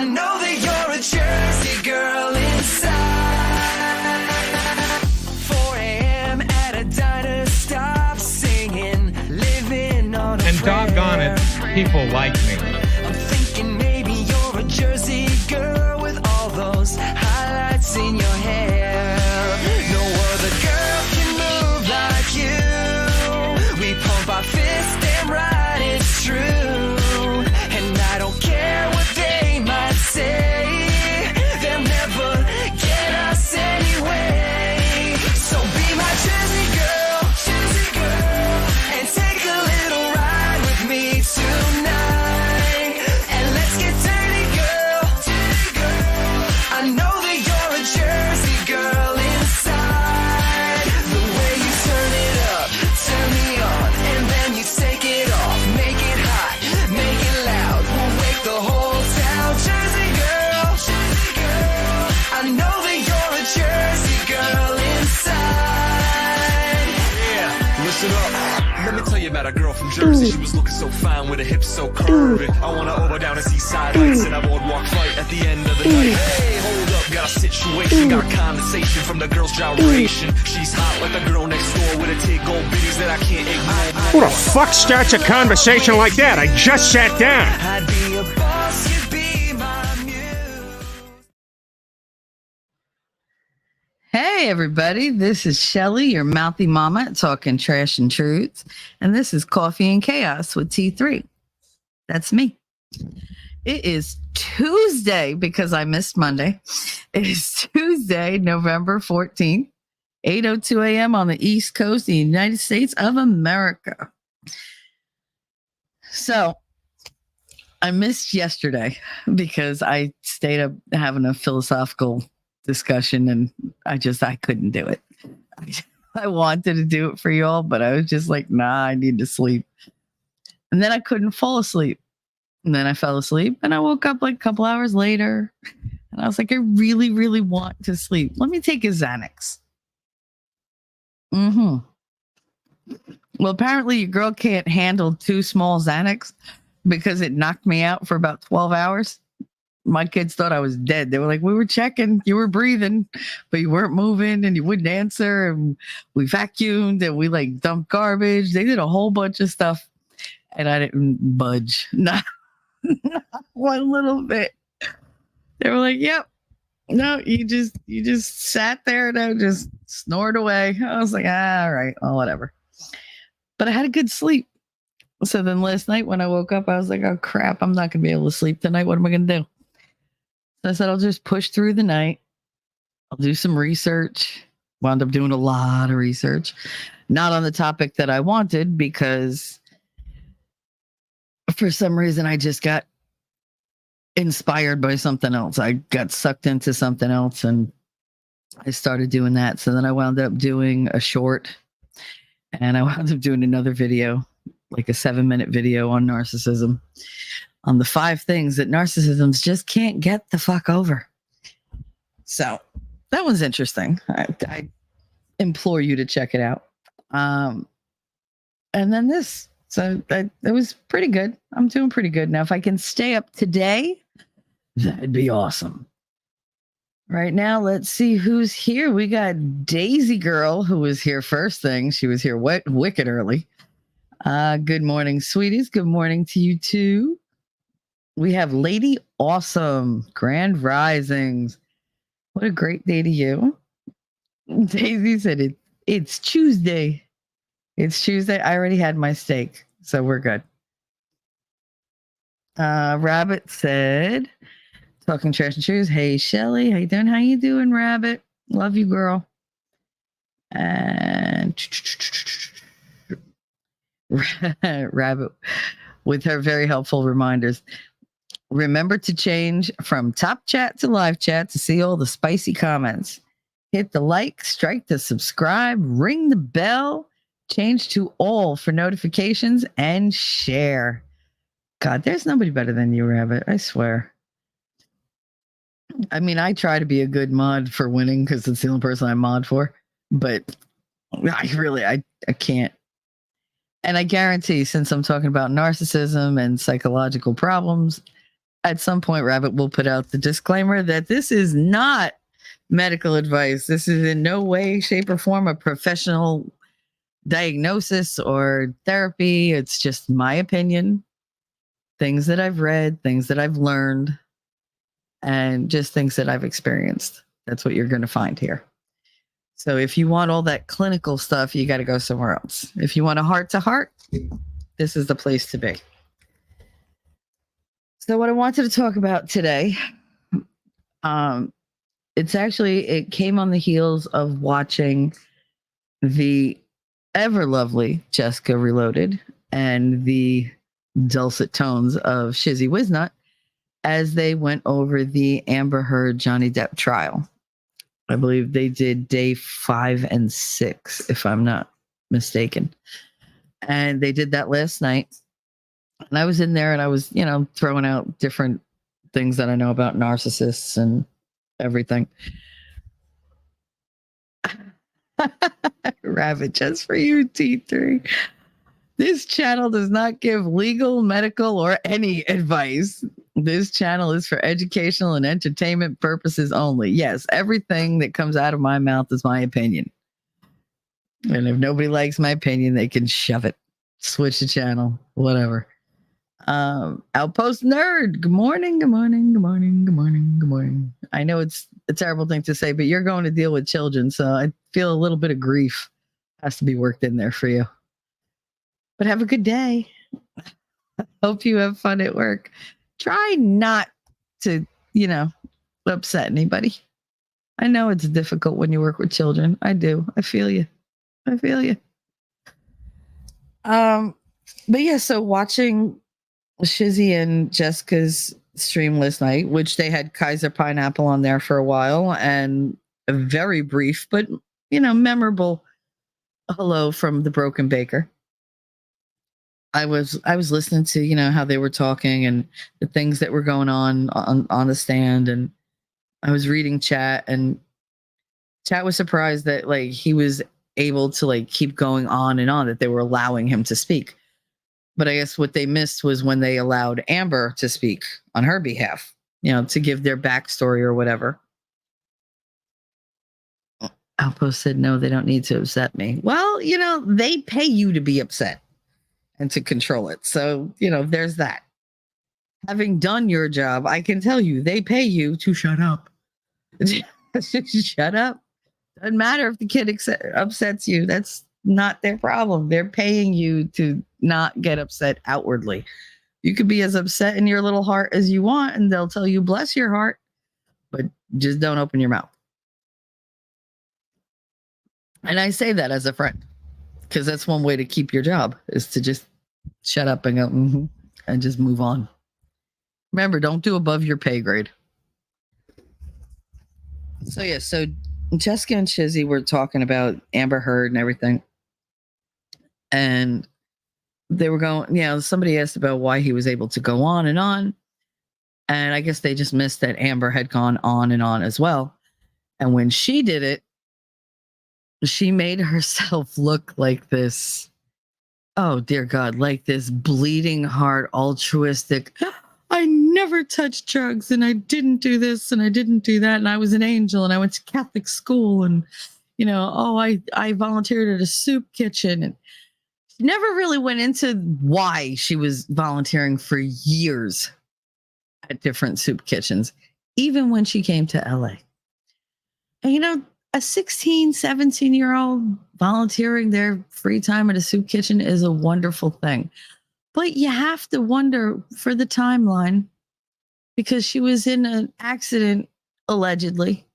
I know that you're a Jersey girl inside. 4 a.m. at a diner, stop singing, living on a And doggone it, people like me. I'm thinking maybe you're a Jersey girl with all those highlights in your hair. No other girl can move like you. We pump our fists, damn right it's true. And I don't care what they might say, they'll never get us anyway. So be my Jersey girl, and take a little ride with me tonight. And let's get dirty, girl. I know that you're a Jersey girl inside. The way you turn it up, turn me on, and then you take it off. Make it hot, make it loud. We'll wake the whole town. Jersey girl, I know that you're a Jersey girl inside. Yeah, listen up. Let me tell you about a girl from Jersey. She was looking so fine with her hips so curved. I wanna over down to Seaside Heights and a boardwalk fight at the end of the night. Hey, hold up, got a situation, got condensation from the girl's gyration. She's hot like the girl next door with a tig gold bitties that I can't ignore. Who the fuck starts a conversation like that? I just sat down. I'd be a boss, you'd be my muse. Hey, everybody. This is Shelly, your mouthy mama, talking trash and truths. And this is Coffee and Chaos with T3. That's me. It is Tuesday because I missed Monday. It is Tuesday, November 14th, 8:02 a.m. on the East Coast of the United States of America. So I missed yesterday because I stayed up having a philosophical discussion and I couldn't do it. I wanted to do it for y'all, but I was just like, nah, I need to sleep. And then I couldn't fall asleep. And then I fell asleep and I woke up like a couple hours later and I was like, I really, really want to sleep. Let me take a Xanax. Well, apparently your girl can't handle 2 small Xanax because it knocked me out for about 12 hours. My kids thought I was dead. They were like, we were checking, you were breathing, but you weren't moving and you wouldn't answer. And we vacuumed and we like dumped garbage. They did a whole bunch of stuff and I didn't budge. Not one little bit. They were like, yep. No, you just sat there and I just snored away. I was like, all right, well, whatever. But I had a good sleep. So then last night when I woke up, I was like, oh crap, I'm not going to be able to sleep tonight. What am I going to do? So I said, I'll just push through the night. I'll do some research. Wound up doing a lot of research. Not on the topic that I wanted because for some reason I just got inspired by something else. I got sucked into something else and I started doing that. So then I wound up doing a short and I wound up doing another video, like a 7-minute video on narcissism, on the 5 things that narcissisms just can't get the fuck over. So that was interesting. I implore you to check it out. And then this. So it was pretty good. I'm doing pretty good. Now, if I can stay up today, that'd be awesome. Right now, let's see who's here. We got Daisy Girl, who was here first thing. She was here wicked early. Good morning, sweeties. Good morning to you too. We have Lady Awesome, Grand Risings. What a great day to you. Daisy said it's Tuesday. It's Tuesday. I already had my steak, so we're good. Rabbit said, talking trash and shoes. Hey, Shelly, how you doing? How you doing, Rabbit? Love you, girl. And Rabbit with her very helpful reminders. Remember to change from top chat to live chat to see all the spicy comments. Hit the like, strike the subscribe, ring the bell, change to all for notifications, and share. God, there's nobody better than you, Rabbit. I swear. I mean, I try to be a good mod for winning because it's the only person I mod for, but I can't. And I guarantee, since I'm talking about narcissism and psychological problems, at some point, Rabbit will put out the disclaimer that this is not medical advice. This is in no way, shape, or form a professional diagnosis or therapy. It's just my opinion, things that I've read, things that I've learned, and just things that I've experienced. That's what you're going to find here. So if you want all that clinical stuff, you got to go somewhere else. If you want a heart to heart, this is the place to be. So what I wanted to talk about today, it came on the heels of watching the ever lovely Jessica Reloaded and the dulcet tones of Shizzy Wiznut as they went over the Amber Heard Johnny Depp trial. I believe they did day 5 and 6, if I'm not mistaken. And they did that last night. And I was in there and I was, throwing out different things that I know about narcissists and everything. Rabbit, just for you, T3. This channel does not give legal, medical, or any advice. This channel is for educational and entertainment purposes only. Yes, everything that comes out of my mouth is my opinion. And if nobody likes my opinion, they can shove it. Switch the channel, whatever. Outpost Nerd. Good morning, good morning, good morning, good morning, good morning. I know it's a terrible thing to say, but you're going to deal with children, so I feel a little bit of grief has to be worked in there for you. But have a good day. Hope you have fun at work. Try not to, upset anybody. I know it's difficult when you work with children. I do. I feel you. But yeah, so watching Shizzy and Jessica's stream last night, which they had Kaiser Pineapple on there for a while, and a very brief but memorable hello from the Broken Baker. I was listening to how they were talking and the things that were going on the stand, and I was reading chat, and chat was surprised that he was able to keep going on and on, that they were allowing him to speak. But I guess what they missed was when they allowed Amber to speak on her behalf, to give their backstory or whatever. Outpost said, no, they don't need to upset me. Well, they pay you to be upset and to control it. So, there's that. Having done your job, I can tell you, they pay you to shut up. Shut up. Doesn't matter if the kid upsets you. That's not their problem. They're paying you to not get upset outwardly. You could be as upset in your little heart as you want, and they'll tell you, bless your heart, but just don't open your mouth. And I say that as a friend, because that's one way to keep your job, is to just shut up and go, and just move on. Remember, don't do above your pay grade. So yeah, so Jessica and Shizzy were talking about Amber Heard and everything. And they were going, somebody asked about why he was able to go on and on. And I guess they just missed that Amber had gone on and on as well. And when she did it, she made herself look like this, oh dear God, like this bleeding heart, altruistic, I never touched drugs and I didn't do this and I didn't do that. And I was an angel and I went to Catholic school and, I volunteered at a soup kitchen. And she never really went into why she was volunteering for years at different soup kitchens, even when she came to LA. And, a 16, 17-year-old volunteering their free time at a soup kitchen is a wonderful thing. But you have to wonder for the timeline, because she was in an accident, allegedly,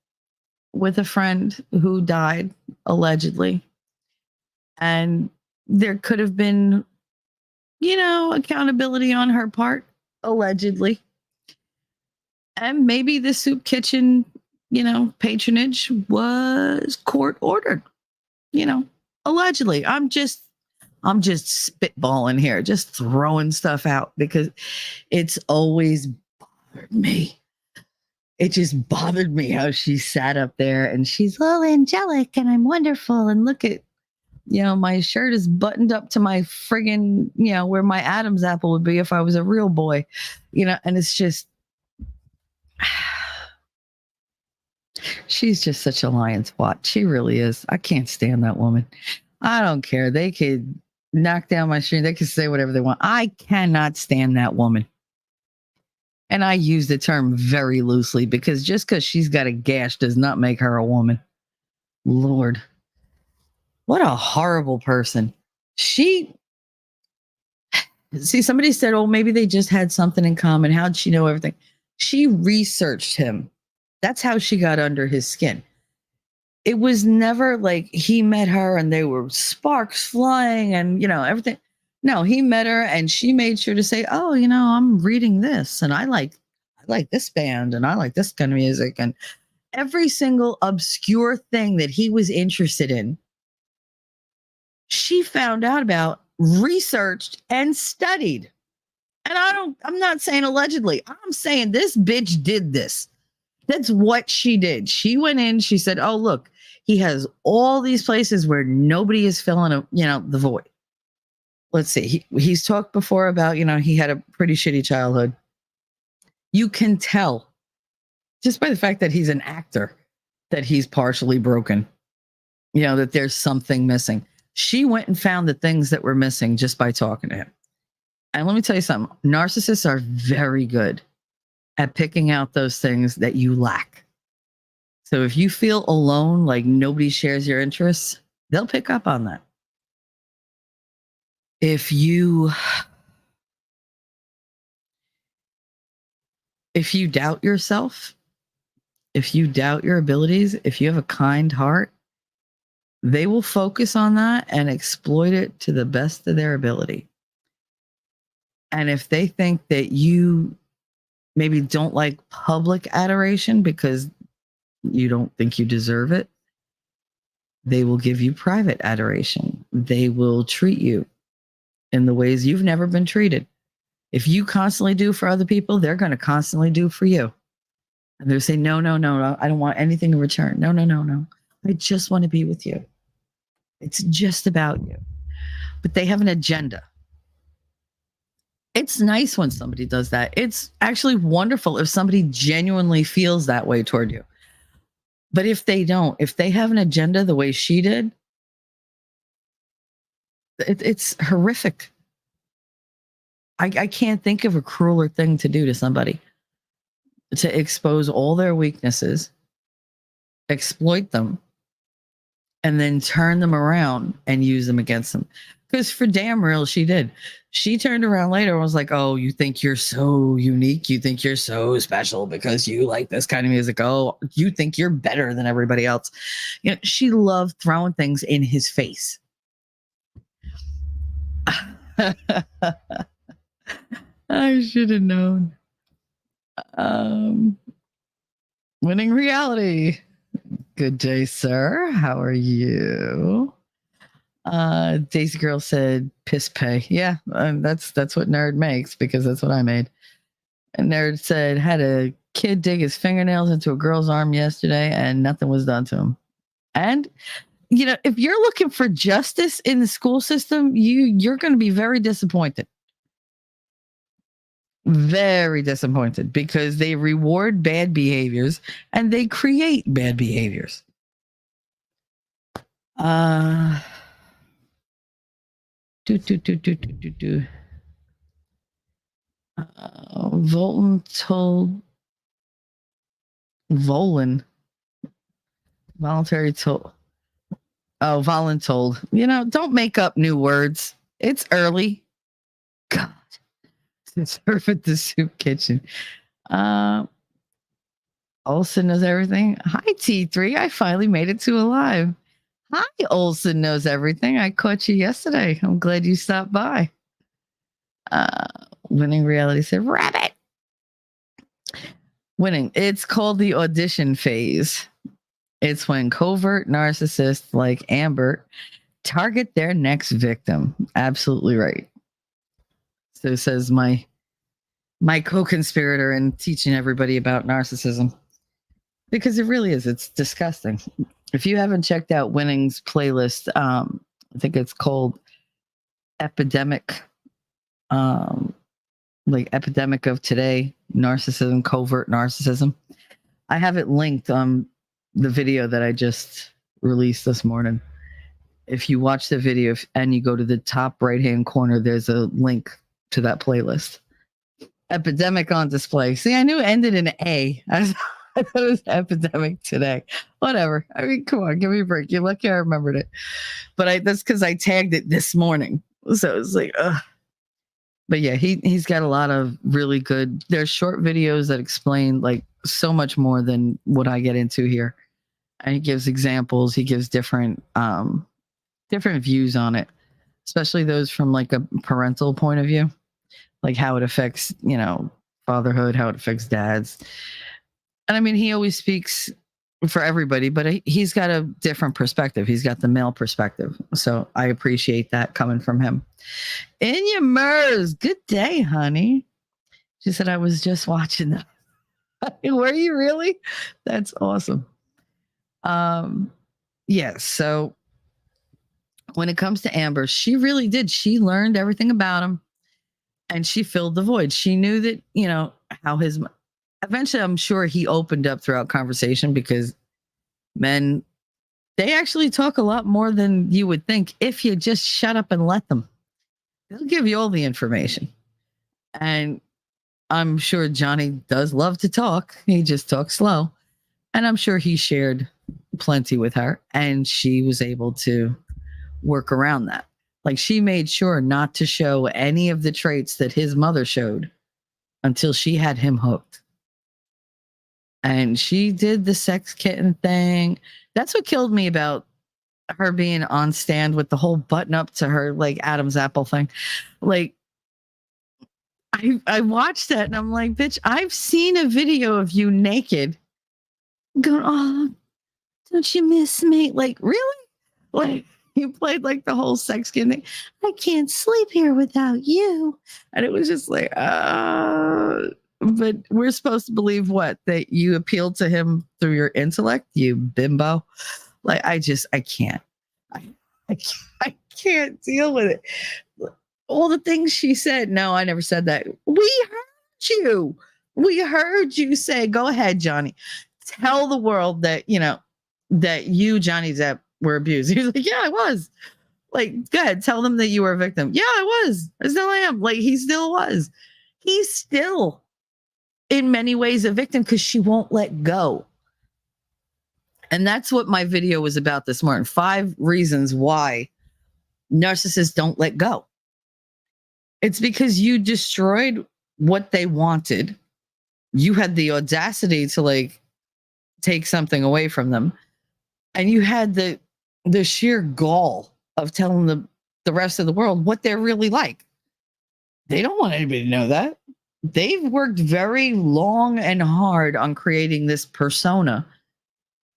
with a friend who died, allegedly. And there could have been, accountability on her part, allegedly. And maybe the soup kitchen, patronage was court ordered, allegedly. I'm just spitballing here, just throwing stuff out, because it's always bothered me. It just bothered me how she sat up there and she's all angelic and I'm wonderful. And look at, my shirt is buttoned up to my friggin', where my Adam's apple would be if I was a real boy, and it's just, She's just such a lion twat. She really is. I can't stand that woman. I don't care. They could knock down my stream. They could say whatever they want. I cannot stand that woman. And I use the term very loosely because just because she's got a gash does not make her a woman. Lord, what a horrible person. See, somebody said, oh, maybe they just had something in common. How'd she know everything? She researched him. That's how she got under his skin. It was never like he met her and they were sparks flying and, everything. No, he met her and she made sure to say, oh, I'm reading this and I like this band and I like this kind of music. And every single obscure thing that he was interested in, she found out about, researched, and studied. And I'm not saying allegedly. I'm saying this bitch did this. That's what she did. She went in, she said, oh, look, he has all these places where nobody is filling the void. Let's see. He's talked before about, he had a pretty shitty childhood. You can tell just by the fact that he's an actor that he's partially broken, that there's something missing. She went and found the things that were missing just by talking to him. And let me tell you something. Narcissists are very good at picking out those things that you lack. So if you feel alone, like nobody shares your interests, they'll pick up on that. If you doubt yourself, if you doubt your abilities, if you have a kind heart, they will focus on that and exploit it to the best of their ability. And if they think that you maybe don't like public adoration because you don't think you deserve it, they will give you private adoration. They will treat you in the ways you've never been treated. If you constantly do for other people, they're going to constantly do for you. And they'll say, no, I don't want anything in return. No. I just want to be with you. It's just about you. But they have an agenda. It's nice when somebody does that. It's actually wonderful if somebody genuinely feels that way toward you. But if they don't, if they have an agenda the way she did, it's horrific. I can't think of a crueler thing to do to somebody. To expose all their weaknesses, exploit them, and then turn them around and use them against them. Because for damn real, she did. She turned around later and was like, oh, you think you're so unique? You think you're so special because you like this kind of music? Oh, you think you're better than everybody else? She loved throwing things in his face. I should have known. Winning reality. Good day, sir. How are you? Daisy Girl said piss pay. Yeah, that's what Nerd makes because that's what I made. And Nerd said had a kid dig his fingernails into a girl's arm yesterday and nothing was done to him. And if you're looking for justice in the school system, you're going to be very disappointed. Very disappointed because they reward bad behaviors and they create bad behaviors. Volan told don't make up new words. It's early. God. Serve at the soup kitchen. Olson knows everything. Hi, T3. I finally made it to alive. Hi, Olson knows everything. I caught you yesterday. I'm glad you stopped by. Winning reality said, Rabbit. Winning. It's called the audition phase. It's when covert narcissists like Amber target their next victim. Absolutely right. So says my co-conspirator in teaching everybody about narcissism. Because it really is. It's disgusting. If you haven't checked out Winning's playlist, I think it's called Epidemic like epidemic of today, narcissism, covert narcissism. I have it linked on the video that I just released this morning. If you watch the video and you go to the top right-hand corner, there's a link to that playlist. Epidemic on display. See, I knew it ended in A. I thought it was epidemic today. Whatever. I mean, come on, give me a break. You're lucky I remembered it. But that's because I tagged it this morning. So it's like, ugh. But yeah, he's got a lot of really good. There's short videos that explain like so much more than what I get into here. And he gives examples. He gives different views on it, especially those from like a parental point of view, like how it affects, fatherhood, how it affects dads. And I mean, he always speaks for everybody, but he's got a different perspective. He's got the male perspective. So I appreciate that coming from him. Inya Mers, good day, honey. She said, I was just watching that. Were you really? That's awesome. Yeah, so when it comes to Amber, she really did. She learned everything about him and she filled the void. She knew that, how eventually I'm sure he opened up throughout conversation because men, they actually talk a lot more than you would think if you just shut up and let them. They'll give you all the information. And I'm sure Johnny does love to talk. He just talks slow. And I'm sure he shared plenty with her and she was able to work around that. Like she made sure not to show any of the traits that his mother showed until she had him hooked. And she did the sex kitten thing. That's what killed me about her being on stand with the whole button up to her, like Adam's apple thing. Like, I watched that and I'm like, bitch, I've seen a video of you naked going, oh, don't you miss me? Like, really? Like, you played like the whole sex kitten thing. I can't sleep here without you. And it was just like, but we're supposed to believe what? That you appealed to him through your intellect, you bimbo. Like, I can't. I can't deal with it. All the things she said. No, I never said that. We heard you. We heard you say, go ahead, Johnny. Tell the world that, that you, Johnny Depp, were abused. He was like, yeah, I was. Like, go ahead. Tell them that you were a victim. Yeah, I was. I still am. Like, he still was. He's still, in many ways, a victim because she won't let go. And that's what my video was about this morning. 5 reasons why narcissists don't let go. It's because you destroyed what they wanted. You had the audacity to like take something away from them. And you had the sheer gall of telling the rest of the world what they're really like. They don't want anybody to know that. They've worked very long and hard on creating this persona.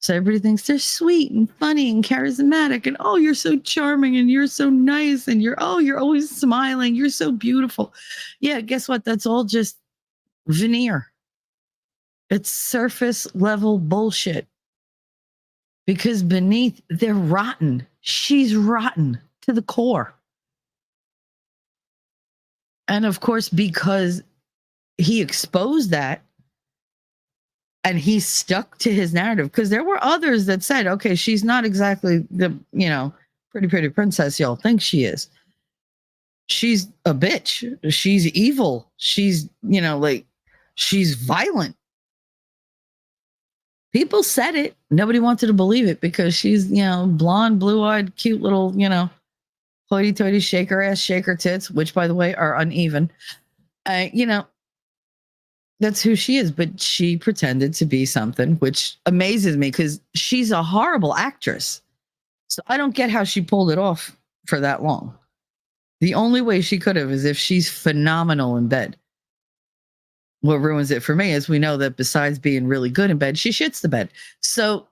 So everybody thinks they're sweet and funny and charismatic and, oh, you're so charming and you're so nice and you're always smiling. You're so beautiful. Yeah, guess what? That's all just veneer. It's surface level bullshit. Because beneath, they're rotten. She's rotten to the core. And of course, because he exposed that, and he stuck to his narrative because there were others that said, okay, she's not exactly the, pretty princess y'all think she is. She's a bitch. She's evil. She's, she's violent. People said it. Nobody wanted to believe it because she's, blonde, blue-eyed, cute little, hoity-toity shaker ass, shaker tits, which by the way are uneven. That's who she is, but she pretended to be something, which amazes me because she's a horrible actress. So I don't get how she pulled it off for that long. The only way she could have is if she's phenomenal in bed. What ruins it for me is we know that besides being really good in bed, she shits the bed. So,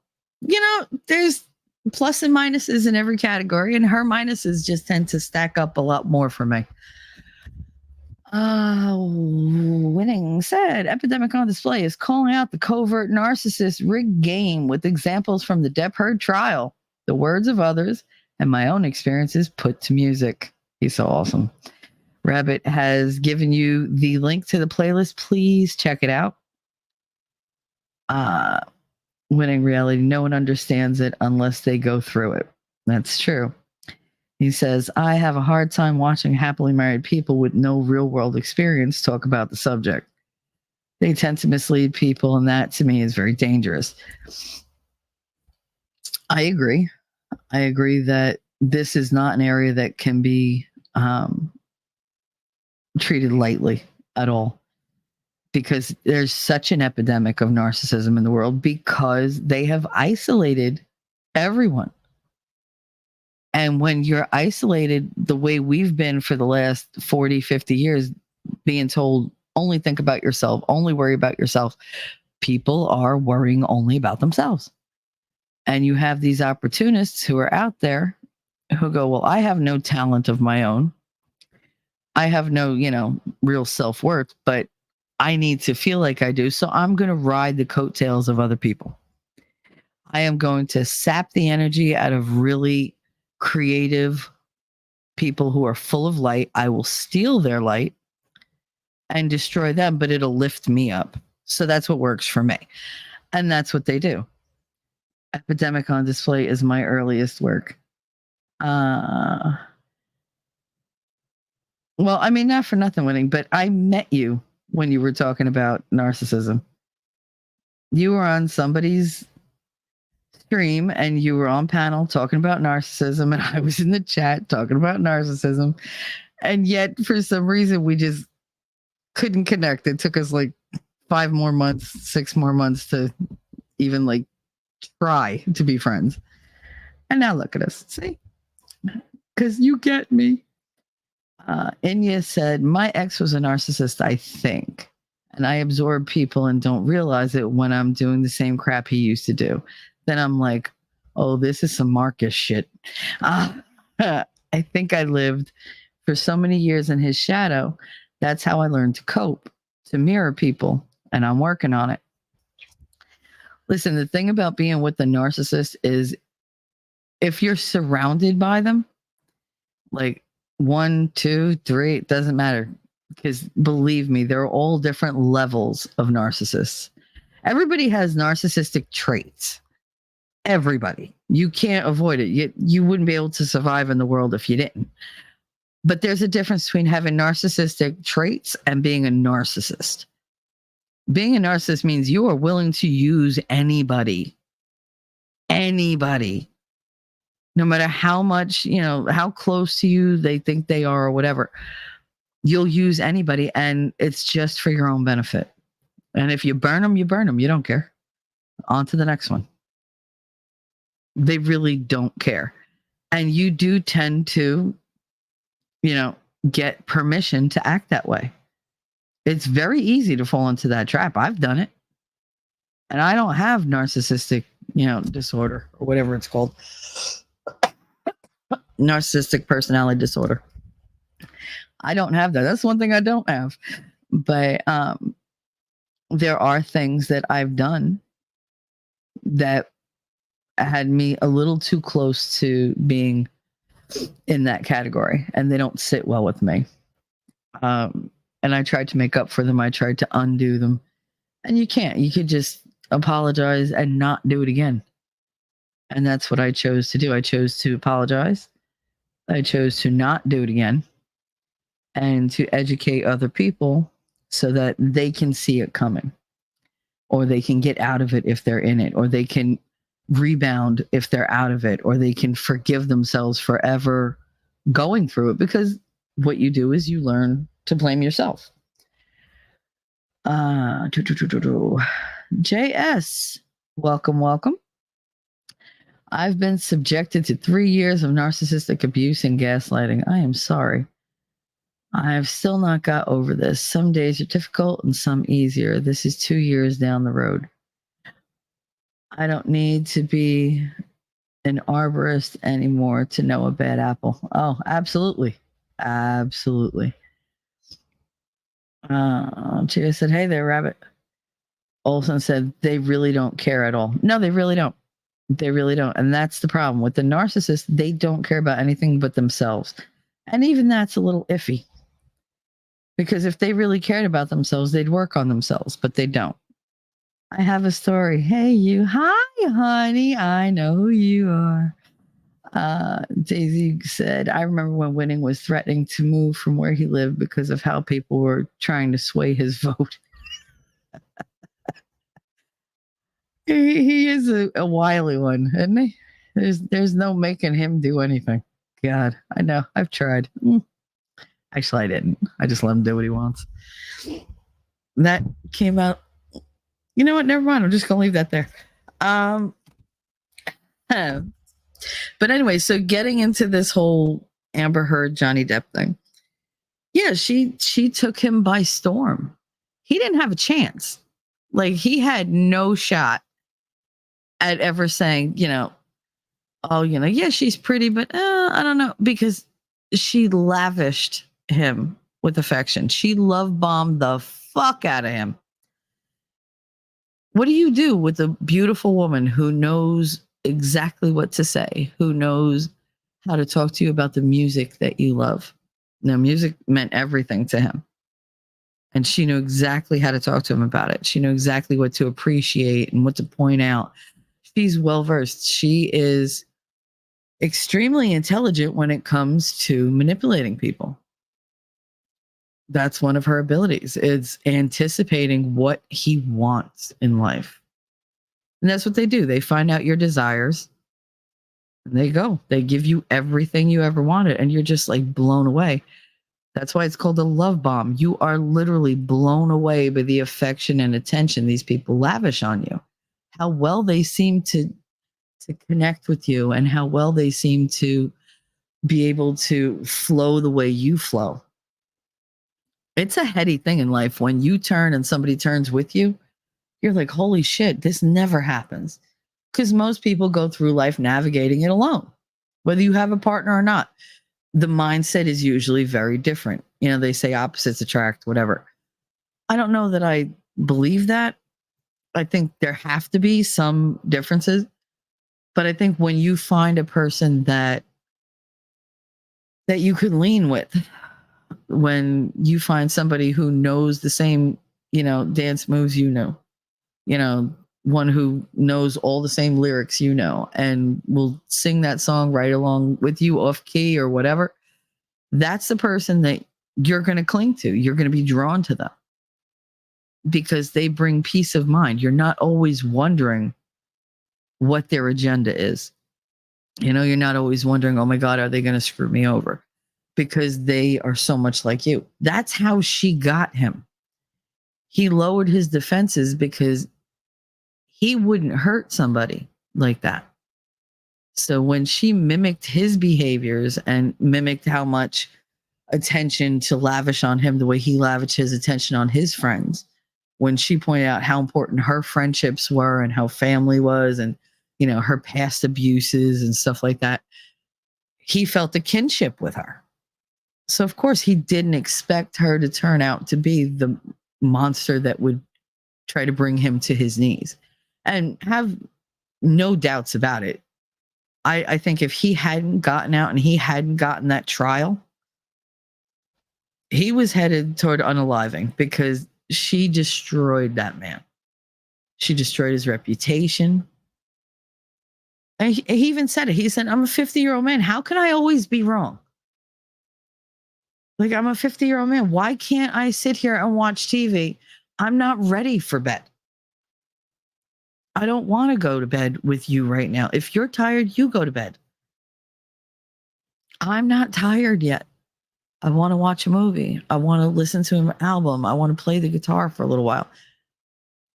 there's plus and minuses in every category, and her minuses just tend to stack up a lot more for me. Winning said, Epidemic on Display is calling out the covert narcissist rigged game with examples from the Depp Heard trial, the words of others, and my own experiences put to music. He's so awesome. Rabbit has given you the link to the playlist. Please check it out. Winning reality. No one understands it unless they go through it. That's true. He says, I have a hard time watching happily married people with no real world experience talk about the subject. They tend to mislead people, and that to me is very dangerous. I agree. I agree that this is not an area that can be treated lightly at all, because there's such an epidemic of narcissism in the world because they have isolated everyone. And when you're isolated the way we've been for the last 40, 50 years, being told only think about yourself, only worry about yourself, people are worrying only about themselves. And you have these opportunists who are out there who go, well, I have no talent of my own. I have no, real self-worth, but I need to feel like I do. So I'm going to ride the coattails of other people. I am going to sap the energy out of really creative people who are full of light. I will steal their light and destroy them, but it'll lift me up. So that's what works for me. And that's what they do. Epidemic on Display is my earliest work. Well, I mean, not for nothing, Winning, but I met you when you were talking about narcissism. You were on somebody's stream and you were on panel talking about narcissism, and I was in the chat talking about narcissism. And yet, for some reason, we just couldn't connect. It took us like 5 more months, 6 more months to even like try to be friends. And now look at us. See? Because you get me. Inya said, my ex was a narcissist, I think. And I absorb people and don't realize it when I'm doing the same crap he used to do. Then I'm like, oh, this is some Marcus shit. I think I lived for so many years in his shadow. That's how I learned to cope, to mirror people. And I'm working on it. Listen, the thing about being with the narcissist is if you're surrounded by them, like 1, 2, 3, it doesn't matter. Because believe me, there are all different levels of narcissists. Everybody has narcissistic traits. Everybody. You can't avoid it. You wouldn't be able to survive in the world if you didn't. But there's a difference between having narcissistic traits and being a narcissist. Being a narcissist means you are willing to use anybody. Anybody. No matter how much, how close to you they think they are or whatever. You'll use anybody, and it's just for your own benefit. And if you burn them, you burn them. You don't care. On to the next one. They really don't care. And you do tend to, get permission to act that way. It's very easy to fall into that trap. I've done it. And I don't have narcissistic, disorder or whatever it's called. Narcissistic personality disorder. I don't have that. That's one thing I don't have. But there are things that I've done that had me a little too close to being in that category, and they don't sit well with me. And I tried to make up for them. I tried to undo them. And you can't. You could just apologize and not do it again. And that's what I chose to do. I chose to apologize. I chose to not do it again. And to educate other people so that they can see it coming. Or they can get out of it if they're in it. Or they can rebound if they're out of it. Or they can forgive themselves forever going through it. Because what you do is you learn to blame yourself. JS, welcome. I've been subjected to 3 years of narcissistic abuse and gaslighting. I am sorry. I have still not got over this. Some days are difficult and some easier. This is 2 years down the road. I don't need to be an arborist anymore to know a bad apple. Oh, absolutely. Absolutely. Chia said, hey there, Rabbit. Olson said, they really don't care at all. No, they really don't. They really don't. And that's the problem. With the narcissist, they don't care about anything but themselves. And even that's a little iffy. Because if they really cared about themselves, they'd work on themselves, but they don't. I have a story. Hey, you. Hi, honey. I know who you are. Daisy said, I remember when Winning was threatening to move from where he lived because of how people were trying to sway his vote. he is a wily one, isn't he? There's no making him do anything. God, I know. I've tried. Actually, I didn't. I just let him do what he wants. That came out. You know what? Never mind. I'm just gonna leave that there. But anyway, so getting into this whole Amber Heard Johnny Depp thing. Yeah, she took him by storm. He didn't have a chance. Like, he had no shot at ever saying, oh, yeah, she's pretty, but I don't know, because she lavished him with affection. She love bombed the fuck out of him. What do you do with a beautiful woman who knows exactly what to say, who knows how to talk to you about the music that you love? Now, music meant everything to him. And she knew exactly how to talk to him about it. She knew exactly what to appreciate and what to point out. She's well-versed. She is extremely intelligent when it comes to manipulating people. That's one of her abilities. It's anticipating what he wants in life. And that's what they do. They find out your desires and they go. They give you everything you ever wanted. And you're just like blown away. That's why it's called a love bomb. You are literally blown away by the affection and attention these people lavish on you. How well they seem to connect with you and how well they seem to be able to flow the way you flow. It's a heady thing in life. When you turn and somebody turns with you, you're like, holy shit, this never happens. Because most people go through life navigating it alone, whether you have a partner or not. The mindset is usually very different. They say opposites attract, whatever. I don't know that I believe that. I think there have to be some differences. But I think when you find a person that you can lean with, when you find somebody who knows the same, dance moves, one who knows all the same lyrics, and will sing that song right along with you off key or whatever, that's the person that you're going to cling to. You're going to be drawn to them because they bring peace of mind. You're not always wondering what their agenda is. You're not always wondering, oh my God, are they going to screw me over? Because they are so much like you. That's how she got him. He lowered his defenses because he wouldn't hurt somebody like that. So when she mimicked his behaviors and mimicked how much attention to lavish on him, the way he lavished his attention on his friends, when she pointed out how important her friendships were and how family was and, her past abuses and stuff like that, he felt a kinship with her. So, of course, he didn't expect her to turn out to be the monster that would try to bring him to his knees. And have no doubts about it. I think if he hadn't gotten out and he hadn't gotten that trial, he was headed toward unaliving because she destroyed that man. She destroyed his reputation. And he even said it. He said, I'm a 50-year-old man. How can I always be wrong? Like, I'm a 50-year-old man. Why can't I sit here and watch TV? I'm not ready for bed. I don't want to go to bed with you right now. If you're tired, you go to bed. I'm not tired yet. I want to watch a movie. I want to listen to an album. I want to play the guitar for a little while.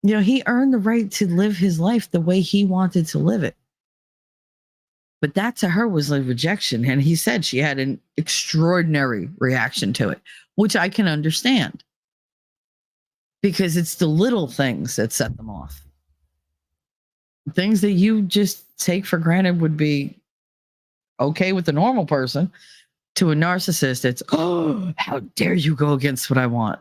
He earned the right to live his life the way he wanted to live it. But that to her was like rejection. And he said she had an extraordinary reaction to it, which I can understand. Because it's the little things that set them off. Things that you just take for granted would be okay with the normal person. To a narcissist, it's, oh, how dare you go against what I want?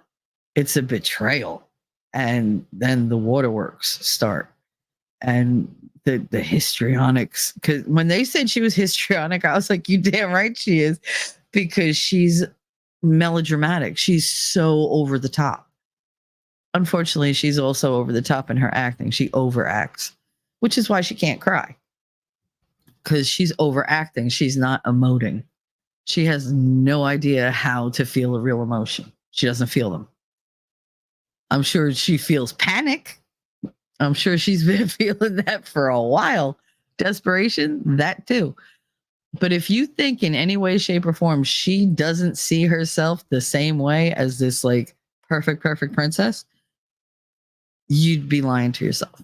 It's a betrayal. And then the waterworks start. And the histrionics, because when they said she was histrionic, I was like, you damn right she is, because she's melodramatic. She's so over the top. Unfortunately, she's also over the top in her acting. She overacts, which is why she can't cry. Because she's overacting. She's not emoting. She has no idea how to feel a real emotion. She doesn't feel them. I'm sure she feels panic. I'm sure she's been feeling that for a while. Desperation, that too. But if you think in any way, shape, or form she doesn't see herself the same way as this like perfect princess, you'd be lying to yourself.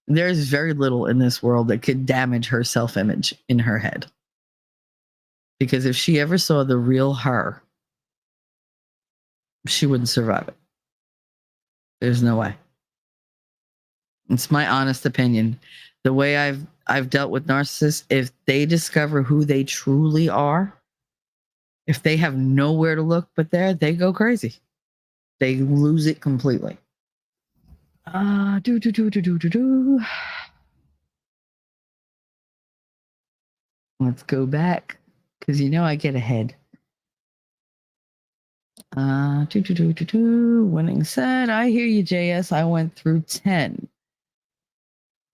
There's very little in this world that could damage her self-image in her head. Because if she ever saw the real her, she wouldn't survive it. There's no way. It's my honest opinion. The way I've dealt with narcissists, if they discover who they truly are, if they have nowhere to look but there, they go crazy. They lose it completely. Let's go back because I get ahead. Winning said, I hear you, JS. I went through 10.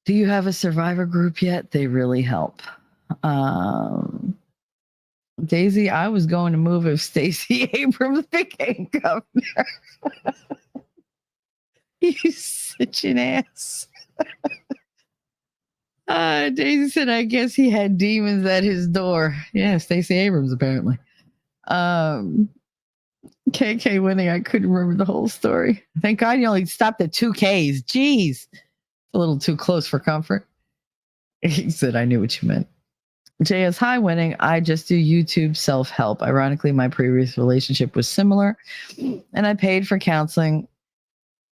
Do you have a survivor group yet? They really help. Daisy, I was going to move if Stacey Abrams became governor. He's such an ass. Daisy said, I guess he had demons at his door. Yeah, Stacey Abrams, apparently. KK winning. I couldn't remember the whole story. Thank God you only stopped at 2 Ks. Jeez. A little too close for comfort. He said, I knew what you meant. JS, hi, winning. I just do YouTube self-help. Ironically, my previous relationship was similar, and I paid for counseling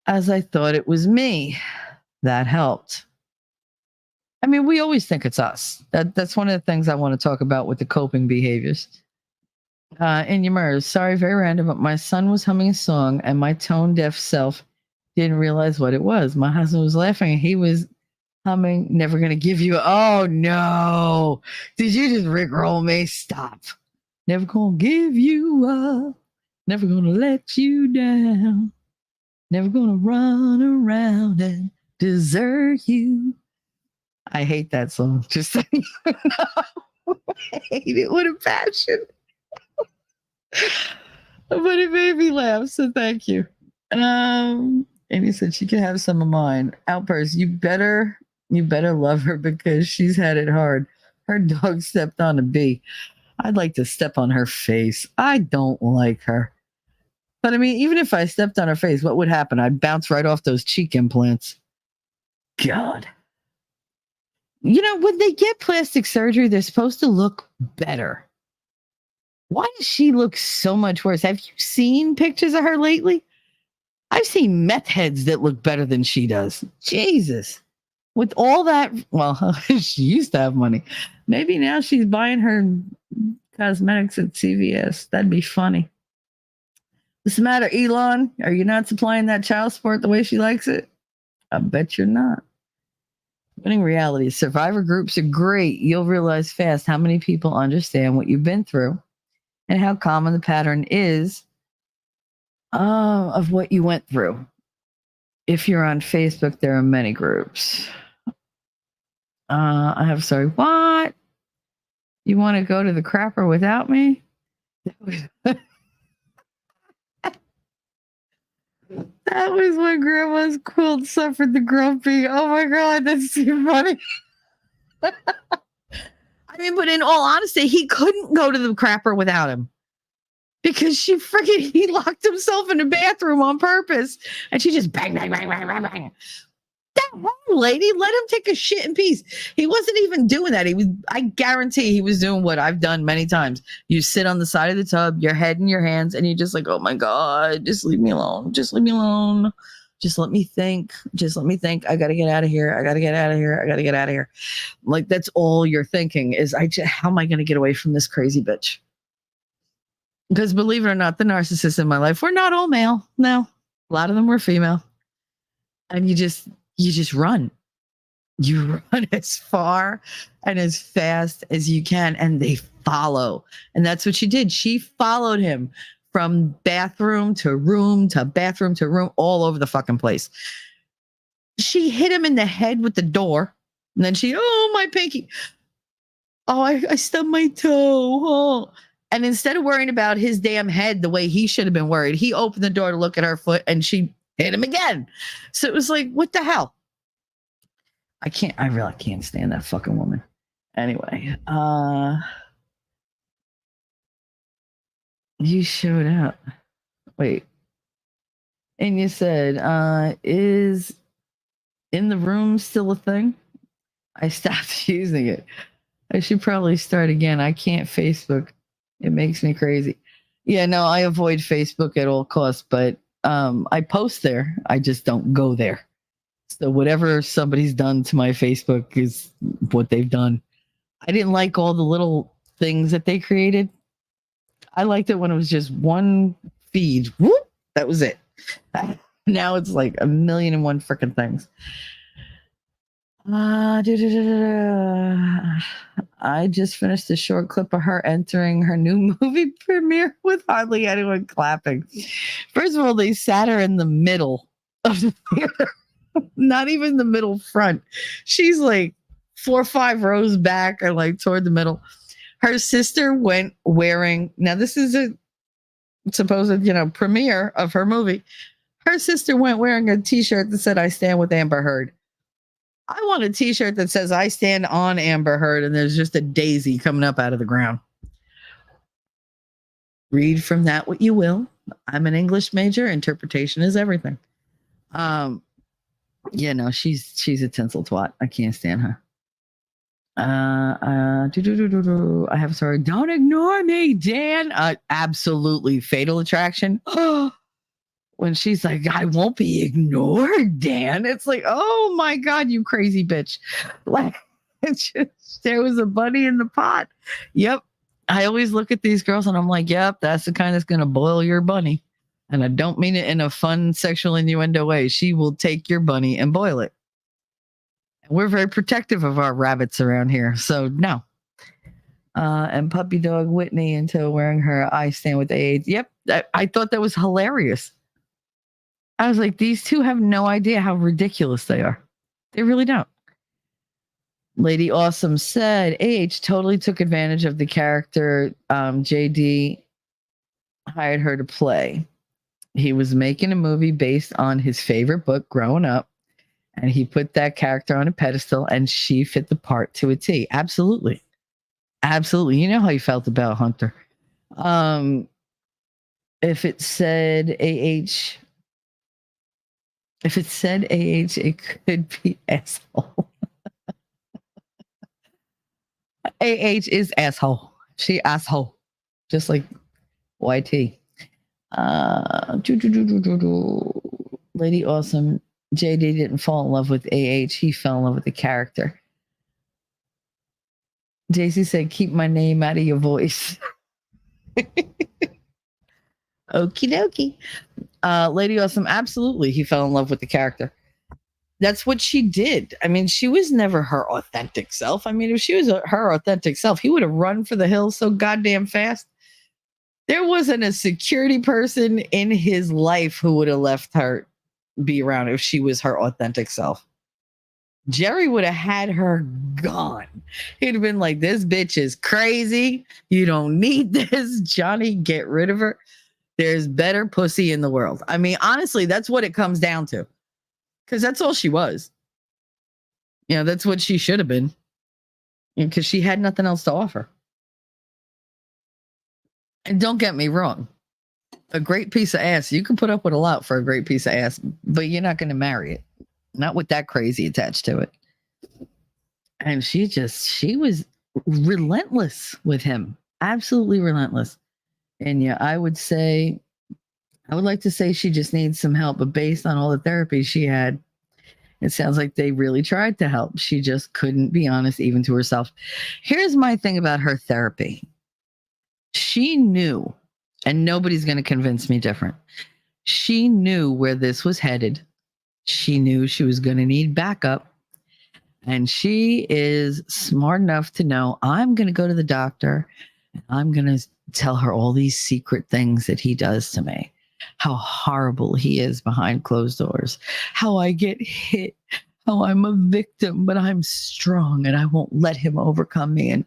as I thought it was me. That helped. I mean, we always think it's us. That's one of the things I want to talk about with the coping behaviors. In Ymers, sorry, very random, but my son was humming a song, and my tone-deaf self didn't realize what it was. My husband was laughing, and he was humming, never gonna give you. Oh no! Did you just rickroll me? Stop! Never gonna give you up. Never gonna let you down. Never gonna run around and desert you. I hate that song. Just so you know. I hate it with a passion. But it made me laugh, so thank you. And he said she can have some of mine. Outburst, you better love her because she's had it hard. Her dog stepped on a bee. I'd like to step on her face. I don't like her. But I mean, even if I stepped on her face, what would happen? I'd bounce right off those cheek implants. God. When they get plastic surgery, they're supposed to look better. Why does she look so much worse? Have you seen pictures of her lately? I've seen meth heads that look better than she does. Jesus. With all that, well, she used to have money. Maybe now she's buying her cosmetics at CVS. That'd be funny. What's the matter, Elon? Are you not supplying that child support the way she likes it? I bet you're not. Winning reality. Survivor groups are great. You'll realize fast how many people understand what you've been through and how common the pattern is of what you went through. If you're on Facebook, there are many groups. What? You want to go to the crapper without me? That was when Grandma's quilt suffered the grumpy. Oh my God, that's too funny. I mean, but in all honesty, he couldn't go to the crapper without him. Because he locked himself in the bathroom on purpose. And she just bang, bang, bang, bang, bang, bang. That wrong, lady. Let him take a shit in peace. He wasn't even doing that. I guarantee he was doing what I've done many times. You sit on the side of the tub, your head in your hands, and you're just like, oh my God, just leave me alone. Just leave me alone. Just let me think. Just let me think. I got to get out of here. I got to get out of here. I got to get out of here. Like, that's all you're thinking is, how am I going to get away from this crazy bitch? Because believe it or not, the narcissists in my life were not all male. No, a lot of them were female. And you just run. You run as far and as fast as you can, and they follow. And that's what she did. She followed him from bathroom to room to bathroom to room, all over the fucking place. She hit him in the head with the door. And then oh, my pinky. Oh, I stubbed my toe. Oh. And instead of worrying about his damn head the way he should have been worried, he opened the door to look at her foot and she hit him again. So it was like, what the hell? I really can't stand that fucking woman. Anyway, you showed up. Wait. And you said, is in the room still a thing? I stopped using it. I should probably start again. I can't Facebook. It makes me crazy. Yeah, no, I avoid Facebook at all costs, but I post there. I just don't go there. So whatever somebody's done to my Facebook is what they've done. I didn't like all the little things that they created. I liked it when it was just one feed. Whoop, that was it. Now it's like 1,000,001 freaking things. I just finished a short clip of her entering her new movie premiere with hardly anyone clapping. First of all, they sat her in the middle of the theater, not even the middle front. She's like 4 or 5 rows back or like toward the middle. Her sister went wearing, now this is a supposed, premiere of her movie. Her sister went wearing a t-shirt that said, "I stand with Amber Heard." I want a t-shirt that says, "I stand on Amber Heard," and there's just a daisy coming up out of the ground. Read from that what you will. I'm an English major. Interpretation is everything. Yeah, no, she's a tinsel twat. I can't stand her. I have sorry. Don't ignore me, Dan. Absolutely. Fatal Attraction. When she's like, "I won't be ignored, Dan." It's like, oh my God, you crazy bitch. Like, it's just, there was a bunny in the pot. Yep. I always look at these girls and I'm like, yep, that's the kind that's going to boil your bunny. And I don't mean it in a fun sexual innuendo way. She will take your bunny and boil it. And we're very protective of our rabbits around here. So no. And puppy dog Whitney until wearing her "I stand with AIDS." Yep. I thought that was hilarious. I was like, these two have no idea how ridiculous they are. They really don't. Lady Awesome said, AH totally took advantage of the character JD hired her to play. He was making a movie based on his favorite book growing up, and he put that character on a pedestal, and she fit the part to a T. Absolutely. Absolutely. You know how you felt about Hunter. If it said AH... If it said AH, it could be asshole. AH is asshole. She asshole. Just like YT. Lady Awesome. JD didn't fall in love with AH. He fell in love with the character. JC said, "Keep my name out of your voice." Okie dokie. Lady Awesome, absolutely. He fell in love with the character. That's what she did. I mean, she was never her authentic self. I mean, if she was her authentic self, he would have run for the hills so goddamn fast. There wasn't a security person in his life who would have let her be around if she was her authentic self. Jerry would have had her gone. He'd have been like, "This bitch is crazy. You don't need this. Johnny, get rid of her. There's better pussy in the world." I mean, honestly, that's what it comes down to. Because that's all she was. That's what she should have been. Because she had nothing else to offer. And don't get me wrong. A great piece of ass, you can put up with a lot for a great piece of ass, but you're not going to marry it. Not with that crazy attached to it. And she was relentless with him. Absolutely relentless. And yeah, I would like to say she just needs some help, but based on all the therapy she had, it sounds like they really tried to help. She just couldn't be honest even to herself. Here's my thing about her therapy. She knew, and nobody's going to convince me different. She knew where this was headed. She knew she was going to need backup. And she is smart enough to know I'm going to go to the doctor and I'm going to tell her all these secret things that he does to me. How horrible he is behind closed doors. How I get hit. How I'm a victim, but I'm strong and I won't let him overcome me.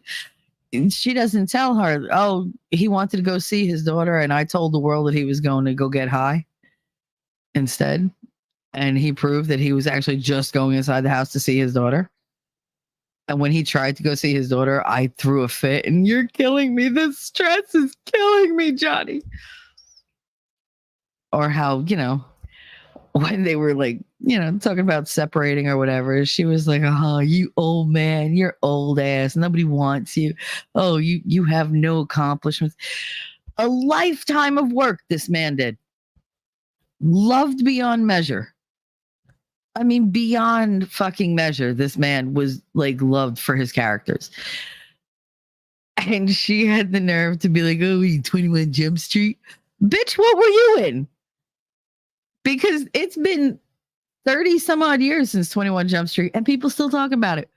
And she doesn't tell her, oh, he wanted to go see his daughter and I told the world that he was going to go get high instead. And he proved that he was actually just going inside the house to see his daughter. And when he tried to go see his daughter, I threw a fit and you're killing me. This stress is killing me, Johnny. Or how, when they were like, talking about separating or whatever, she was like, oh, you old man, you're old ass. Nobody wants you. Oh, you have no accomplishments. A lifetime of work this man did. Loved beyond measure. I mean, beyond fucking measure, this man was like loved for his characters. And she had the nerve to be like, oh, 21 Jump Street. Bitch, what were you in? Because it's been 30 some odd years since 21 Jump Street and people still talk about it.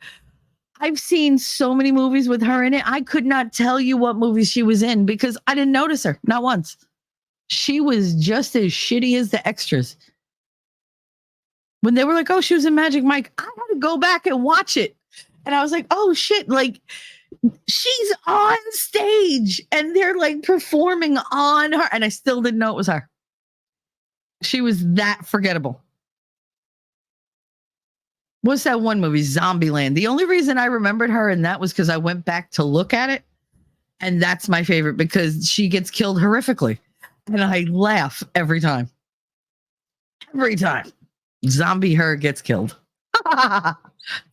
I've seen so many movies with her in it. I could not tell you what movies she was in because I didn't notice her, not once. She was just as shitty as the extras. When they were like, oh, she was in Magic Mike, I had to go back and watch it. And I was like, oh shit, like she's on stage and they're like performing on her. And I still didn't know it was her. She was that forgettable. What's that one movie, Zombieland? The only reason I remembered her in that was because I went back to look at it. And that's my favorite because she gets killed horrifically. And I laugh every time. Every time. Zombie her gets killed. I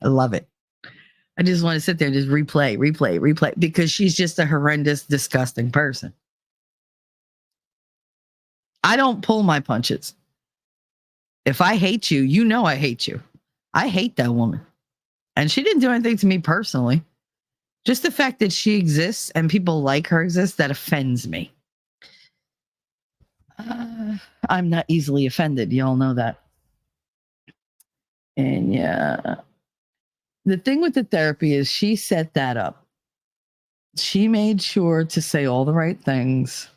love it. I just want to sit there and just replay because she's just a horrendous, disgusting person. I don't pull my punches. If I hate you, you know I hate you. I hate that woman. And she didn't do anything to me personally. Just the fact that she exists and people like her exist, that offends me. I'm not easily offended. Y'all know that. And yeah, the thing with the therapy is she set that up. She made sure to say all the right things.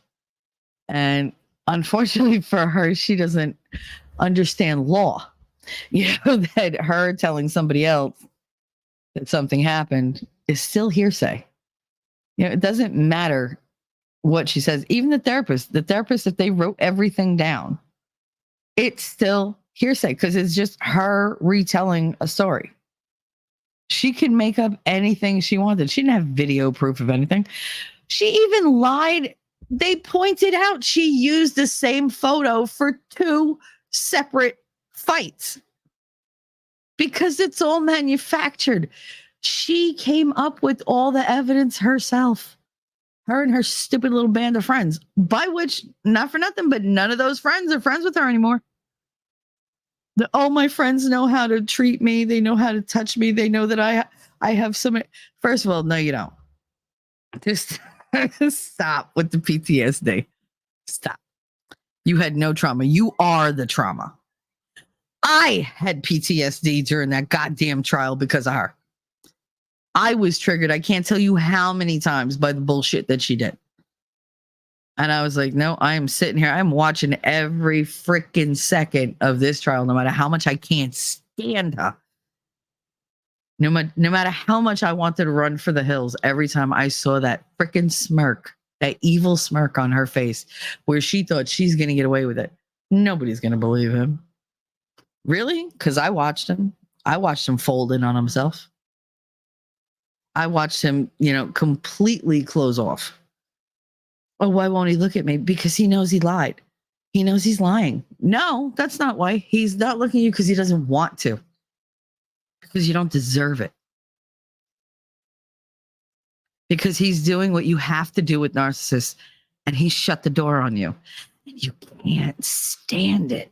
And unfortunately for her, she doesn't understand law. That her telling somebody else that something happened is still hearsay. It doesn't matter what she says. Even the therapist, if they wrote everything down, it's still hearsay because it's just her retelling a story. She can make up anything she wanted. She didn't have video proof of anything. She even lied. They pointed out she used the same photo for 2 separate fights because it's all manufactured. She came up with all the evidence herself. Her and her stupid little band of friends, by which, not for nothing, but none of those friends are friends with her anymore. All my friends know how to treat me. They know how to touch me. They know that I have so many. First of all, no, you don't. Just stop with the PTSD. Stop. You had no trauma. You are the trauma. I had PTSD during that goddamn trial because of her. I was triggered. I can't tell you how many times by the bullshit that she did. And I was like, no, I am sitting here. I'm watching every freaking second of this trial, no matter how much I can't stand her. No matter how much I wanted to run for the hills, every time I saw that freaking smirk, that evil smirk on her face, where she thought she's going to get away with it. Nobody's going to believe him. Really? Because I watched him. I watched him fold in on himself. I watched him, completely close off. Oh, why won't he look at me? Because he knows he lied. He knows he's lying. No, that's not why. He's not looking at you because he doesn't want to. Because you don't deserve it. Because he's doing what you have to do with narcissists, and he shut the door on you. And you can't stand it.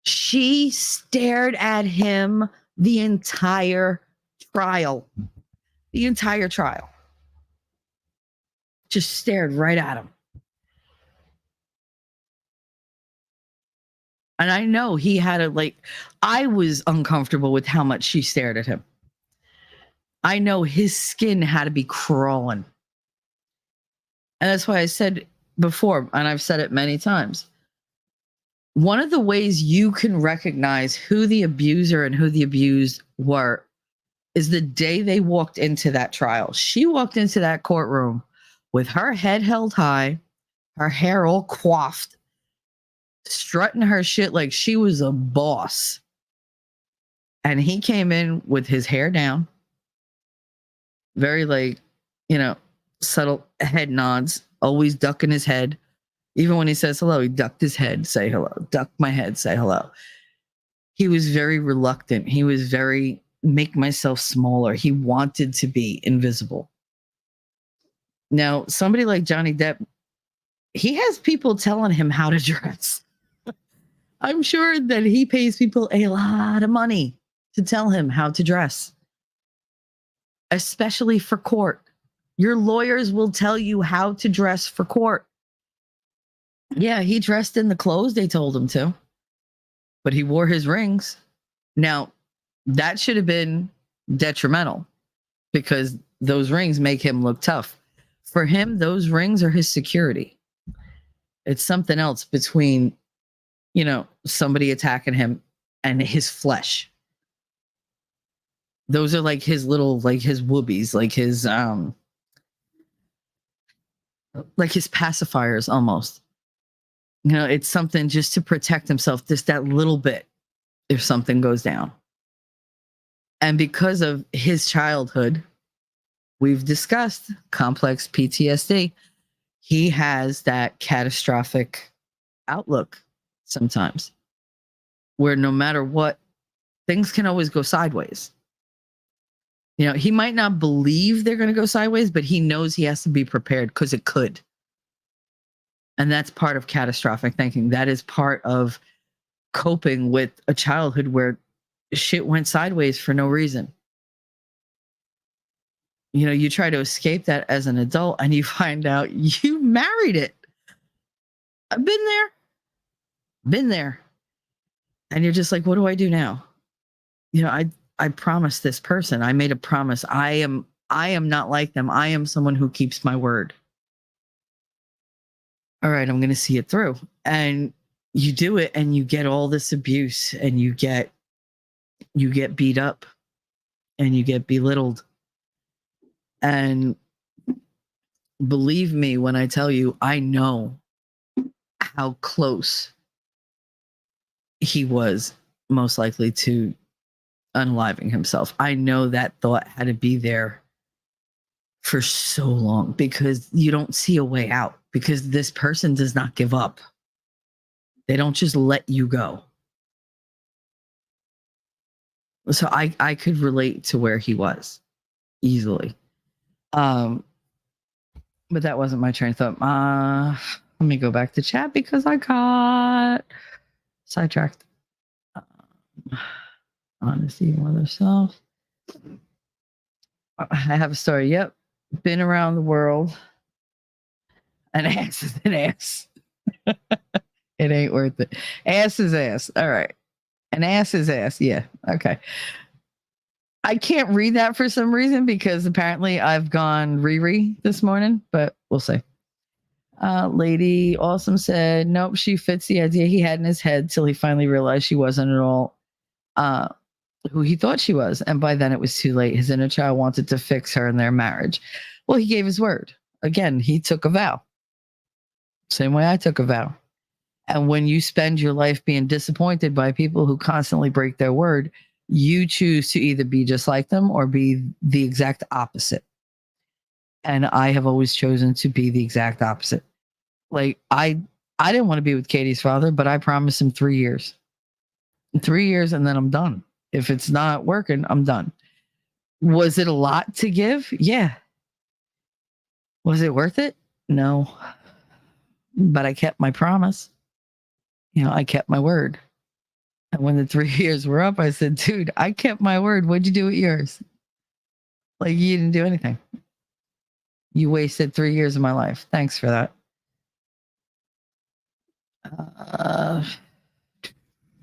She stared at him the entire trial. The entire trial. Just stared right at him. And I know he had a like, I was uncomfortable with how much she stared at him. I know his skin had to be crawling. And that's why I said before, and I've said it many times, one of the ways you can recognize who the abuser and who the abused were is the day they walked into that trial. She walked into that courtroom with her head held high, her hair all coiffed, strutting her shit like she was a boss. And he came in with his hair down, very like, subtle head nods, always ducking his head. Even when he says hello, he ducked his head, say hello, duck my head, say hello. He was very reluctant. He was very, make myself smaller. He wanted to be invisible. Now, somebody like Johnny Depp, he has people telling him how to dress. I'm sure that he pays people a lot of money to tell him how to dress, especially for court. Your lawyers will tell you how to dress for court. Yeah, he dressed in the clothes they told him to, but he wore his rings. Now, that should have been detrimental because those rings make him look tough. For him, those rings are his security. It's something else between, somebody attacking him and his flesh. Those are like his little, like his whoobies, like his pacifiers almost. It's something just to protect himself, just that little bit if something goes down. And because of his childhood, we've discussed complex PTSD. He has that catastrophic outlook sometimes where no matter what, things can always go sideways. He might not believe they're going to go sideways, but he knows he has to be prepared because it could. And that's part of catastrophic thinking. That is part of coping with a childhood where shit went sideways for no reason. You try to escape that as an adult and you find out you married it. I've been there. And you're just like, what do I do now? I promised this person. I made a promise. I am not like them. I am someone who keeps my word. All right, I'm going to see it through. And you do it and you get all this abuse and you get beat up and you get belittled. And believe me when I tell you, I know how close he was most likely to unaliving himself. I know that thought had to be there for so long because you don't see a way out because this person does not give up. They don't just let you go. So I could relate to where he was easily. But that wasn't my train of thought. Let me go back to chat because I got sidetracked. Honesty, mother self. I have a story. Yep. Been around the world. An ass is an ass. It ain't worth it. Ass is ass. All right. An ass is ass. Yeah. Okay. I can't read that for some reason because apparently I've gone Riri this morning, but we'll see. Lady Awesome said, nope, she fits the idea he had in his head till he finally realized she wasn't at all who he thought she was. And by then it was too late. His inner child wanted to fix her in their marriage. Well, he gave his word. Again, he took a vow. Same way I took a vow. And when you spend your life being disappointed by people who constantly break their word, you choose to either be just like them or be the exact opposite. And I have always chosen to be the exact opposite. Like I didn't want to be with Katie's father, but I promised him 3 years. 3 years and then I'm done. If it's not working, I'm done. Was it a lot to give? Yeah. Was it worth it? No. But I kept my promise. I kept my word. And when the 3 years were up, I said, dude, I kept my word. What'd you do with yours? Like, you didn't do anything. You wasted 3 years of my life. Thanks for that.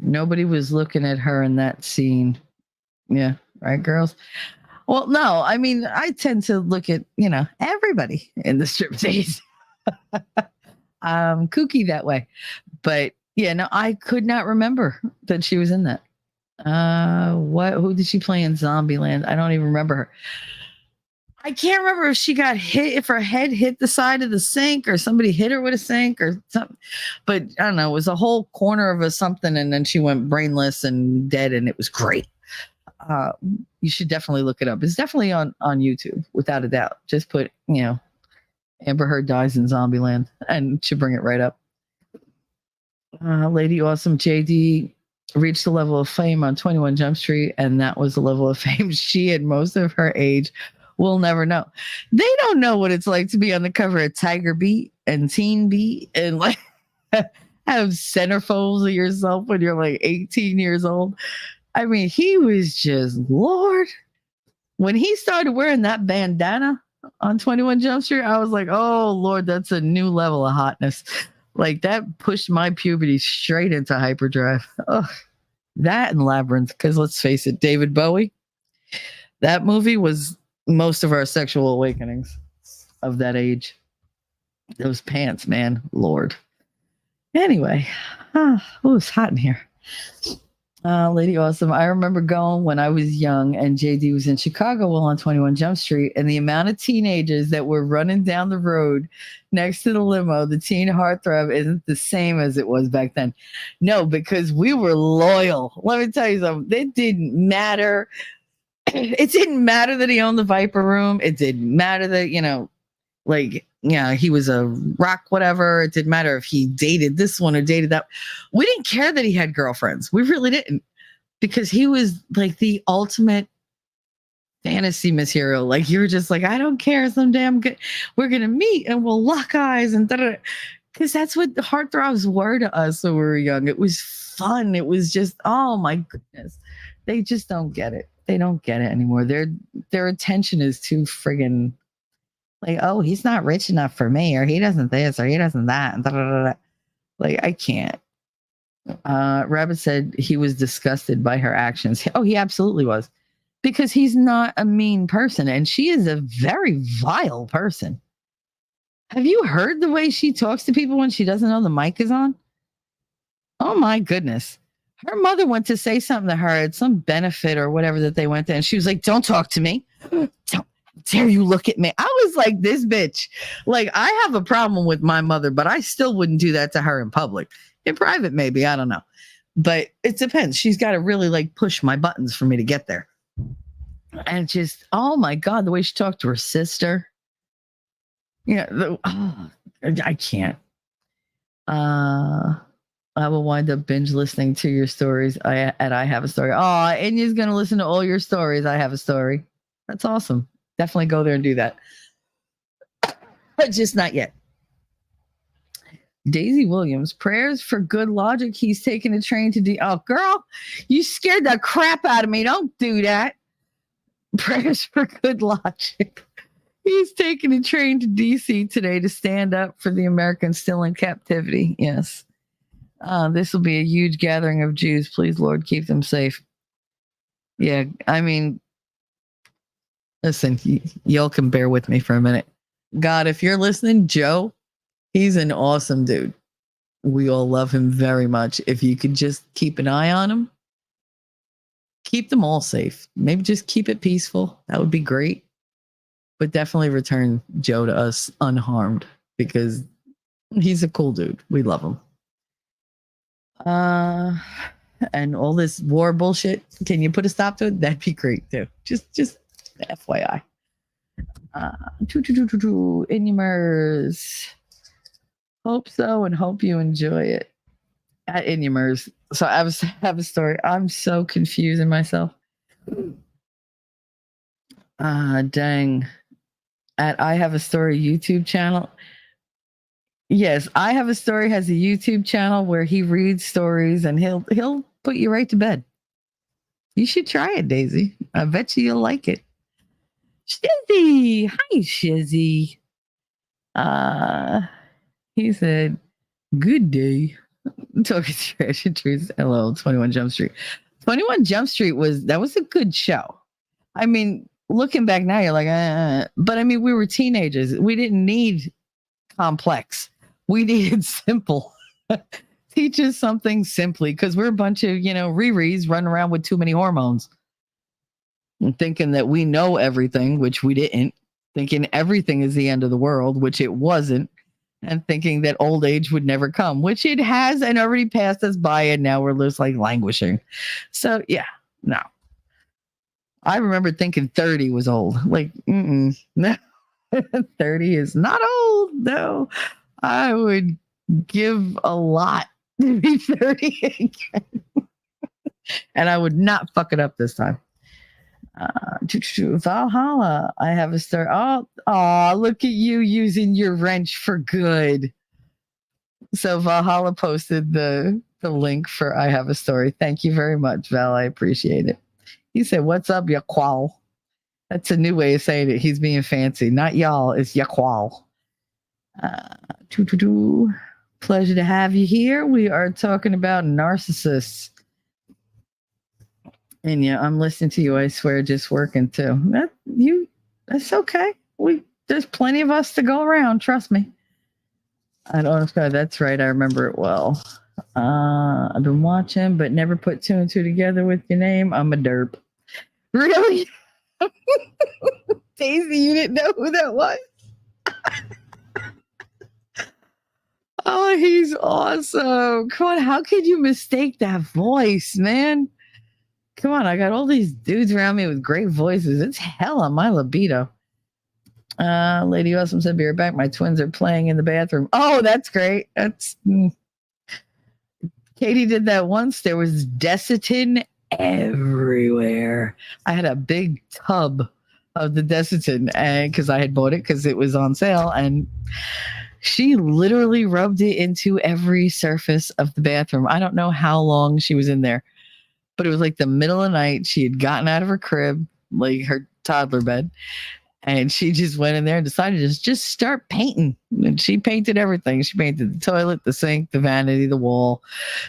Nobody was looking at her in that scene. Yeah, right, girls. Well, no, I mean, I tend to look at, everybody in the striptease. Kooky that way. But yeah, no, I could not remember that she was in that. Who did she play in Zombieland? I don't even remember her. I can't remember if she got hit, if her head hit the side of the sink or somebody hit her with a sink or something. But I don't know, it was a whole corner of a something and then she went brainless and dead and it was great. You should definitely look it up. It's definitely on YouTube, without a doubt. Just put, Amber Heard dies in Zombieland and should bring it right up. Lady Awesome JD reached the level of fame on 21 Jump Street, and that was the level of fame she and most of her age will never know. They don't know what it's like to be on the cover of Tiger Beat and Teen Beat and like have centerfolds of yourself when you're like 18 years old. I mean, he was just Lord. When he started wearing that bandana on 21 Jump Street, I was like, oh, Lord, that's a new level of hotness. Like that pushed my puberty straight into hyperdrive. Ugh. That and Labyrinth, because let's face it, David Bowie, that movie was most of our sexual awakenings of that age. Those pants, man, Lord. Anyway, it's hot in here. Lady Awesome. I remember going when I was young and JD was in Chicago while on 21 Jump Street, and the amount of teenagers that were running down the road next to the limo, the teen heartthrob, isn't the same as it was back then. No, because we were loyal. Let me tell you something. It didn't matter. It didn't matter that he owned the Viper Room. It didn't matter that, he was a rock, whatever. It didn't matter if he dated this one or dated that. We didn't care that he had girlfriends. We really didn't, because he was like the ultimate fantasy material. Like you were just like, I don't care. Someday we're going to meet and we'll lock eyes and because that's what heartthrobs were to us when we were young. It was fun. It was just, oh my goodness. They just don't get it. They don't get it anymore. Their attention is too friggin' like, oh, he's not rich enough for me, or he doesn't this, or he doesn't that. And like, I can't. Rabbit said he was disgusted by her actions. Oh, he absolutely was. Because he's not a mean person, and she is a very vile person. Have you heard the way she talks to people when she doesn't know the mic is on? Oh my goodness. Her mother went to say something to her at some benefit or whatever that they went to, and she was like, don't talk to me. Don't dare you look at me. I was like, this bitch. Like, I have a problem with my mother, but I still wouldn't do that to her in public. In private, maybe. I don't know. But it depends. She's got to really like push my buttons for me to get there. And just, oh my God, the way she talked to her sister. Yeah, I can't. I will wind up binge listening to your stories. I have a story. Oh, Inya's going to listen to all your stories. I have a story. That's awesome. Definitely go there and do that. But just not yet. Daisy Williams, prayers for good logic. He's taking a train to oh, girl, you scared the crap out of me. Don't do that. Prayers for good logic. He's taking a train to DC today to stand up for the Americans still in captivity. Yes. This will be a huge gathering of Jews. Please, Lord, keep them safe. Yeah, I mean, listen, y'all can bear with me for a minute. God, if you're listening, Joe, he's an awesome dude. We all love him very much. If you could just keep an eye on him, keep them all safe. Maybe just keep it peaceful. That would be great. But definitely return Joe to us unharmed, because he's a cool dude. We love him. And all this war bullshit, can you put a stop to it? That'd be great too. Just FYI. Inumers. Hope so, and hope you enjoy it. At Inumers. So I have a story. I'm so confusing myself. Dang. At I Have a Story YouTube channel. Yes, I Have a Story has a YouTube channel where he reads stories and he'll put you right to bed. You should try it, Daisy. I bet you'll like it. Shizzy. Hi, Shizzy. He said, good day. Talking trash and trees. Hello, 21 Jump Street. 21 Jump Street was a good show. I mean, looking back now, you're like, but I mean, we were teenagers. We didn't need complex. We needed simple. Teach us something simply, because we're a bunch of, Riris running around with too many hormones and thinking that we know everything, which we didn't, thinking everything is the end of the world, which it wasn't, and thinking that old age would never come, which it has and already passed us by, and now we're just like languishing. So yeah, no. I remember thinking 30 was old. Like, no, 30 is not old. No, I would give a lot to be 30 again. And I would not fuck it up this time. Valhalla, I have a story. Oh, look at you using your wrench for good. So Valhalla posted the link for I have a story. Thank you very much, Val. I appreciate it. He said, "What's up, Yaqual?" That's a new way of saying it. He's being fancy. Not y'all, it's Yaqual. Pleasure to have you here. We are talking about narcissists. And yeah, I'm listening to you. I swear, just working too. That's okay. There's plenty of us to go around. Trust me. I don't know. That's right. I remember it well. I've been watching, but never put two and two together with your name. I'm a derp. Really? Daisy, you didn't know who that was? Oh, he's awesome. Come on. How could you mistake that voice, man? Come on. I got all these dudes around me with great voices. It's hell on my libido. Lady Awesome said, "Be right back. My twins are playing in the bathroom." Oh, that's great. Katie did that once. There was Desitin everywhere. I had a big tub of the Desitin, and because I had bought it because it was on sale, and she literally rubbed it into every surface of the bathroom. I don't know how long she was in there, but it was like the middle of the night. She had gotten out of her crib, like her toddler bed, and she just went in there and decided to just start painting. And she painted everything. She painted the toilet, the sink, the vanity, the wall,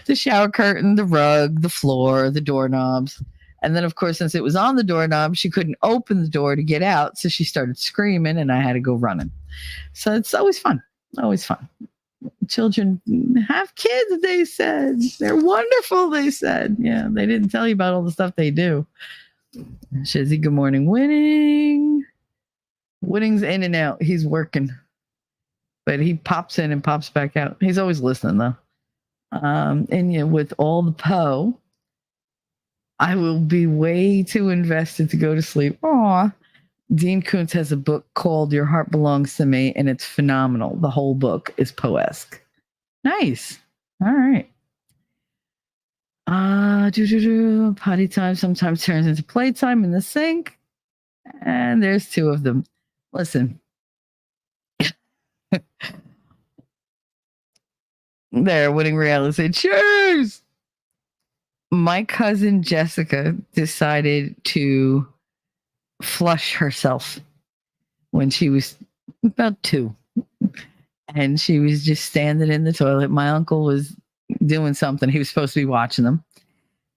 the shower curtain, the rug, the floor, the doorknobs. And then, of course, since it was on the doorknob, she couldn't open the door to get out. So she started screaming, and I had to go running. So it's always fun. Always fun. Children have kids, they said. They're wonderful, they said. Yeah, they didn't tell you about all the stuff they do. Shizzy, good morning. Winning's in and out. He's working. But he pops in and pops back out. He's always listening, though. And with all the Poe, I will be way too invested to go to sleep. Aw. Dean Koontz has a book called Your Heart Belongs to Me, and it's phenomenal. The whole book is Poe-esque. Nice. All right. Potty time sometimes turns into playtime in the sink. And there's two of them. Listen. There, Winning Reality said, cheers! My cousin Jessica decided to flush herself when she was about 2. And she was just standing in the toilet. My uncle was doing something. He was supposed to be watching them.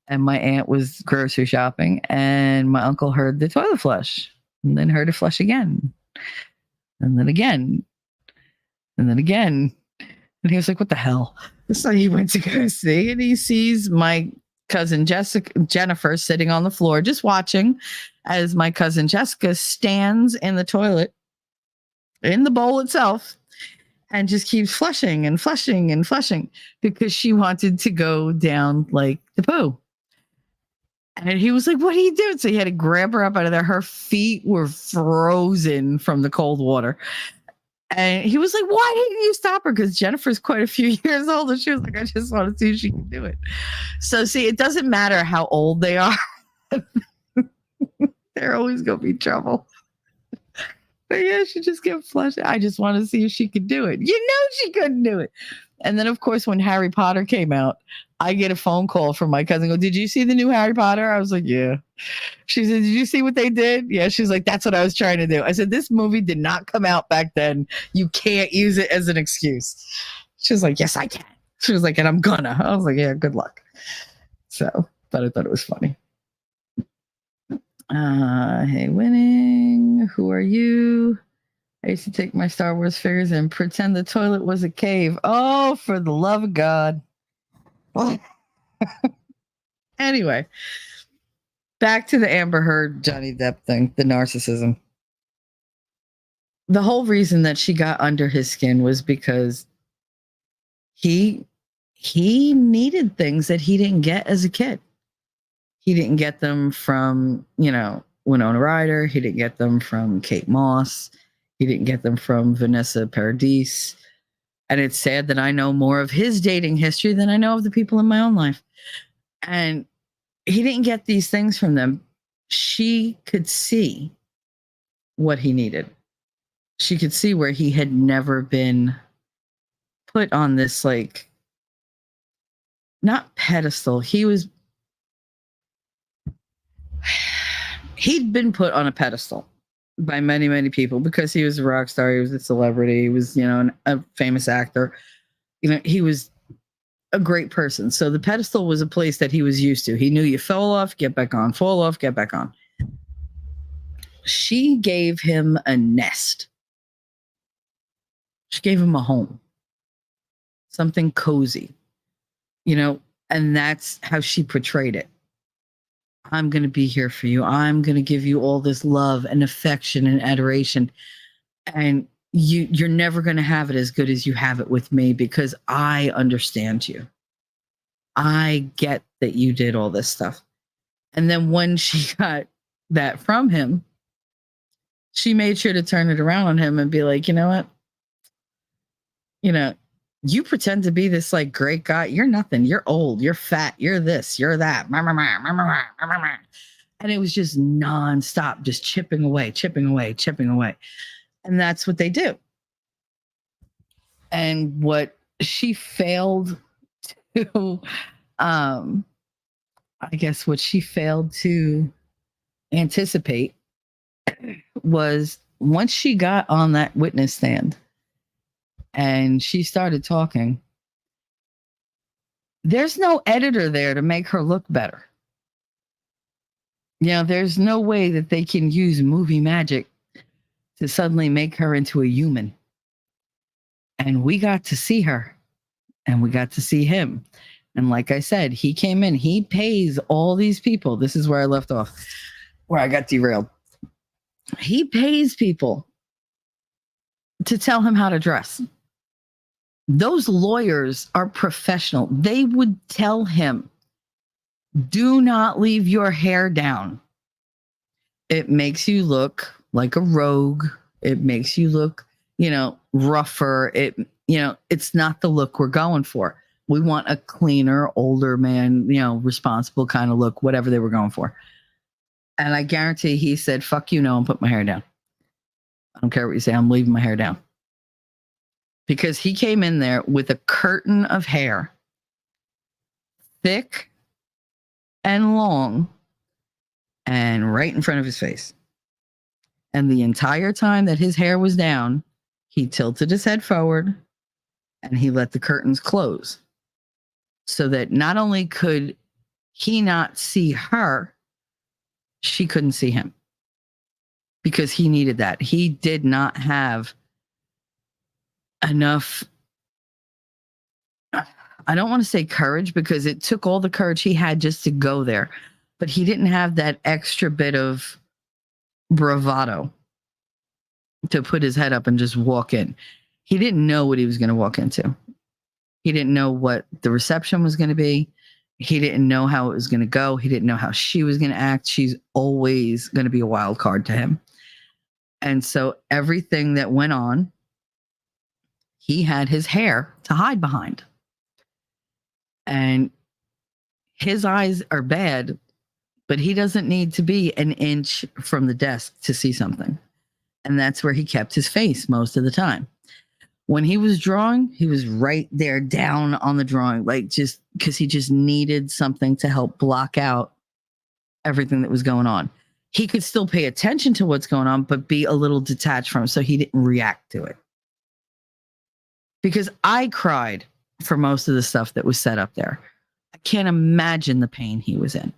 And my aunt was grocery shopping. And my uncle heard the toilet flush. And then heard it flush again. And then again. And then again. And he was like, what the hell? So he went to go see. And he sees my cousin Jennifer sitting on the floor just watching as my cousin Jessica stands in the toilet in the bowl itself and just keeps flushing and flushing and flushing because she wanted to go down like the poo. And he was like, what are you doing? So he had to grab her up out of there. Her feet were frozen from the cold water. And he was like, why didn't you stop her? Because Jennifer's quite a few years older. She was like, I just want to see if she can do it. So see, it doesn't matter how old they are. They're always going to be trouble. But yeah, she just kept flushing. I just want to see if she could do it. You know she couldn't do it. And then, of course, when Harry Potter came out, I get a phone call from my cousin. Go, did you see the new Harry Potter? I was like, yeah. She said, did you see what they did? Yeah. She's like, that's what I was trying to do. I said, this movie did not come out back then. You can't use it as an excuse. She was like, yes, I can. She was like, and I'm gonna. I was like, yeah, good luck. So, but I thought it was funny. Hey, winning. Who are you? I used to take my Star Wars figures and pretend the toilet was a cave. Oh, for the love of God. Anyway, back to the Amber Heard, Johnny Depp thing, the narcissism. The whole reason that she got under his skin was because he needed things that he didn't get as a kid. He didn't get them from, Winona Ryder. He didn't get them from Kate Moss. He didn't get them from Vanessa Paradis. And it's sad that I know more of his dating history than I know of the people in my own life. And he didn't get these things from them. She could see what he needed. She could see where he had never been put on this, like, not pedestal. He'd been put on a pedestal by many, many people because he was a rock star. He was a celebrity. He was, a famous actor. He was a great person. So the pedestal was a place that he was used to. He knew you fell off, get back on, fall off, get back on. She gave him a nest. She gave him a home, something cozy, and that's how she portrayed it. I'm going to be here for you. I'm going to give you all this love and affection and adoration. And you're never going to have it as good as you have it with me because I understand you. I get that you did all this stuff. And then when she got that from him, she made sure to turn it around on him and be like, you know what? You pretend to be this like great guy. You're nothing. You're old. You're fat. You're this. You're that. And it was just nonstop, just chipping away. And that's what they do. And what she failed to, what she failed to anticipate was once she got on that witness stand, and she started talking, there's no editor there to make her look better. There's no way that they can use movie magic to suddenly make her into a human. And we got to see her and we got to see him. And like I said, he came in, he pays all these people. This is where I left off, where I got derailed. He pays people to tell him how to dress. Those lawyers are professional. They would tell him, do not leave your hair down. It makes you look like a rogue. It makes you look, rougher. It's not the look we're going for. We want a cleaner, older man, responsible kind of look, whatever they were going for. And I guarantee he said, fuck you, no, and put my hair down. I don't care what you say. I'm leaving my hair down. Because he came in there with a curtain of hair, thick and long, and right in front of his face. And the entire time that his hair was down, he tilted his head forward and he let the curtains close so that not only could he not see her, she couldn't see him because he needed that. He did not have enough, I don't want to say courage because it took all the courage he had just to go there, but he didn't have that extra bit of bravado to put his head up and just walk in. He didn't know what he was going to walk into. He didn't know what the reception was going to be. He didn't know how it was going to go. He didn't know how she was going to act. She's always going to be a wild card to him. And so everything that went on, he had his hair to hide behind. And his eyes are bad, but he doesn't need to be an inch from the desk to see something. And that's where he kept his face most of the time. When he was drawing, he was right there down on the drawing, like just because he just needed something to help block out everything that was going on. He could still pay attention to what's going on, but be a little detached from it so he didn't react to it. Because I cried for most of the stuff that was set up there. I can't imagine the pain he was in.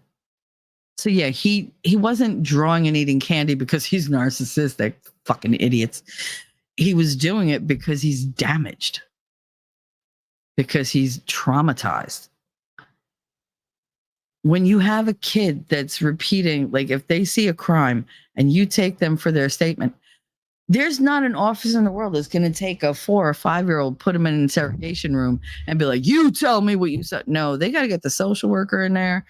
So yeah, he wasn't drawing and eating candy because he's narcissistic, fucking idiots. He was doing it because he's damaged, because he's traumatized. When you have a kid that's repeating, like if they see a crime and you take them for their statement, there's not an office in the world that's going to take a 4 or 5-year-old, put him in an interrogation room and be like, you tell me what you said. No, they got to get the social worker in there.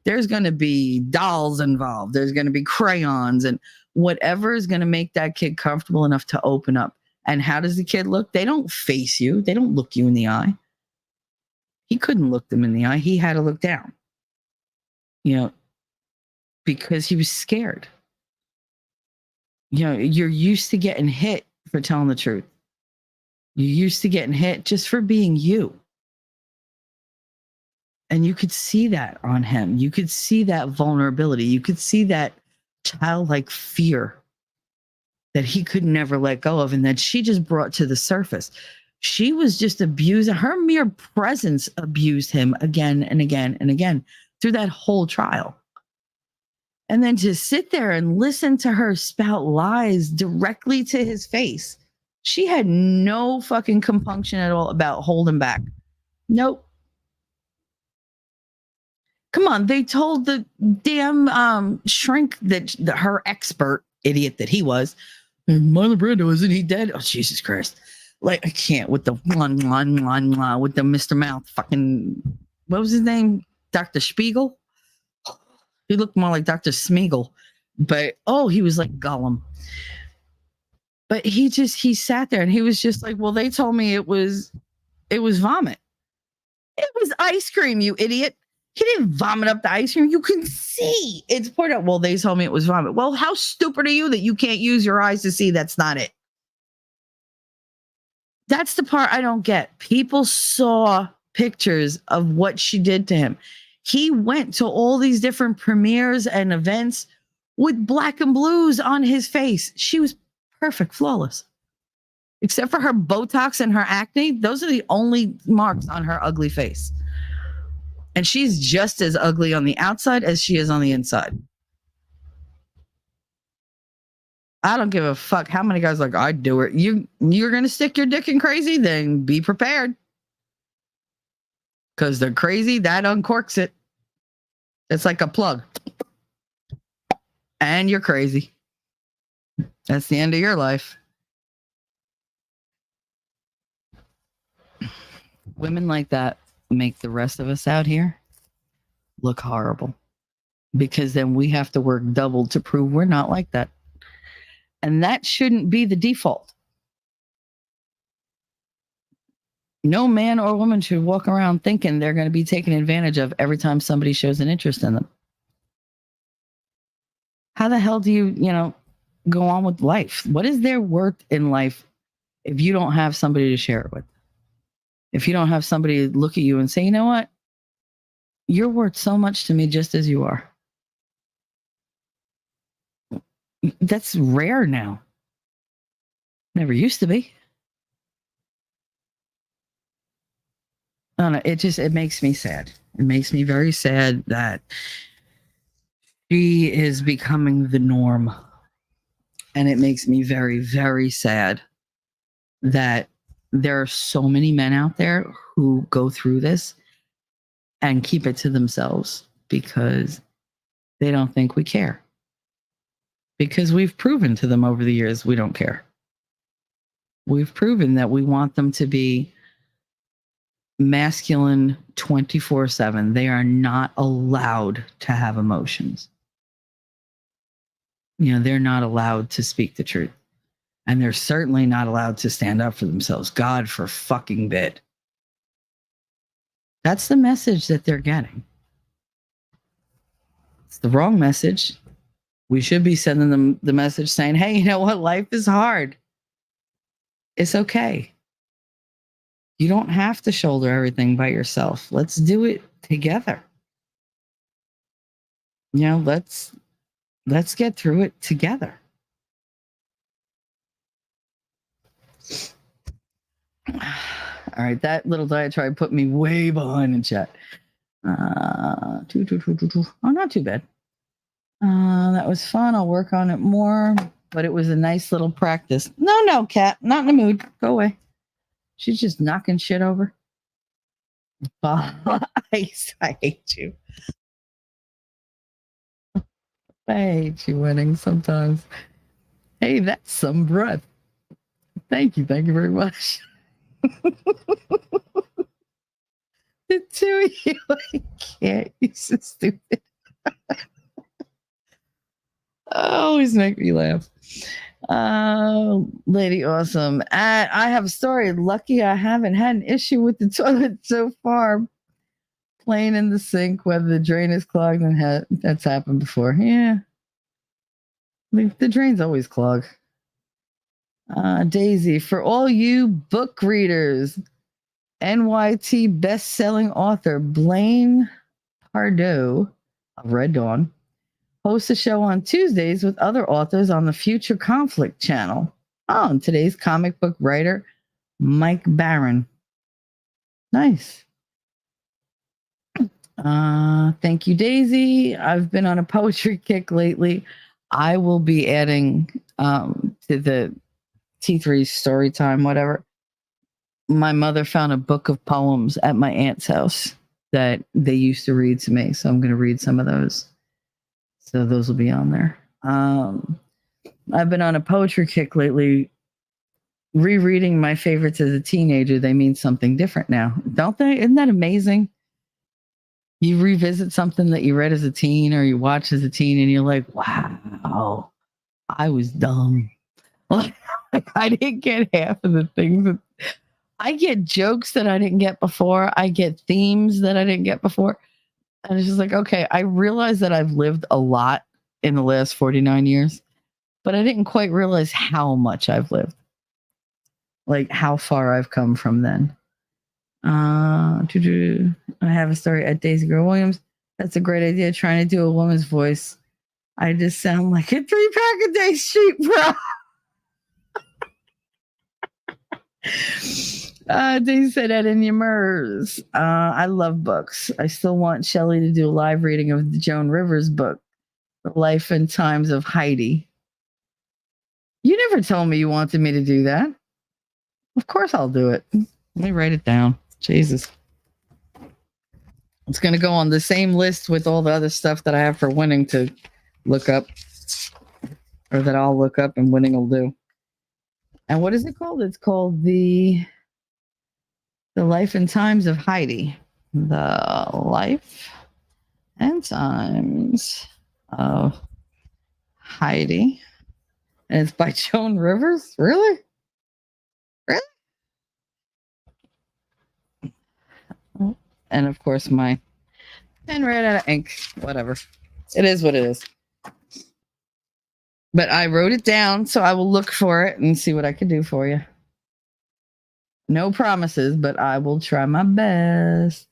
There's going to be dolls involved. There's going to be crayons and whatever is going to make that kid comfortable enough to open up. And how does the kid look? They don't face you. They don't look you in the eye. He couldn't look them in the eye. He had to look down, because he was scared. You're used to getting hit for telling the truth. You're used to getting hit just for being you. And you could see that on him. You could see that vulnerability. You could see that childlike fear that he could never let go of and that she just brought to the surface. She was just abusing. Her mere presence abused him again and again and again through that whole trial. And then to sit there and listen to her spout lies directly to his face. She had no fucking compunction at all about holding back. Nope. Come on, they told the damn shrink that her expert idiot that he was, Marlon Brando, isn't he dead? Oh, Jesus Christ. Like, I can't with the with the Mr. Mouth fucking, what was his name? Dr. Spiegel? He looked more like Dr. Smeagol, but he was like Gollum. But he sat there and he was just like, well, they told me it was vomit. It was ice cream, you idiot. He didn't vomit up the ice cream. You can see it's poured out. Well, they told me it was vomit. Well, how stupid are you that you can't use your eyes to see that's not it? That's the part I don't get. People saw pictures of what she did to him. He went to all these different premieres and events with black and blues on his face. She was perfect, flawless. Except for her Botox and her acne. Those are the only marks on her ugly face. And she's just as ugly on the outside as she is on the inside. I don't give a fuck how many guys like, I'd do it. You're going to stick your dick in crazy? Then be prepared. Because they're crazy, that uncorks it. It's like a plug. And you're crazy. That's the end of your life. Women like that make the rest of us out here look horrible. Because then we have to work double to prove we're not like that. And that shouldn't be the default. No man or woman should walk around thinking they're going to be taken advantage of every time somebody shows an interest in them. How the hell do you, go on with life? What is there worth in life if you don't have somebody to share it with? If you don't have somebody look at you and say, you know what? You're worth so much to me just as you are. That's rare now. Never used to be. I don't know, it makes me sad. It makes me very sad that she is becoming the norm. And it makes me very, very sad that there are so many men out there who go through this and keep it to themselves because they don't think we care. Because we've proven to them over the years we don't care. We've proven that we want them to be masculine 24/7. They are not allowed to have emotions. They're not allowed to speak the truth. And they're certainly not allowed to stand up for themselves. God for fucking bid. That's the message that they're getting. It's the wrong message. We should be sending them the message saying, hey, you know what? Life is hard. It's okay. You don't have to shoulder everything by yourself. Let's do it together. Let's get through it together. All right, that little diatribe put me way behind in chat. Oh, not too bad. That was fun. I'll work on it more, but it was a nice little practice. No, Cat, not in the mood. Go away. She's just knocking shit over. Ice, I hate you. I hate you winning sometimes. Hey, that's some breath. Thank you very much. The two of you, I can't. You're so stupid. Always make me laugh. Lady Awesome. I have a story. Lucky I haven't had an issue with the toilet so far. Playing in the sink, whether the drain is clogged, and that's happened before. Yeah. I mean, the drains always clog. Daisy, for all you book readers, NYT best-selling author Blaine Pardoe of Red Dawn hosts a show on Tuesdays with other authors on the Future Conflict channel. Oh, and today's comic book writer, Mike Barron. Nice. Thank you, Daisy. I've been on a poetry kick lately. I will be adding to the T3 story time, whatever. My mother found a book of poems at my aunt's house that they used to read to me. So I'm going to read some of those. So those will be on there. I've been on a poetry kick lately, rereading my favorites as a teenager. They mean something different now, don't they? Isn't that amazing? You revisit something that you read as a teen or you watched as a teen and you're like, wow, I was dumb. Like, I didn't get half of the things that I get jokes that I didn't get before. I get themes that I didn't get before. And it's just like, okay, I realize that I've lived a lot in the last 49 years, but I didn't quite realize how much I've lived. Like how far I've come from then. I have a story at Daisy Girl Williams. That's a great idea. Trying to do a woman's voice. I just sound like a 3-pack a day street bro. Daisy said that in your MERS. I love books. I still want Shelley to do a live reading of the Joan Rivers book, The Life and Times of Heidi. You never told me you wanted me to do that. Of course I'll do it. Let me write it down. Jesus. It's going to go on the same list with all the other stuff that I have for winning to look up, or that I'll look up and winning will do. And what is it called? It's called The Life and Times of Heidi. The Life and Times of Heidi. And it's by Joan Rivers? Really? Really? And of course, my pen ran out of ink. Whatever. It is what it is. But I wrote it down, so I will look for it and see what I can do for you. No promises, but I will try my best.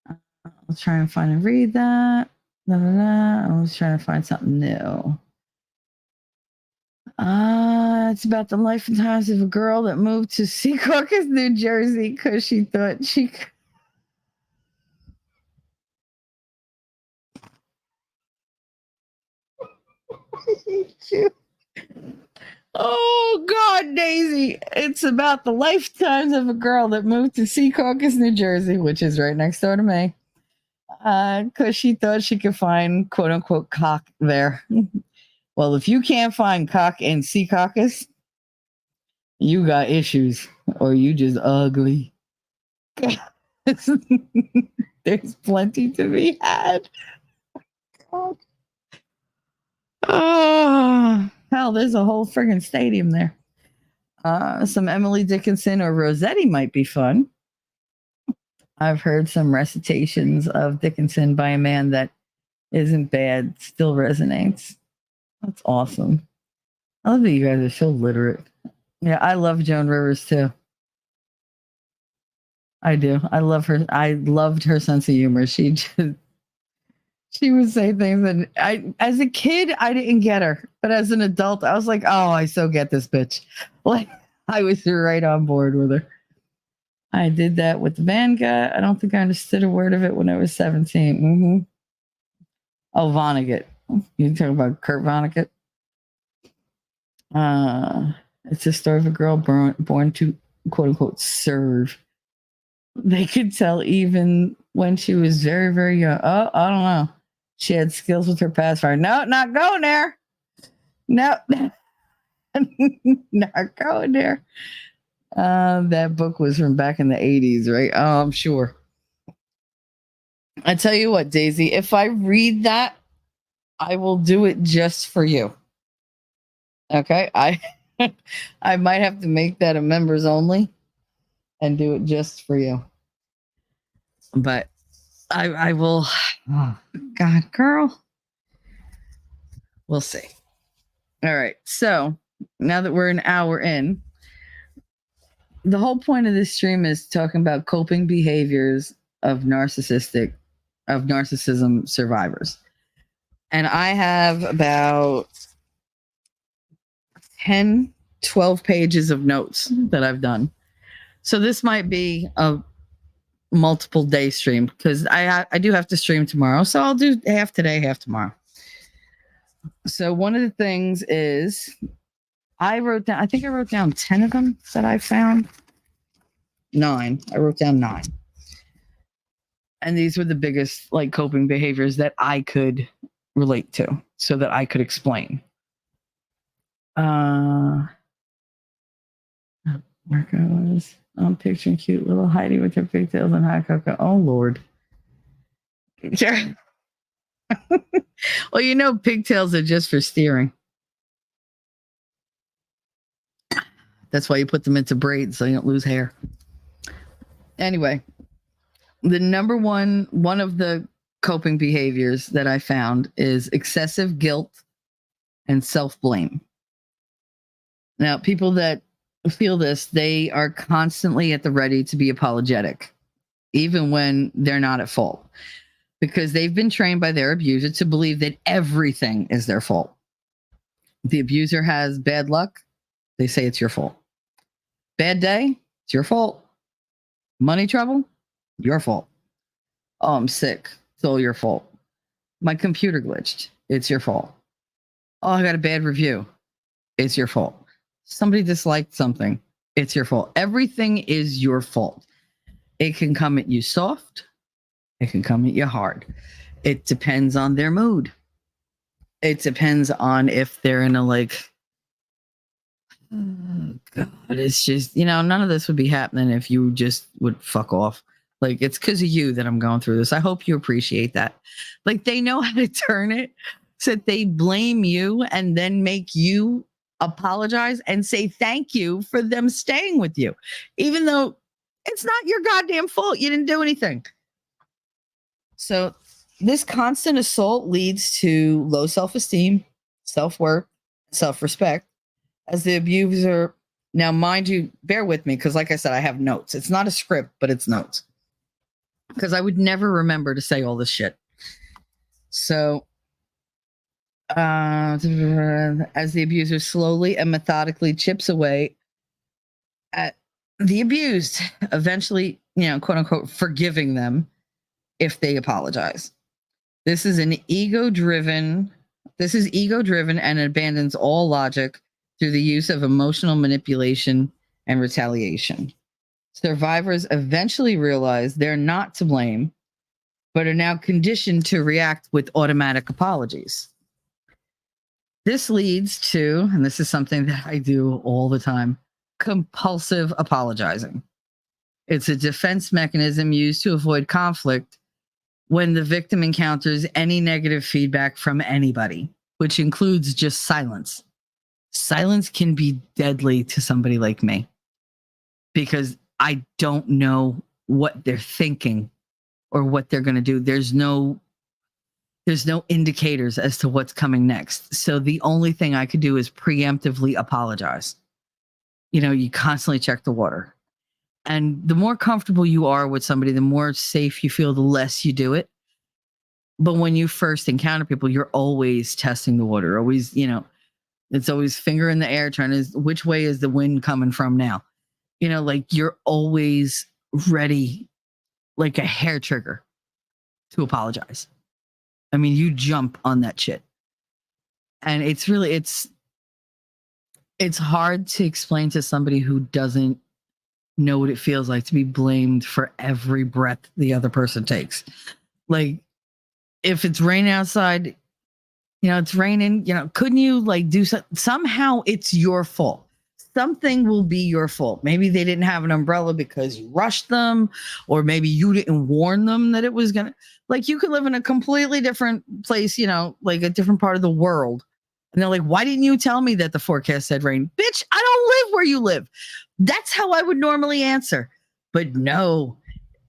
I'll try and find and read that. I was trying to find something new. It's about the life and times of a girl that moved to Secaucus, New Jersey, because she thought she could. Oh God, Daisy! It's about the lifetimes of a girl that moved to Secaucus, New Jersey, which is right next door to me, because she thought she could find "quote unquote" cock there. Well, if you can't find cock in Secaucus, you got issues, or you just ugly. There's plenty to be had. God. Oh, hell, there's a whole friggin' stadium there. Some Emily Dickinson or Rossetti might be fun. I've heard some recitations of Dickinson by a man that isn't bad, still resonates. That's awesome. I love that you guys are so literate. Yeah, I love Joan Rivers too. I do. I love her. I loved her sense of humor. She would say things that as a kid, I didn't get her. But as an adult, I was like, oh, I so get this bitch. Like, I was right on board with her. I did that with the van guy. I don't think I understood a word of it when I was 17. Oh, Vonnegut. You talking about Kurt Vonnegut? It's a story of a girl born to quote unquote serve. They could tell even when she was very, very young. Oh, I don't know. She had skills with her pacifier. No, not going there. No, not going there. That book was from back in the 80s, right? Oh, I'm sure. I tell you what, Daisy, if I read that, I will do it just for you. Okay? I might have to make that a members only and do it just for you. But I will. Oh, God, girl. We'll see. All right. So now that we're an hour in, the whole point of this stream is talking about coping behaviors of narcissism survivors. And I have about 10, 12 pages of notes that I've done. So this might be a multiple day stream because I do have to stream tomorrow. So I'll do half today, half tomorrow. So one of the things is I think I wrote down 10 of them that I found. 9. I wrote down 9. And these were the biggest like coping behaviors that I could relate to so that I could explain. Marco was I'm picturing cute little Heidi with her pigtails and hot cocoa. Oh Lord. Well, you know, pigtails are just for steering. That's why you put them into braids so you don't lose hair. Anyway, the number one of the coping behaviors that I found is excessive guilt and self-blame. Now, people that feel this, they are constantly at the ready to be apologetic, even when they're not at fault, because they've been trained by their abuser to believe that everything is their fault. The abuser has bad luck, they say it's your fault. Bad day, it's your fault. Money trouble, your fault. Oh, I'm sick, it's all your fault. My computer glitched, it's your fault. Oh, I got a bad review, it's your fault. Somebody disliked something, it's your fault. Everything is your fault. It can come at you soft, it can come at you hard. It depends on their mood. It depends on if they're in a like, oh God, it's just, you know, none of this would be happening if you just would fuck off. Like, it's because of you that I'm going through this. I hope you appreciate that. Like, they know how to turn it so that they blame you and then make you apologize and say thank you for them staying with you, even though it's not your goddamn fault. You didn't do anything. So this constant assault leads to low self-esteem, self-worth, self-respect as the abuser. Now, mind you, bear with me, because like I said, I have notes. It's not a script, but it's notes, because I would never remember to say all this shit. So as the abuser slowly and methodically chips away at the abused, eventually, you know, quote unquote, forgiving them if they apologize. This is ego-driven and abandons all logic through the use of emotional manipulation and retaliation. Survivors eventually realize they're not to blame, but are now conditioned to react with automatic apologies. This leads to, and this is something that I do all the time, compulsive apologizing. It's a defense mechanism used to avoid conflict when the victim encounters any negative feedback from anybody, which includes just silence. Silence can be deadly to somebody like me because I don't know what they're thinking or what they're going to do. There's no indicators as to what's coming next. So the only thing I could do is preemptively apologize. You know, you constantly check the water. And the more comfortable you are with somebody, the more safe you feel, the less you do it. But when you first encounter people, you're always testing the water. Always, you know, it's always finger in the air, trying to, which way is the wind coming from now? You know, like you're always ready like a hair trigger to apologize. I mean, you jump on that shit. And it's really, it's hard to explain to somebody who doesn't know what it feels like to be blamed for every breath the other person takes. Like, if it's raining outside, it's raining, couldn't you like do somehow it's your fault. Something will be your fault. Maybe they didn't have an umbrella because you rushed them, or maybe you didn't warn them that it was gonna, like, you could live in a completely different place, like a different part of the world. And they're like, why didn't you tell me that the forecast said rain? Bitch, I don't live where you live. That's how I would normally answer. But no,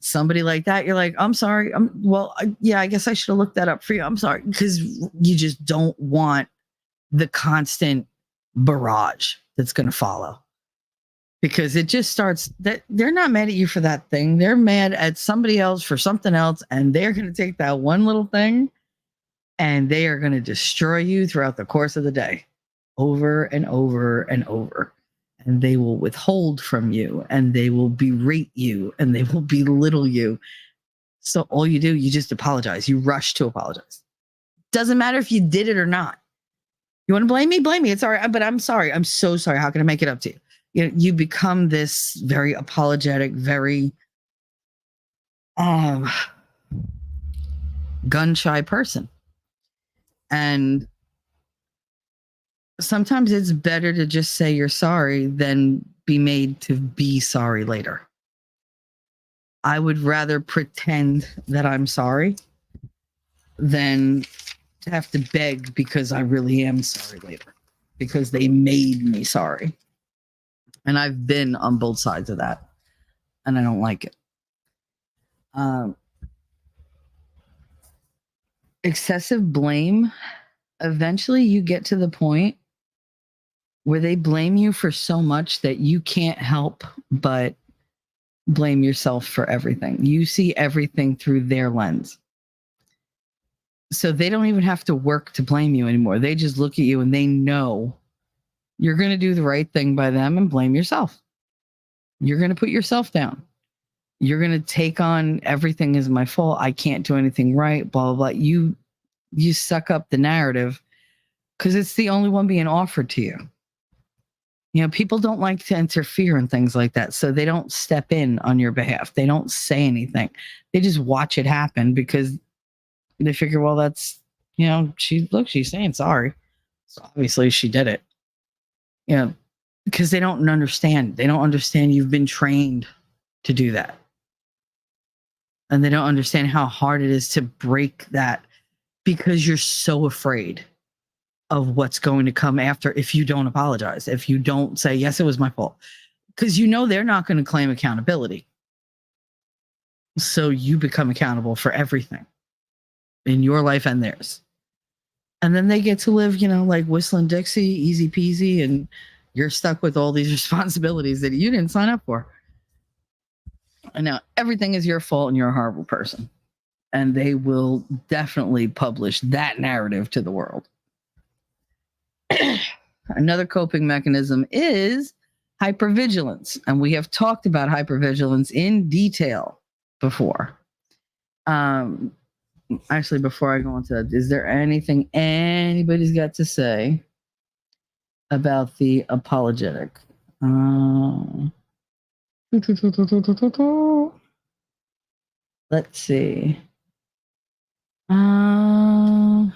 somebody like that, you're like, I'm sorry. I guess I should have looked that up for you. I'm sorry. Because you just don't want the constant barrage that's going to follow. Because it just starts that they're not mad at you for that thing. They're mad at somebody else for something else. And they're going to take that one little thing and they are going to destroy you throughout the course of the day, over and over and over. And they will withhold from you, and they will berate you, and they will belittle you. So all you do, you just apologize. You rush to apologize. Doesn't matter if you did it or not. You want to blame me? Blame me. It's all right. But I'm sorry. I'm so sorry. How can I make it up to you? You become this very apologetic, very gun-shy person. And sometimes it's better to just say you're sorry than be made to be sorry later. I would rather pretend that I'm sorry than to have to beg because I really am sorry later, because they made me sorry. And I've been on both sides of that, and I don't like it. Excessive blame. Eventually you get to the point where they blame you for so much that you can't help but blame yourself for everything. You see everything through their lens. So they don't even have to work to blame you anymore. They just look at you and they know you're going to do the right thing by them and blame yourself. You're going to put yourself down. You're going to take on everything is my fault. I can't do anything right, blah, blah, blah. You suck up the narrative because it's the only one being offered to you. People don't like to interfere in things like that. So they don't step in on your behalf. They don't say anything. They just watch it happen because they figure, well, that's, she's saying sorry. So obviously she did it. Because they don't understand. They don't understand you've been trained to do that. And they don't understand how hard it is to break that because you're so afraid of what's going to come after if you don't apologize, if you don't say, yes, it was my fault. Because they're not going to claim accountability. So you become accountable for everything in your life and theirs. And then they get to live, like whistling Dixie, easy peasy, and you're stuck with all these responsibilities that you didn't sign up for. And now everything is your fault and you're a horrible person. And they will definitely publish that narrative to the world. Another coping mechanism is hypervigilance. And we have talked about hypervigilance in detail before. Actually, before I go into that, is there anything anybody's got to say about the apologetic? Let's see. And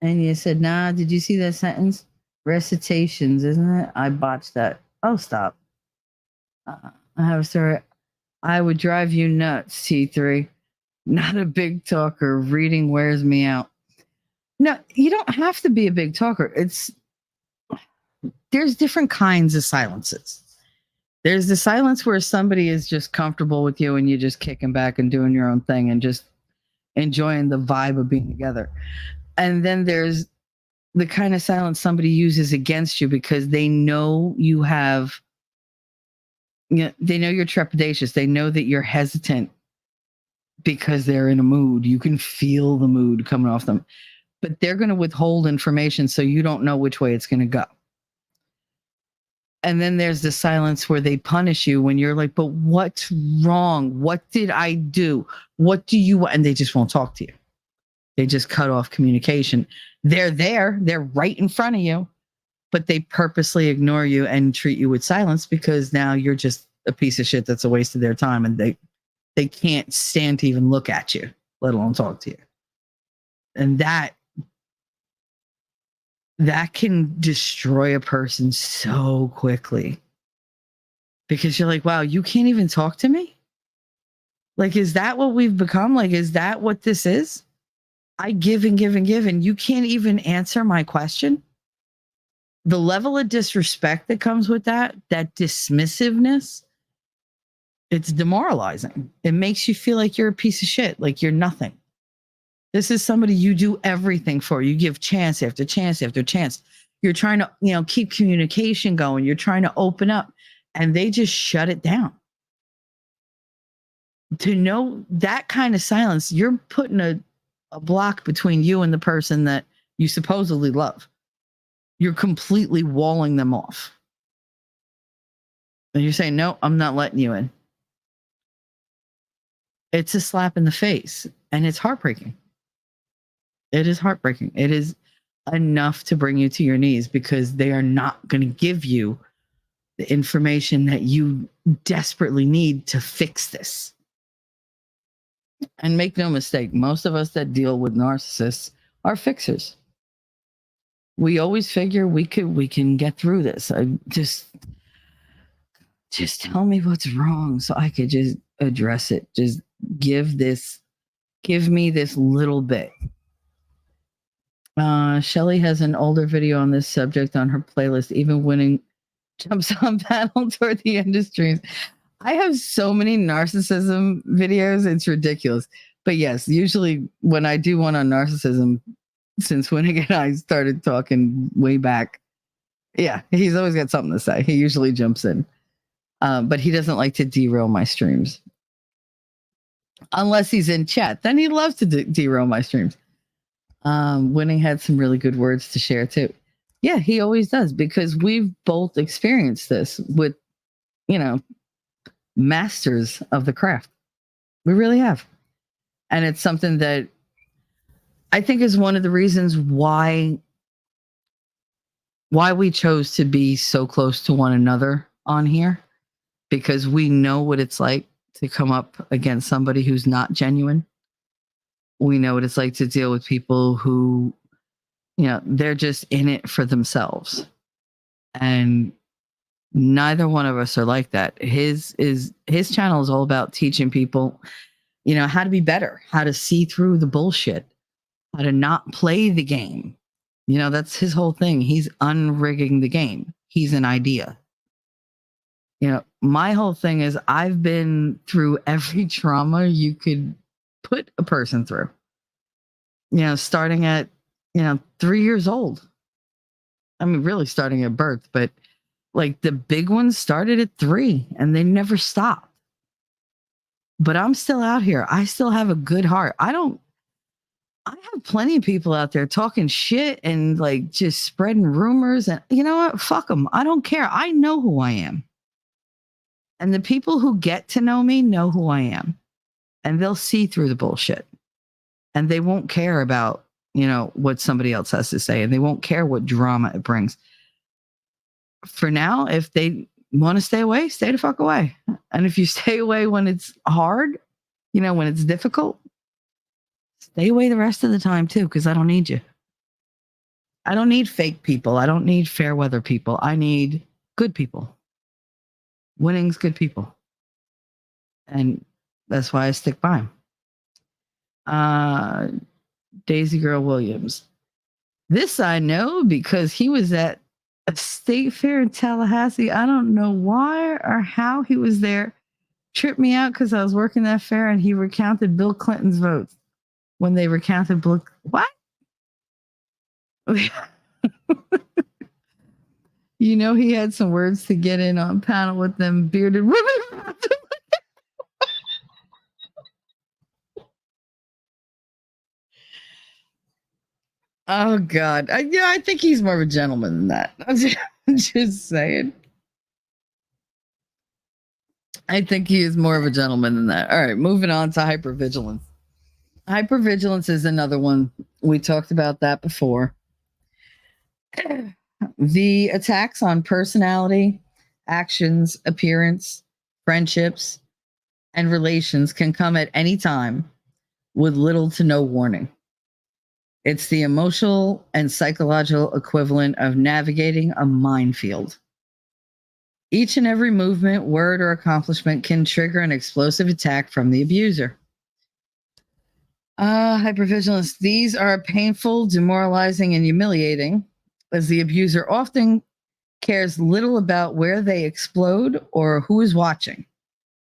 you said, nah, did you see that sentence? Recitations, isn't it? I botched that. Oh, stop. I have a story. I would drive you nuts, T3. Not a big talker. Reading wears me out. No, you don't have to be a big talker. There's different kinds of silences. There's the silence where somebody is just comfortable with you and you're just kicking back and doing your own thing and just enjoying the vibe of being together. And then there's the kind of silence somebody uses against you because they know you have, they know you're trepidatious. They know that you're hesitant because they're in a mood. You can feel the mood coming off them, but they're going to withhold information so you don't know which way it's going to go. And then there's the silence where they punish you when you're like, but what's wrong? What did I do? What do you want? And they just won't talk to you. They just cut off communication. They're there, they're right in front of you, but they purposely ignore you and treat you with silence because now you're just a piece of shit that's a waste of their time, and they can't stand to even look at you, let alone talk to you. And that can destroy a person so quickly because you're like, wow, you can't even talk to me? Like, is that what we've become? Like, is that what this is? I give and give and give, and you can't even answer my question? The level of disrespect that comes with that dismissiveness, it's demoralizing. It makes you feel like you're a piece of shit, like you're nothing. This is somebody you do everything for. You give chance after chance after chance. You're trying to, keep communication going. You're trying to open up, and they just shut it down. To know that kind of silence, you're putting a block between you and the person that you supposedly love. You're completely walling them off. And you're saying, no, I'm not letting you in. It's a slap in the face, and it's heartbreaking. It is heartbreaking. It is enough to bring you to your knees because they are not going to give you the information that you desperately need to fix this. And make no mistake, most of us that deal with narcissists are fixers. We always figure we can get through this. I just tell me what's wrong so I could just address it. Just give me this little bit. Shelly has an older video on this subject on her playlist. Even winning jumps on panel toward the end of streams. I have so many narcissism videos. It's ridiculous. But yes, usually when I do one on narcissism, since Winning and I started talking way back, yeah, he's always got something to say. He usually jumps in. But he doesn't like to derail my streams. Unless he's in chat. Then he loves to derail my streams. Winning had some really good words to share too. Yeah, he always does because we've both experienced this with, masters of the craft. We really have. And it's something that I think is one of the reasons why we chose to be so close to one another on here, because we know what it's like to come up against somebody who's not genuine. We know what it's like to deal with people who, they're just in it for themselves. And neither one of us are like that. His channel is all about teaching people, how to be better, how to see through the bullshit, how to not play the game. That's his whole thing. He's unrigging the game. He's an idea. My whole thing is I've been through every trauma you could put a person through. Starting at, 3 years old. I mean, really starting at birth, but like the big ones started at 3 and they never stopped. But I'm still out here. I still have a good heart. I have plenty of people out there talking shit and like just spreading rumors, and you know what? Fuck them. I don't care. I know who I am. And the people who get to know me know who I am, and they'll see through the bullshit, and they won't care about, what somebody else has to say, and they won't care what drama it brings. For now, if they want to stay away, stay the fuck away. And if you stay away when it's hard, when it's difficult, stay away the rest of the time too, because I don't need you. I don't need fake people. I don't need fair weather people. I need good people. Winning's good people. And that's why I stick by him. Daisy Girl Williams. This I know because he was at a state fair in Tallahassee. I don't know why or how he was there. Tripped me out because I was working that fair and he recounted Bill Clinton's votes. When they recounted what? He had some words to get in on panel with them bearded women. Oh God. I think he's more of a gentleman than that. I'm just saying. I think he is more of a gentleman than that. All right, moving on to hypervigilance. Hypervigilance is another one. We talked about that before. The attacks on personality, actions, appearance, friendships, and relations can come at any time with little to no warning. It's the emotional and psychological equivalent of navigating a minefield. Each and every movement, word, or accomplishment can trigger an explosive attack from the abuser. Hypervigilance. These are painful, demoralizing, and humiliating, as the abuser often cares little about where they explode or who is watching.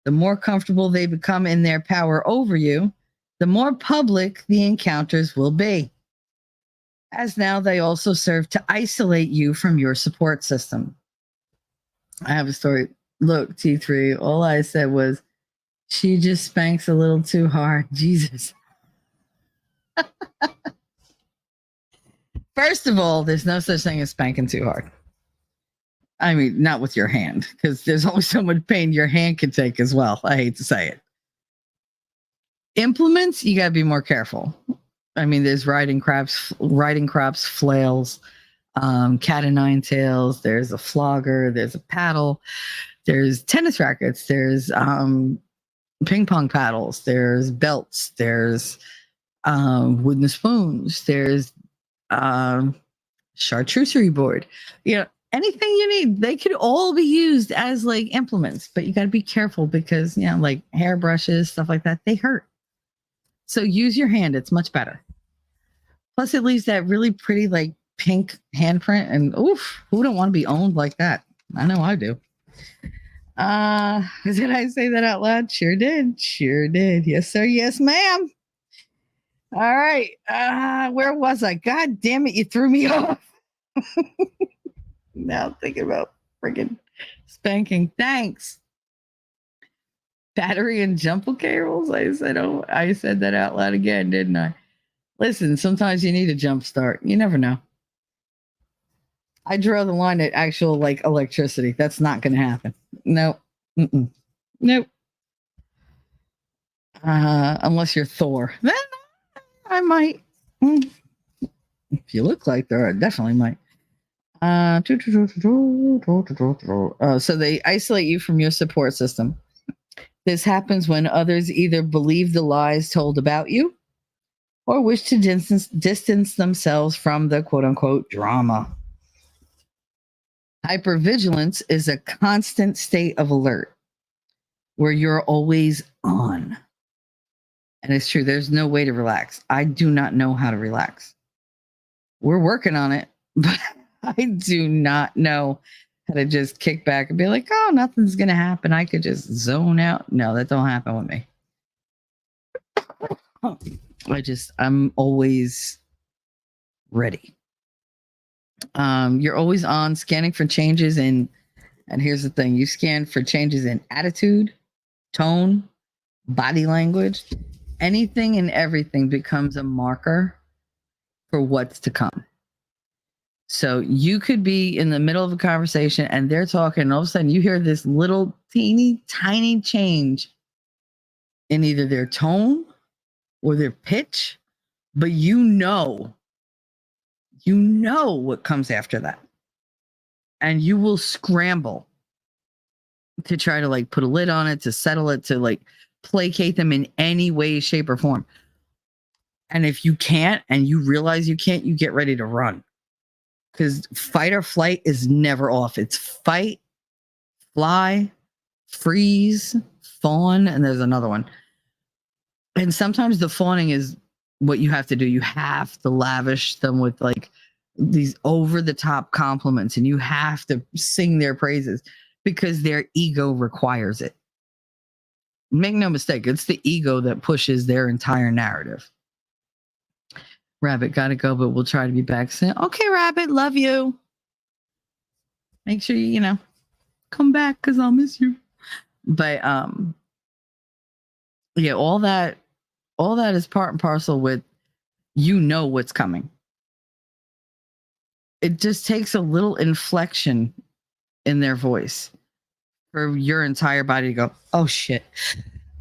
The more comfortable they become in their power over you, the more public the encounters will be. As now, they also serve to isolate you from your support system. I have a story. Look, T3, all I said was, she just spanks a little too hard. Jesus. First of all, there's no such thing as spanking too hard. I mean, not with your hand, because there's only so much pain your hand can take as well. I hate to say it. Implements, you got to be more careful. I mean, there's riding crops, flails, cat o' nine tails. There's a flogger. There's a paddle. There's tennis rackets. There's ping pong paddles. There's belts. There's wooden spoons. There's charcuterie board. You know, anything you need, they could all be used as like implements, but you got to be careful because, you know, like hairbrushes, stuff like that, they hurt. So use your hand. It's much better. Plus, it leaves that really pretty, like pink handprint. And oof, who don't want to be owned like that? I know I do. Did I say that out loud? Sure did. Sure did. Yes, sir. Yes, ma'am. All right. Where was I? God damn it. You threw me off. Now I'm thinking about freaking spanking. Thanks. Battery and jumble cables. I said that out loud again, didn't I? Listen, sometimes you need a jump start. You never know. I draw the line at actual like electricity. That's not going to happen. No. Mm-mm. Nope. Unless you're Thor. Then I might. If you look like Thor, I definitely might. So they isolate you from your support system. This happens when others either believe the lies told about you or wish to distance themselves from the quote unquote drama. Hypervigilance is a constant state of alert where you're always on. And it's true, there's no way to relax. I do not know how to relax. We're working on it, but I do not know how to just kick back and be like, oh, nothing's going to happen. I could just zone out. No, that don't happen with me. I'm always ready. You're always on scanning for changes and here's the thing, you scan for changes in attitude, tone, body language. Anything and everything becomes a marker for what's to come. So you could be in the middle of a conversation and they're talking, and all of a sudden you hear this little teeny tiny change in either their tone or their pitch, but you know what comes after that. And you will scramble to try to like put a lid on it, to settle it, to like placate them in any way, shape, or form. And if you can't, and you realize you can't, you get ready to run. Because fight or flight is never off. It's fight, fly, freeze, fawn, and there's another one. And sometimes the fawning is what you have to do. You have to lavish them with like these over the top compliments, and you have to sing their praises because their ego requires it. Make no mistake, it's the ego that pushes their entire narrative. Rabbit, gotta go, but we'll try to be back soon. Okay, Rabbit, love you. Make sure you come back because I'll miss you. But yeah, all that is part and parcel with what's coming. It just takes a little inflection in their voice for your entire body to go, oh shit.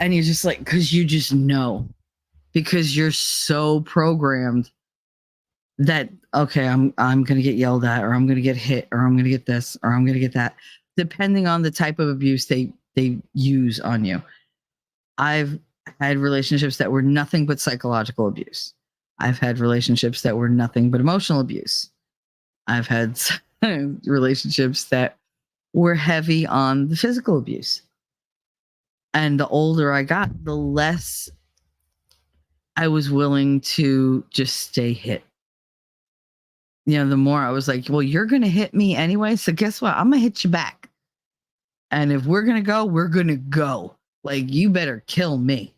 And you're just like, because you just know, because you're so programmed that, okay, I'm gonna get yelled at, or I'm gonna get hit, or I'm gonna get this, or I'm gonna get that, depending on the type of abuse they use on you. I've had relationships that were nothing but psychological abuse. I've had relationships that were nothing but emotional abuse. I've had relationships that were heavy on the physical abuse. And the older I got, the less I was willing to just stay hit. You know, the more I was like, well, you're going to hit me anyway. So guess what? I'm going to hit you back. And if we're going to go, we're going to go. Like, you better kill me,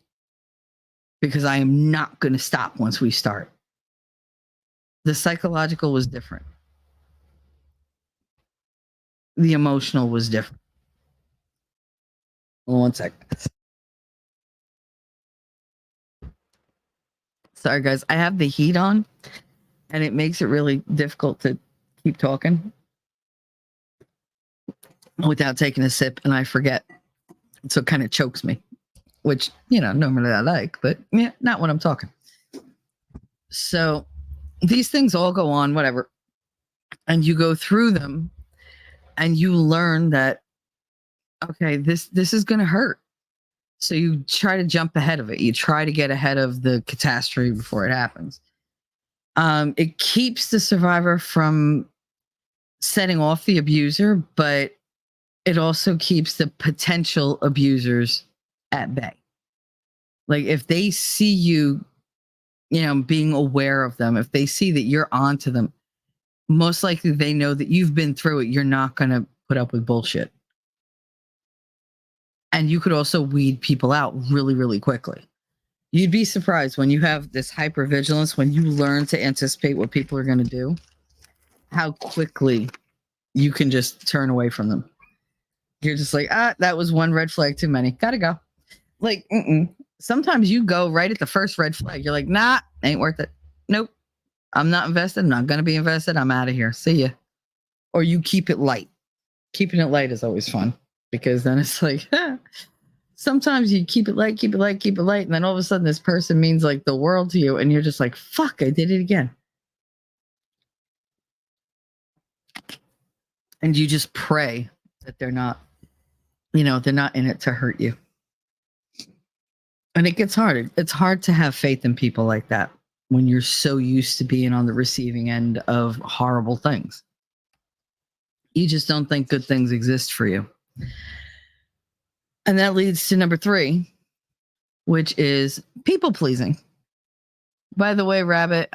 because I am not going to stop once we start. The psychological was different. The emotional was different. One second. Sorry, guys. I have the heat on, and it makes it really difficult to keep talking without taking a sip, and I forget. So it kind of chokes me, which, you know, normally I like, but yeah, not when I'm talking. So these things all go on, whatever. And you go through them and you learn that, okay, this is going to hurt. So you try to jump ahead of it. You try to get ahead of the catastrophe before it happens. It keeps the survivor from setting off the abuser, but it also keeps the potential abusers at bay. Like, if they see you, you know, being aware of them, if they see that you're onto them, most likely they know that you've been through it. You're not going to put up with bullshit. And you could also weed people out really, really quickly. You'd be surprised when you have this hypervigilance, when you learn to anticipate what people are going to do, how quickly you can just turn away from them. You're just like, that was one red flag too many. Gotta go. Like, sometimes you go right at the first red flag. You're like, nah, ain't worth it. Nope. I'm not invested. I'm not going to be invested. I'm out of here. See ya. Or you keep it light. Keeping it light is always fun, because then it's like, sometimes you keep it light. And then all of a sudden this person means like the world to you. And you're just like, fuck, I did it again. And you just pray that they're not, you know, they're not in it to hurt you. And it gets hard. It's hard to have faith in people like that when you're so used to being on the receiving end of horrible things. You just don't think good things exist for you. And that leads to number 3, which is people pleasing. By the way, Rabbit,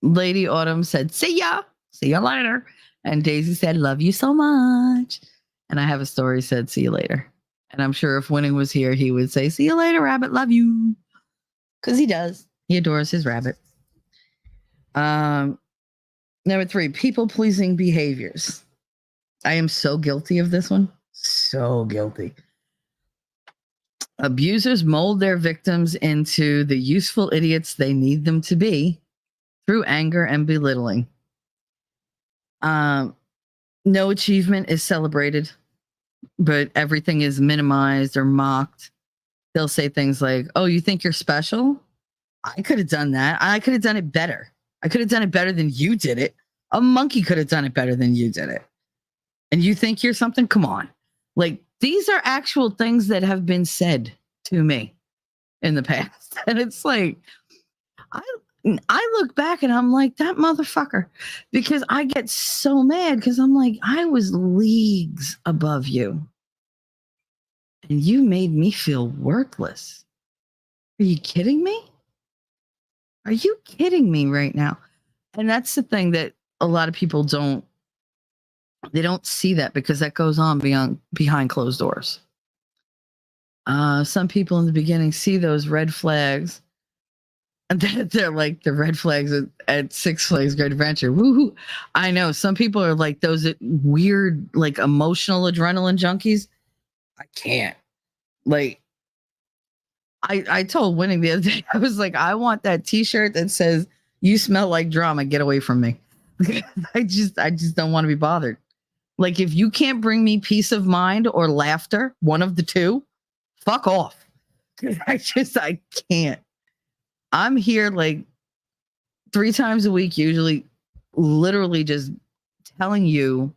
Lady Autumn said, see ya later. And Daisy said, love you so much. And I have a story said, see you later. And I'm sure if Winning was here, he would say, see you later, Rabbit, love you. Because he does. He adores his rabbit. Number 3, people-pleasing behaviors. I am so guilty of this one. So guilty. Abusers mold their victims into the useful idiots they need them to be through anger and belittling. No achievement is celebrated, but everything is minimized or mocked. They'll say things like, oh, you think you're special? I could have done that. I could have done it better. I could have done it better than you did it. A monkey could have done it better than you did it. And you think you're something? Come on. Like, these are actual things that have been said to me in the past. And it's like, I look back and I'm like, that motherfucker, because I get so mad because I'm like, I was leagues above you and you made me feel worthless. Are you kidding me? Are you kidding me right now? And that's the thing that a lot of people don't see, that because that goes on behind closed doors. Some people in the beginning see those red flags, and they're like the red flags at Six Flags Great Adventure. Woohoo! I know some people are like those weird, like emotional adrenaline junkies. I can't. Like, I told Winning the other day, I was like, I want that T-shirt that says "You smell like drama. Get away from me." I just don't want to be bothered Like, if you can't bring me peace of mind or laughter, one of the two, fuck off. 'Cause I can't. I'm here like 3 times a week, usually, literally just telling you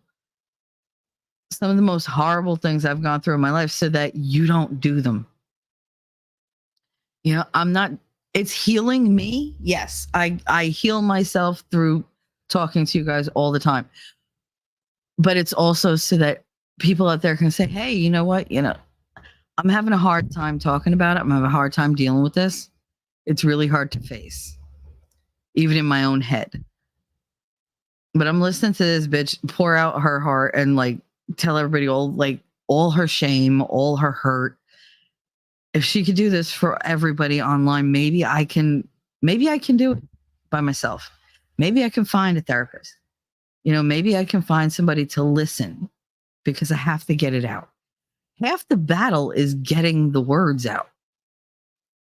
some of the most horrible things I've gone through in my life so that you don't do them. You know, it's healing me. Yes, I heal myself through talking to you guys all the time. But it's also so that people out there can say, hey, you know what? You know, I'm having a hard time talking about it. I'm having a hard time dealing with this. It's really hard to face, even in my own head. But I'm listening to this bitch pour out her heart and like tell everybody all her shame, all her hurt. If she could do this for everybody online, maybe I can do it by myself. Maybe I can find a therapist. You know, maybe I can find somebody to listen, because I have to get it out. Half the battle is getting the words out.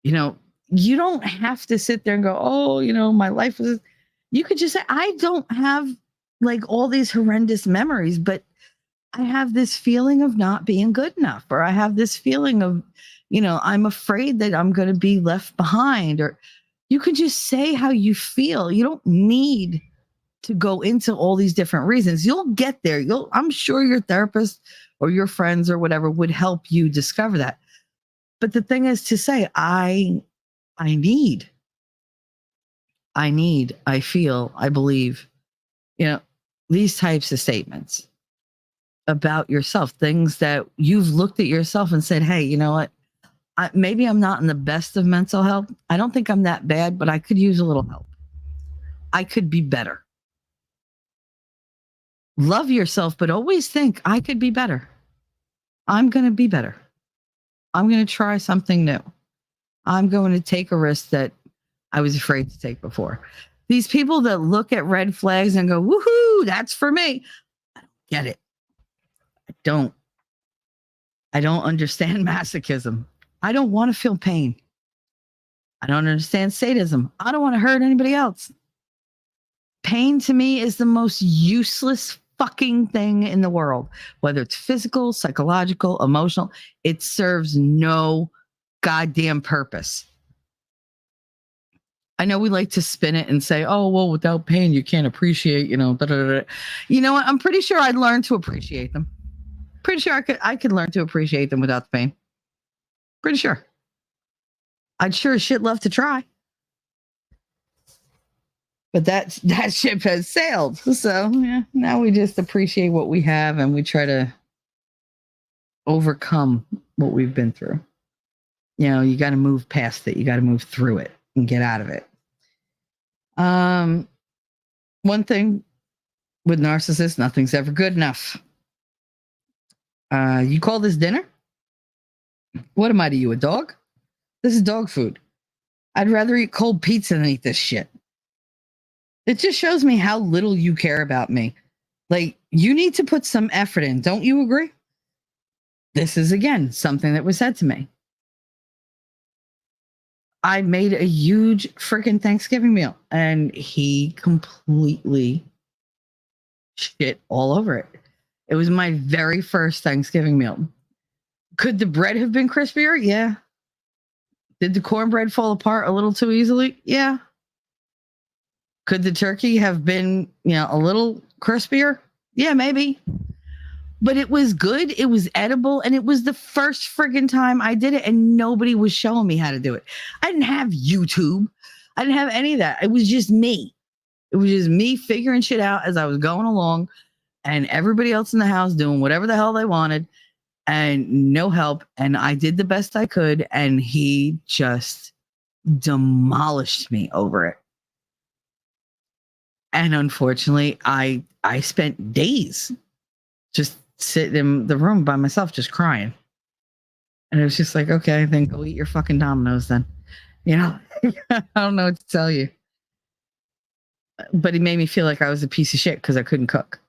You know, you don't have to sit there and go, oh, you know, my life was. You could just say, I don't have like all these horrendous memories, but I have this feeling of not being good enough, or I have this feeling of, you know, I'm afraid that I'm going to be left behind, or you can just say how you feel. You don't need to go into all these different reasons. You'll get there. I'm sure your therapist or your friends or whatever would help you discover that. But the thing is to say, I feel, I believe, you know, these types of statements about yourself, things that you've looked at yourself and said, hey, you know what? Maybe I'm not in the best of mental health. I don't think I'm that bad, but I could use a little help. I could be better. Love yourself, but always think I could be better. I'm going to be better. I'm going to try something new. I'm going to take a risk that I was afraid to take before. These people that look at red flags and go, woohoo, that's for me. I don't get it. I don't understand masochism. I don't want to feel pain. I don't understand sadism. I don't want to hurt anybody else. Pain to me is the most useless fucking thing in the world, whether it's physical, psychological, emotional. It serves no goddamn purpose. I know we like to spin it and say, oh, well, without pain, you can't appreciate, you know, You know what? I'm pretty sure I'd learn to appreciate them. Pretty sure I could learn to appreciate them without the pain. Pretty sure. I'd sure as shit love to try. But that ship has sailed. So yeah, now we just appreciate what we have and we try to overcome what we've been through. You know, you got to move past it. You got to move through it and get out of it. One thing with narcissists, nothing's ever good enough. You call this dinner? What am I to you, a dog? This is dog food. I'd rather eat cold pizza than eat this shit. It just shows me how little you care about me. Like, you need to put some effort in. Don't you agree? This is, again, something that was said to me. I made a huge freaking Thanksgiving meal, and he completely shit all over it. It was my very first Thanksgiving meal. Could the bread have been crispier? Yeah. Did the cornbread fall apart a little too easily? Yeah. Could the turkey have been, you know, a little crispier? Yeah, maybe. But it was good. It was edible. And it was the first friggin' time I did it. And nobody was showing me how to do it. I didn't have YouTube. I didn't have any of that. It was just me. It was just me figuring shit out as I was going along. And everybody else in the house doing whatever the hell they wanted. And no help. And I did the best I could. And he just demolished me over it. And unfortunately, I spent days just sitting in the room by myself, just crying. And it was just like, okay, then go eat your fucking Dominoes then. You know, I don't know what to tell you. But he made me feel like I was a piece of shit because I couldn't cook.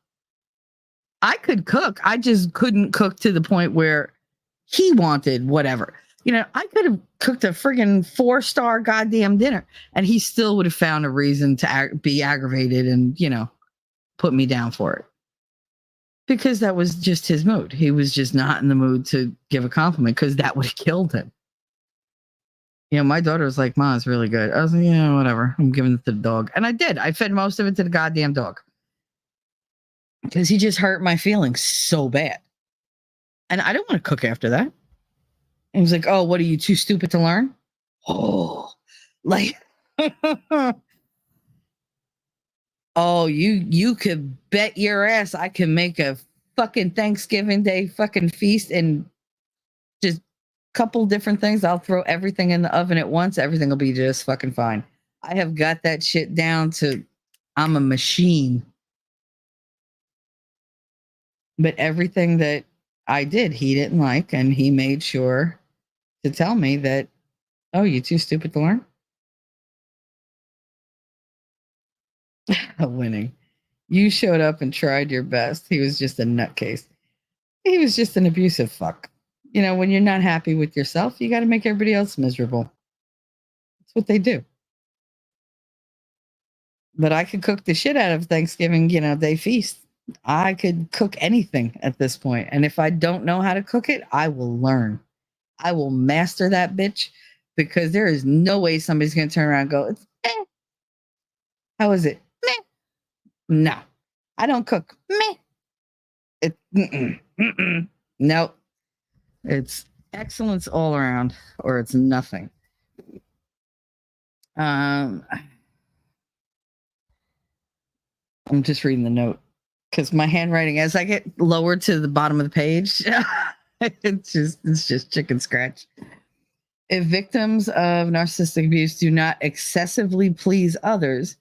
I could cook. I just couldn't cook to the point where he wanted whatever. You know, I could have cooked a friggin' 4-star goddamn dinner and he still would have found a reason to be aggravated and, you know, put me down for it. because that was just his mood. He was just not in the mood to give a compliment because that would have killed him. You know, my daughter was like, "Mom, it's really good." I was like, "Yeah, whatever. I'm giving it to the dog." And I did. I fed most of it to the goddamn dog because he just hurt my feelings so bad. And I didn't want to cook after that. And he was like, "Oh, what are you, too stupid to learn?" Oh, like, oh, you could bet your ass I can make a fucking Thanksgiving Day fucking feast and just couple different things. I'll throw everything in the oven at once. Everything will be just fucking fine. I have got that shit down to I'm a machine. But everything that I did, he didn't like, and he made sure to tell me that, "Oh, you too stupid to learn?" Winning. You showed up and tried your best. He was just a nutcase. He was just an abusive fuck. You know, when you're not happy with yourself, you got to make everybody else miserable. That's what they do. But I could cook the shit out of Thanksgiving, Day feast. I could cook anything at this point. And if I don't know how to cook it, I will learn. I will master that bitch because there is no way somebody's going to turn around and go, "It's meh. How is it? Meh." No, I don't cook. Meh. Nope. It's excellence all around, or it's nothing. I'm just reading the note because my handwriting, as I get lower to the bottom of the page, it's just chicken scratch. If victims of narcissistic abuse do not excessively please others,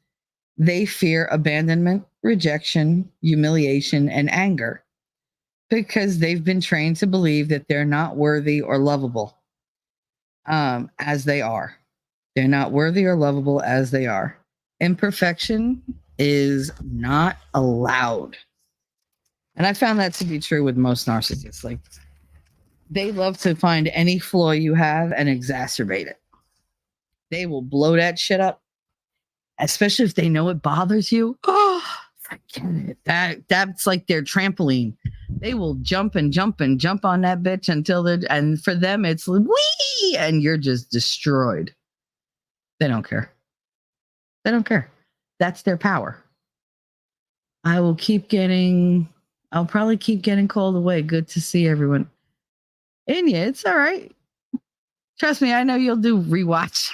they fear abandonment, rejection, humiliation, and anger because they've been trained to believe that they're not worthy or lovable as they are. They're not worthy or lovable as they are. Imperfection is not allowed. And I found that to be true with most narcissists. Like, they love to find any flaw you have and exacerbate it. They will blow that shit up, especially if they know it bothers you. Oh, forget it. That's like their trampoline. They will jump and jump and jump on that bitch until and for them it's wee, and you're just destroyed. They don't care. They don't care. That's their power. I'll probably keep getting called away. Good to see everyone. Inya, it's all right. Trust me, I know you'll do rewatch.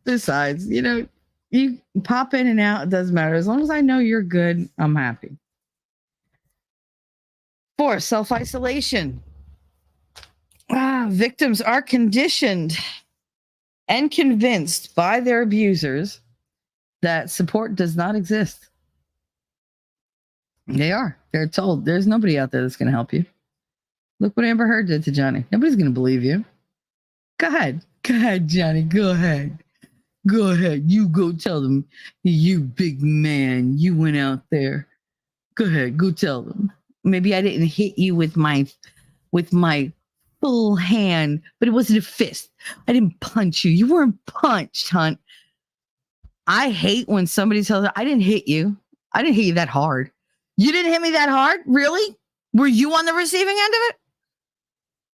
Besides, you pop in and out. It doesn't matter. As long as I know you're good, I'm happy. 4, self-isolation. Victims are conditioned and convinced by their abusers that support does not exist. They are. They're told there's nobody out there that's going to help you. Look what Amber Heard did to Johnny. Nobody's going to believe you. Go ahead. Go ahead, Johnny. Go ahead. Go ahead. You go tell them, you big man, you went out there. Go ahead. Go tell them. Maybe I didn't hit you with my full hand, but it wasn't a fist. I didn't punch you. You weren't punched, hunt. I hate when somebody tells me, I didn't hit you. I didn't hit you that hard. You didn't hit me that hard? Really? Were you on the receiving end of it?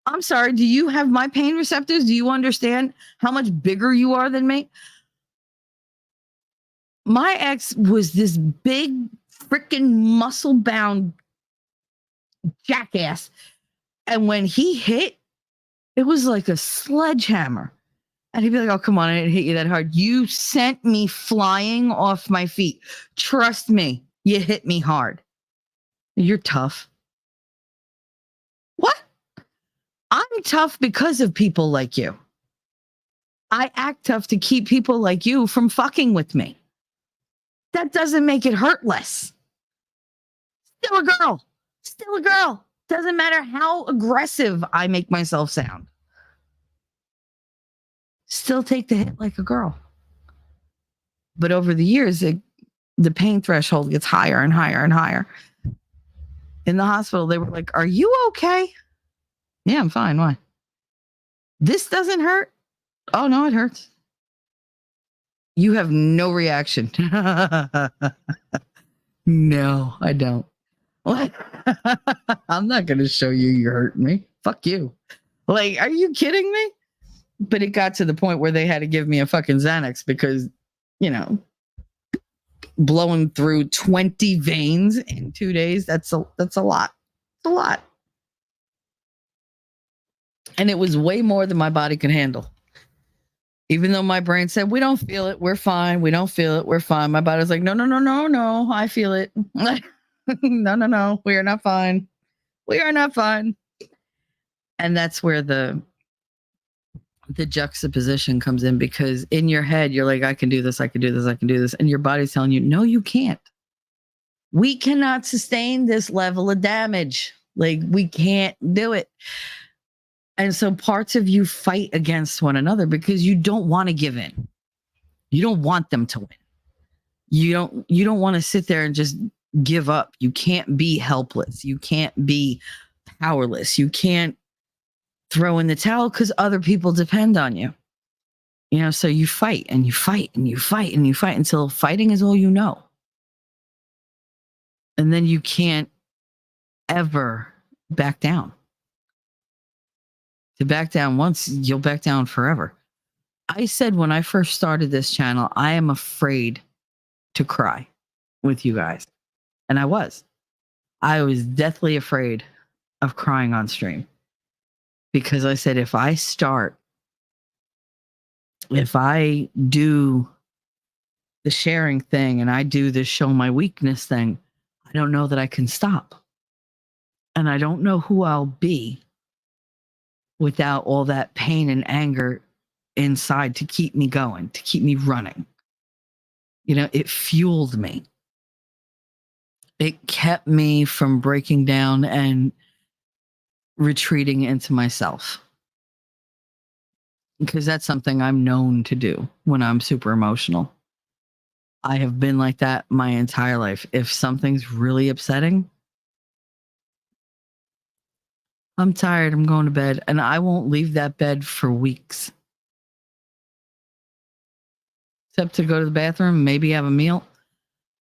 I'm sorry. Do you have my pain receptors? Do you understand how much bigger you are than me? My ex was this big, freaking muscle-bound jackass. And when he hit, it was like a sledgehammer. And he'd be like, "Oh, come on, I didn't hit you that hard. You sent me flying off my feet. Trust me, you hit me hard. You're tough." What? I'm tough because of people like you. I act tough to keep people like you from fucking with me. That doesn't make it hurt less. Still a girl. Still a girl. Doesn't matter how aggressive I make myself sound. Still take the hit like a girl. But over the years, the pain threshold gets higher and higher and higher. In the hospital, they were like, "Are you okay?" "Yeah, I'm fine. Why?" "This doesn't hurt?" "Oh, no, it hurts." You have no reaction. No, I don't. What? I'm not going to show you you're hurting me. Fuck you. Like, are you kidding me? But it got to the point where they had to give me a fucking Xanax because, you know, blowing through 20 veins in 2 days, that's a lot. It's a lot. And it was way more than my body could handle. Even though my brain said, we don't feel it, we're fine. We don't feel it, we're fine. My body's like, no, I feel it. No, we are not fine. We are not fine. And that's where the juxtaposition comes in, because in your head, you're like, I can do this, I can do this, I can do this. And your body's telling you, no, you can't. We cannot sustain this level of damage. Like, we can't do it. And so parts of you fight against one another because you don't want to give in. You don't want them to win. You don't want to sit there and just give up. You can't be helpless. You can't be powerless. You can't throw in the towel because other people depend on you. You know, so you fight and you fight and you fight and you fight until fighting is all you know. And then you can't ever back down. To back down once, you'll back down forever. I said when I first started this channel, I am afraid to cry with you guys. And I was deathly afraid of crying on stream. Because I said, if I do the sharing thing and I do the show my weakness thing, I don't know that I can stop. And I don't know who I'll be without all that pain and anger inside to keep me going, to keep me running. You know, it fueled me. It kept me from breaking down and retreating into myself. Because that's something I'm known to do when I'm super emotional. I have been like that my entire life. If something's really upsetting, I'm tired, I'm going to bed, and I won't leave that bed for weeks. Except to go to the bathroom, maybe have a meal.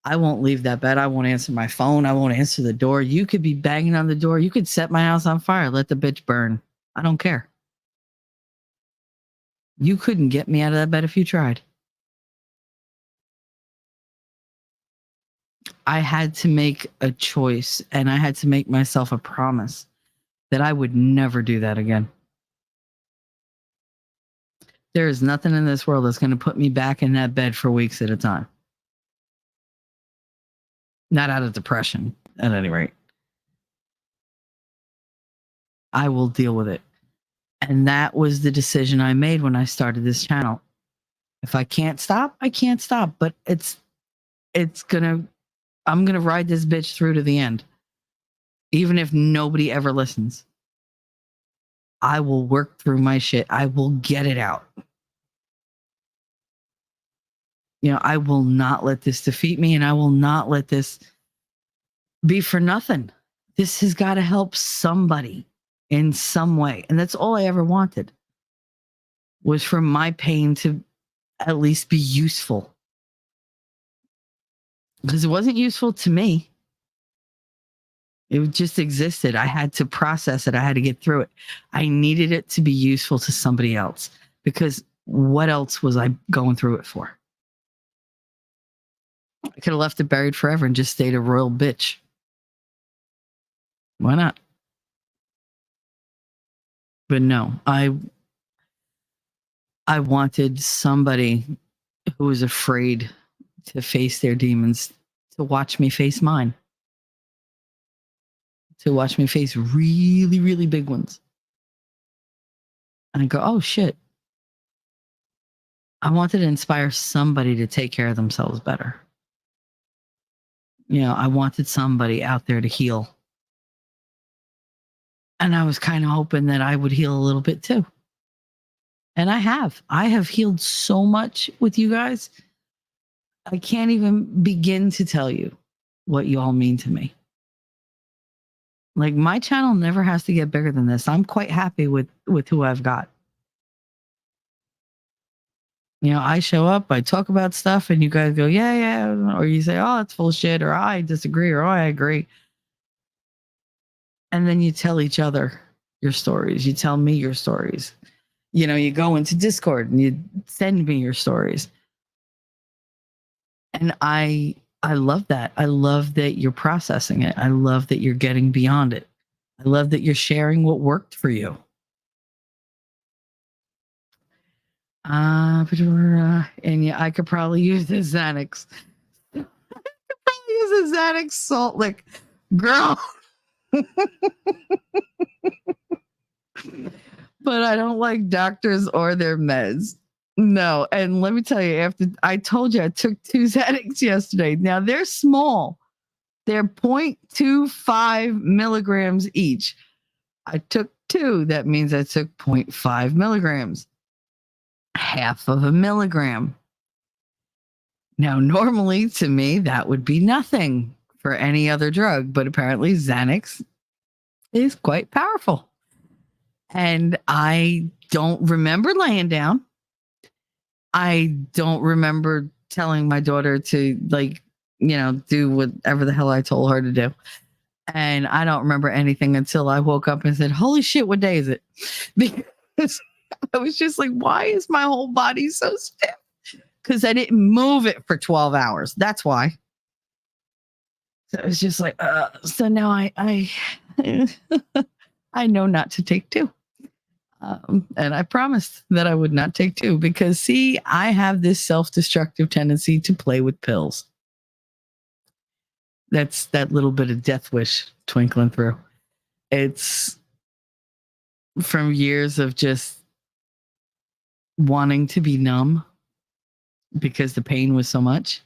I won't leave that bed. I won't answer my phone. I won't answer the door. You could be banging on the door. You could set my house on fire. Let the bitch burn. I don't care. You couldn't get me out of that bed if you tried. I had to make a choice, and I had to make myself a promise that I would never do that again. There is nothing in this world that's going to put me back in that bed for weeks at a time. Not out of depression, at any rate. I will deal with it. And that was the decision I made when I started this channel. If I can't stop, I can't stop. But I'm gonna ride this bitch through to the end. Even if nobody ever listens. I will work through my shit. I will get it out. You know, I will not let this defeat me, and I will not let this be for nothing. This has got to help somebody in some way. And that's all I ever wanted, was for my pain to at least be useful. Because it wasn't useful to me. It just existed. I had to process it. I had to get through it. I needed it to be useful to somebody else, because what else was I going through it for? I could have left it buried forever and just stayed a royal bitch. Why not? But no, I wanted somebody who was afraid to face their demons to watch me face mine. To watch me face really, really big ones. And I go, oh shit. I wanted to inspire somebody to take care of themselves better. You know, I wanted somebody out there to heal. And I was kind of hoping that I would heal a little bit too. And I have healed so much with you guys. I can't even begin to tell you what you all mean to me. Like, my channel never has to get bigger than this. I'm quite happy with who I've got. I show up, I talk about stuff, and you guys go, yeah, yeah. Or you say, oh, it's full of shit, or I disagree, or I agree. And then you tell each other your stories. You tell me your stories. You go into Discord and you send me your stories. And I love that. I love that you're processing it. I love that you're getting beyond it. I love that you're sharing what worked for you. And yeah, I could probably use the Xanax. I could probably use a Xanax salt lick. Girl. But I don't like doctors or their meds. No. And let me tell you, after I told you I took 2 Xanax yesterday. Now they're small. They're 0.25 milligrams each. I took 2. That means I took 0.5 milligrams. Half of a milligram. Now, normally to me, that would be nothing for any other drug, but apparently Xanax is quite powerful. And I don't remember laying down. I don't remember telling my daughter to do whatever the hell I told her to do. And I don't remember anything until I woke up and said, holy shit, what day is it? Because I was just like, why is my whole body so stiff? Because I didn't move it for 12 hours. That's why. So it was just like, so now I I know not to take 2. And I promised that I would not take 2 because, see, I have this self-destructive tendency to play with pills. That's that little bit of death wish twinkling through. It's from years of just wanting to be numb because the pain was so much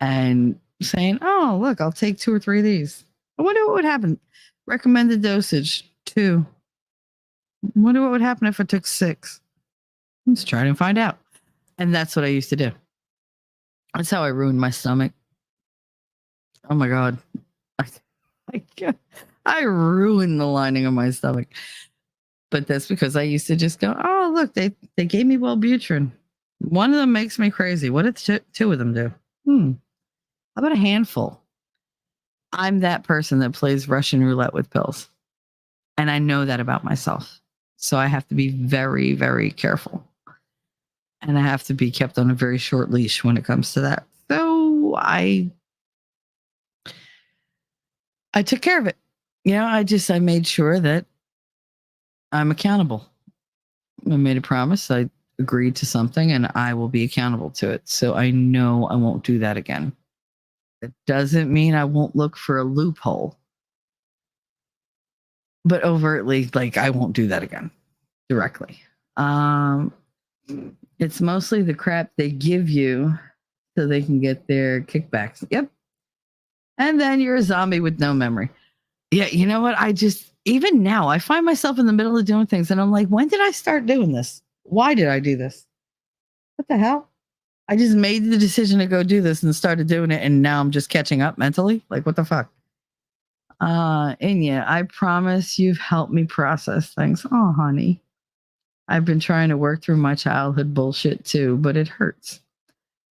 and saying, oh, look, I'll take 2 or 3 of these. I wonder what would happen. Recommended dosage 2. I wonder what would happen if I took 6. Let's try and find out. And that's what I used to do. That's how I ruined my stomach. Oh my God. I ruined the lining of my stomach. But that's because I used to just go, oh, look, they gave me Wellbutrin. One of them makes me crazy. What did 2 of them do? How about a handful? I'm that person that plays Russian roulette with pills. And I know that about myself. So I have to be very, very careful. And I have to be kept on a very short leash when it comes to that. So I took care of it. I made sure that I'm accountable. I made a promise. I agreed to something and I will be accountable to it. So I know I won't do that again. It doesn't mean I won't look for a loophole. But overtly, I won't do that again directly. It's mostly the crap they give you so they can get their kickbacks. Yep. And then you're a zombie with no memory. Yeah, you know what? Even now, I find myself in the middle of doing things and I'm like, when did I start doing this? Why did I do this? What the hell? I just made the decision to go do this and started doing it. And now I'm just catching up mentally. Like, what the fuck? And yeah, I promise you've helped me process things. Oh, honey. I've been trying to work through my childhood bullshit too, but it hurts.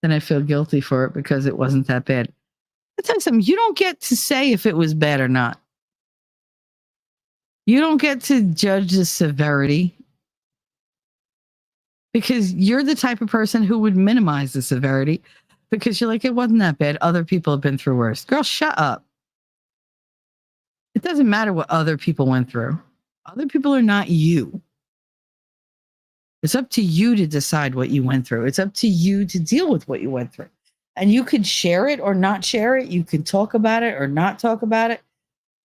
Then I feel guilty for it because it wasn't that bad. I'll tell you something. You don't get to say if it was bad or not. You don't get to judge the severity because you're the type of person who would minimize the severity because you're like, it wasn't that bad. Other people have been through worse. Girl, shut up. It doesn't matter what other people went through. Other people are not you. It's up to you to decide what you went through. It's up to you to deal with what you went through. And you could share it or not share it. You could talk about it or not talk about it.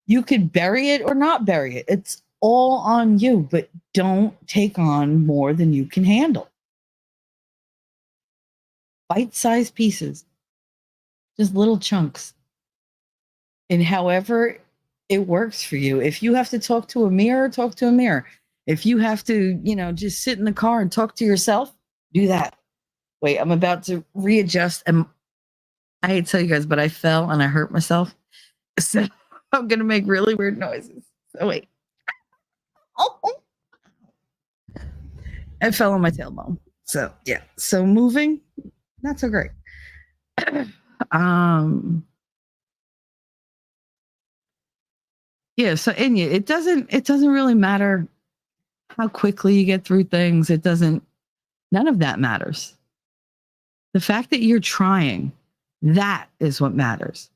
You could bury it or not bury it. It's all on you, but don't take on more than you can handle. Bite-sized pieces, just little chunks. And however it works for you. If you have to talk to a mirror, talk to a mirror. If you have to, just sit in the car and talk to yourself, do that. Wait, I'm about to readjust. And I hate to tell you guys, but I fell and I hurt myself. So I'm going to make really weird noises. So wait. Oh. I fell on my tailbone. So yeah. So moving, not so great. Yeah, so Inya, it doesn't really matter how quickly you get through things. None of that matters. The fact that you're trying, that is what matters.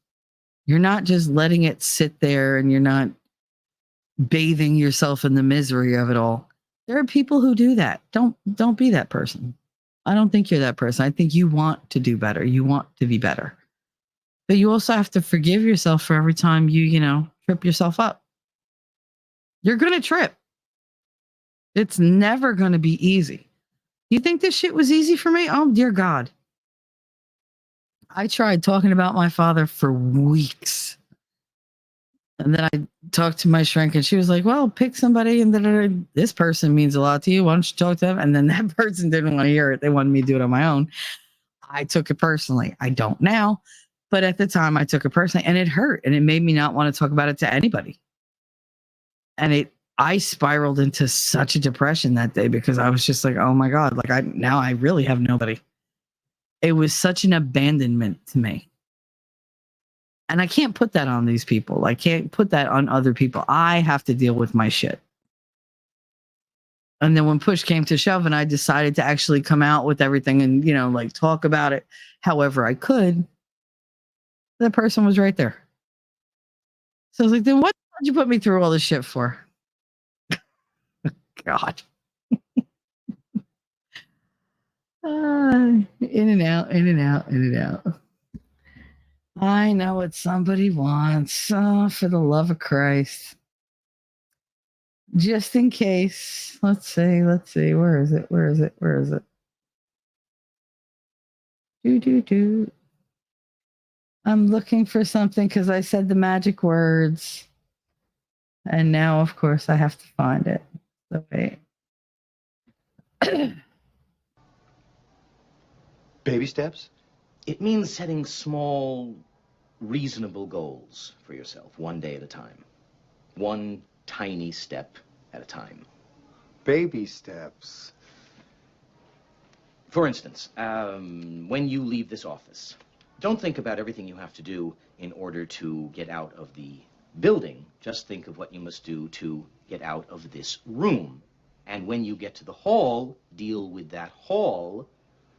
You're not just letting it sit there and you're not bathing yourself in the misery of it all. There are people who do that. Don't be that person. I don't think you're that person. I think you want to do better. You want to be better. But you also have to forgive yourself for every time you trip yourself up. You're going to trip. It's never going to be easy. You think this shit was easy for me? Oh, dear God. I tried talking about my father for weeks. And then I talked to my shrink and she was like, well, pick somebody. And this person means a lot to you. Why don't you talk to them? And then that person didn't want to hear it. They wanted me to do it on my own. I took it personally. I don't now. But at the time I took it personally and it hurt. And it made me not want to talk about it to anybody. And I spiraled into such a depression that day because I was just like, oh my God, like now I really have nobody. It was such an abandonment to me. And I can't put that on these people. I can't put that on other people. I have to deal with my shit. And then when push came to shove and I decided to actually come out with everything and, like talk about it however I could, that person was right there. So I was like, then what did you put me through all this shit for? God. In and out, in and out, in and out. I know what somebody wants. Oh, for the love of Christ. Just in case. Let's see. Where is it? Do. I'm looking for something because I said the magic words. And now, of course, I have to find it. So wait. Baby steps? It means setting small, reasonable goals for yourself, one day at a time. One tiny step at a time. Baby steps. For instance, when you leave this office, don't think about everything you have to do in order to get out of the building. Just think of what you must do to get out of this room. And when you get to the hall, deal with that hall,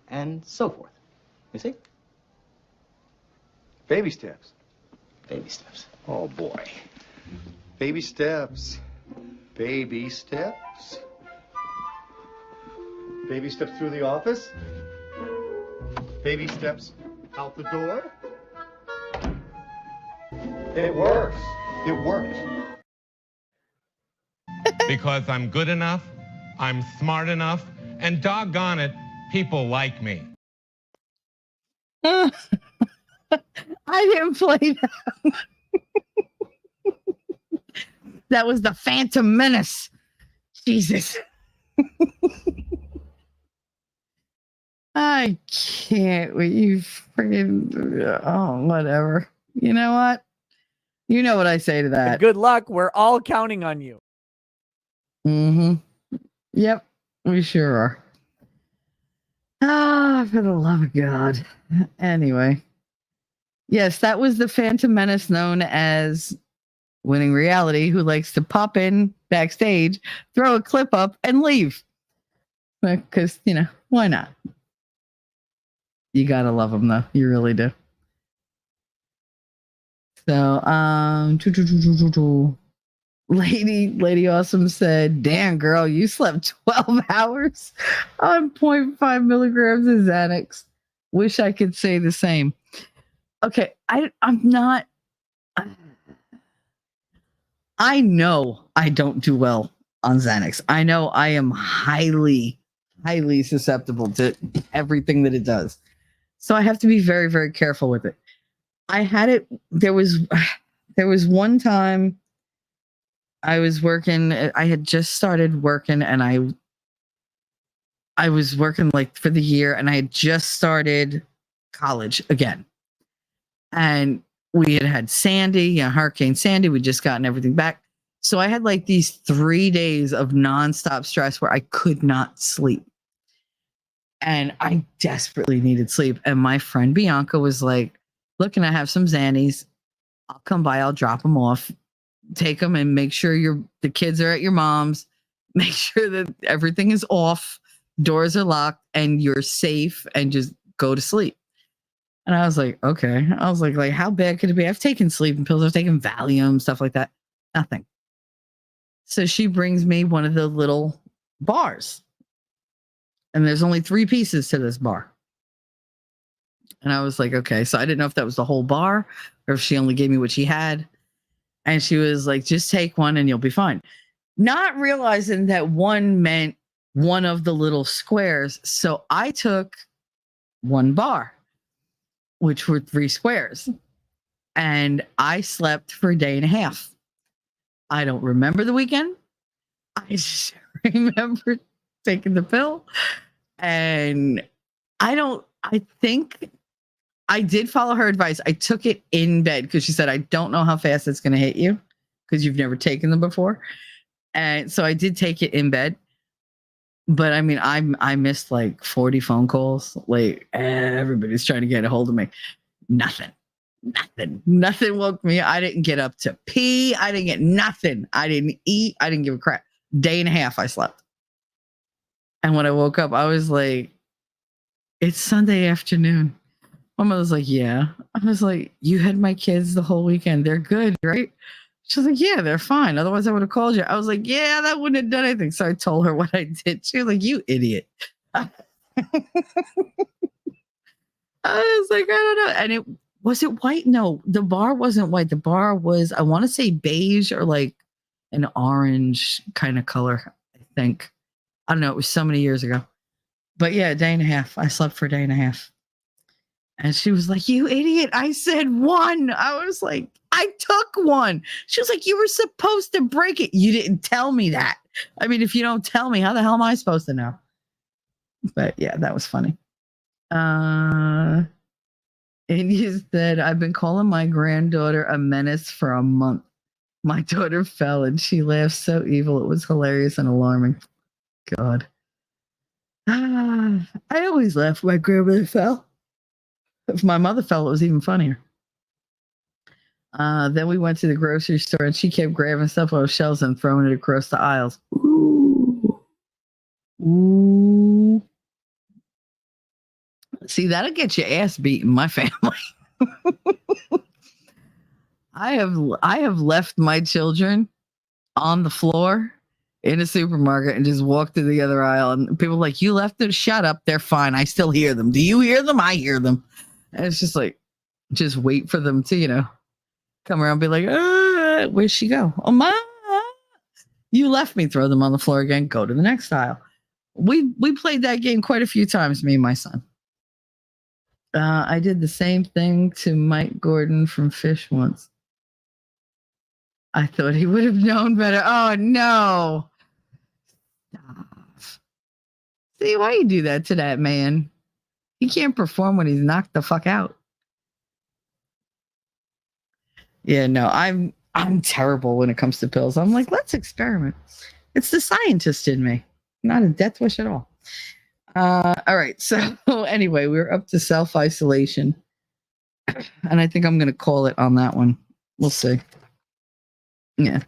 and so forth. You see? Baby steps. Baby steps. Oh, boy. Baby steps. Baby steps. Baby steps through the office. Baby steps out the door. It works. It works. Because I'm good enough, I'm smart enough, and doggone it, people like me. I didn't play that. That was the Phantom Menace. Jesus. I can't with you freaking. Oh, whatever. You know what? You know what I say to that. Good luck. We're all counting on you. Mm-hmm. Yep, we sure are. Ah, for the love of God. Anyway. Yes, that was the Phantom Menace known as Winning Reality, who likes to pop in backstage, throw a clip up, and leave. Because, why not? You gotta love them, though. You really do. So, Lady Awesome said, damn, girl, you slept 12 hours on 0.5 milligrams of Xanax. Wish I could say the same. Okay, I'm not. I know I don't do well on Xanax. I know I am highly, highly susceptible to everything that it does. So I have to be very, very careful with it. I had it. There was one time I was working. I had just started working, and I was working like for the year, and I had just started college again. And we had Sandy, Hurricane Sandy. We'd just gotten everything back. So I had like these 3 days of nonstop stress where I could not sleep. And I desperately needed sleep. And my friend Bianca was like, look, can I have some Xannies? I'll come by, I'll drop them off, take them and make sure the kids are at your mom's, make sure that everything is off, doors are locked, and you're safe, and just go to sleep. And I was like, okay. I was like, how bad could it be? I've taken sleeping pills, I've taken Valium, stuff like that. Nothing. So she brings me one of the little bars. And there's only 3 pieces to this bar. And I was like, okay. So I didn't know if that was the whole bar or if she only gave me what she had. And she was like, just take one and you'll be fine. Not realizing that one meant one of the little squares. So I took 1 bar, which were 3 squares. And I slept for a day and a half. I don't remember the weekend. I just remember taking the pill. And I think I did follow her advice. I took it in bed because she said, I don't know how fast it's going to hit you because you've never taken them before. And so I did take it in bed. But I mean, I missed like 40 phone calls. Like everybody's trying to get a hold of me. Nothing woke me. I didn't get up to pee. I didn't get nothing. I didn't eat. I didn't give a crap. Day and a half I slept. And when I woke up, I was like, it's Sunday afternoon. My mother's like, yeah. I was like, you had my kids the whole weekend. They're good, right? She was like, yeah, they're fine. Otherwise, I would have called you. I was like, yeah, that wouldn't have done anything. So I told her what I did. She was like, you idiot. I was like, I don't know. And was it white? No, the bar wasn't white. The bar was, I want to say beige or like an orange kind of color, I think. I don't know. It was so many years ago. But yeah, a day and a half. I slept for a day and a half. And she was like, you idiot. I said 1. I was like, I took 1. She was like, you were supposed to break it. You didn't tell me that. I mean, if you don't tell me, how the hell am I supposed to know? But yeah, that was funny. And you said, I've been calling my granddaughter a menace for a month. My daughter fell and she laughed so evil. It was hilarious and alarming. God. I always laugh when my grandmother fell. If my mother fell, it was even funnier. Then we went to the grocery store and she kept grabbing stuff off shelves and throwing it across the aisles. Ooh. Ooh. See, that'll get your ass beat in my family. I have left my children on the floor in a supermarket and just walked to the other aisle. And people are like, you left them? Shut up. They're fine. I still hear them. Do you hear them? I hear them. And it's just like, just wait for them to, come around and be like, where'd she go? Oh, my. You left me. Throw them on the floor again. Go to the next aisle. We played that game quite a few times, me and my son. I did the same thing to Mike Gordon from Fish once. I thought he would have known better. Oh, no. Stop. See, why you do that to that man? He can't perform when he's knocked the fuck out. Yeah, no, I'm terrible when it comes to pills. I'm like, let's experiment. It's the scientist in me, not a death wish at all. All right. So anyway, we're up to self-isolation. And I think I'm going to call it on that one. We'll see. Yeah.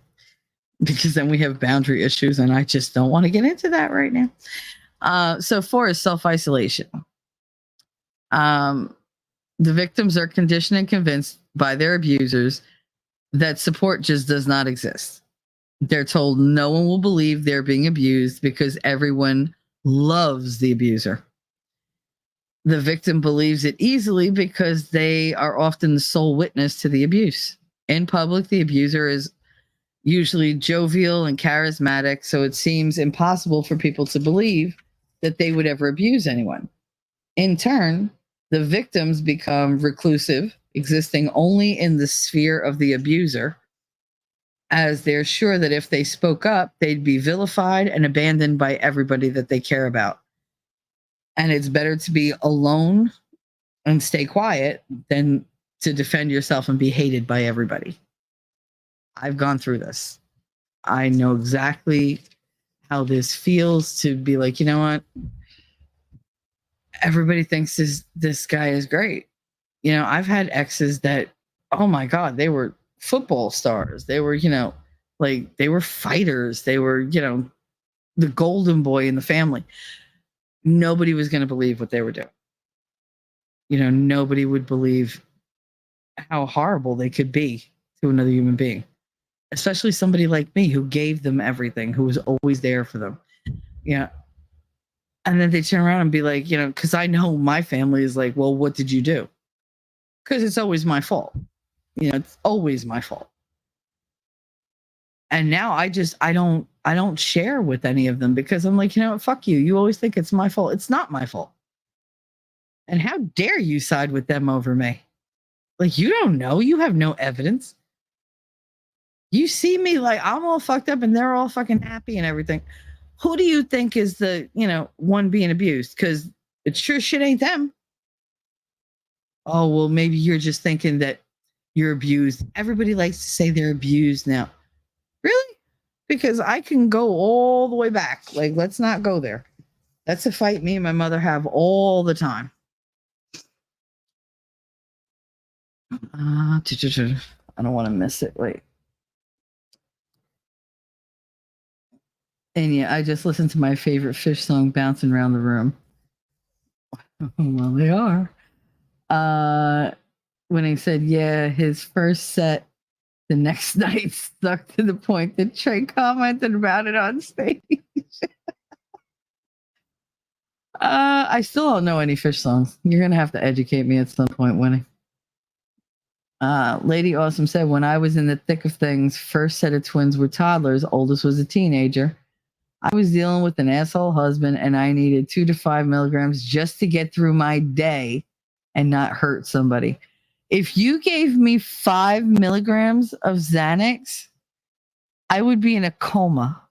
Because then we have boundary issues and I just don't want to get into that right now. So 4 is self-isolation. The victims are conditioned and convinced by their abusers that support just does not exist. They're told no one will believe they're being abused because everyone loves the abuser. The victim believes it easily because they are often the sole witness to the abuse. In public, the abuser is usually jovial and charismatic, so it seems impossible for people to believe that they would ever abuse anyone. In turn, the victims become reclusive, existing only in the sphere of the abuser, as they're sure that if they spoke up, they'd be vilified and abandoned by everybody that they care about. And it's better to be alone and stay quiet than to defend yourself and be hated by everybody. I've gone through this. I know exactly how this feels to be like, you know what? everybody thinks this guy is great. You know, I've had exes that, oh my God, they were football stars. They were, you know, like they were fighters. They were, you know, the golden boy in the family. Nobody was going to believe what they were doing. You know, nobody would believe how horrible they could be to another human being, especially somebody like me who gave them everything, who was always there for them. Yeah. And then they turn around and be like, you know, because I know my family is like, well, what did you do? Because it's always my fault. You know, it's always my fault. And now I don't share with any of them because I'm like, you know what, fuck you. You always think it's my fault. It's not my fault. And how dare you side with them over me? Like, you don't know. You have no evidence. You see me like I'm all fucked up and they're all fucking happy and everything. Who do you think is the, you know, one being abused? Because it sure shit ain't them. Oh, well, maybe you're just thinking that you're abused. Everybody likes to say they're abused now. Really? Because I can go all the way back. Like, let's not go there. That's a fight me and my mother have all the time. I don't want to miss it. Wait. And yeah, I just listened to my favorite Fish song bouncing around the room. Well, they are. When he said, yeah, his first set the next night stuck to the point that Trey commented about it on stage. I still don't know any Fish songs. You're going to have to educate me at some point, Winnie. Lady Awesome said, when I was in the thick of things, first set of twins were toddlers, oldest was a teenager. I was dealing with an asshole husband and I needed 2 to 5 milligrams just to get through my day and not hurt somebody. If you gave me 5 milligrams of Xanax, I would be in a coma.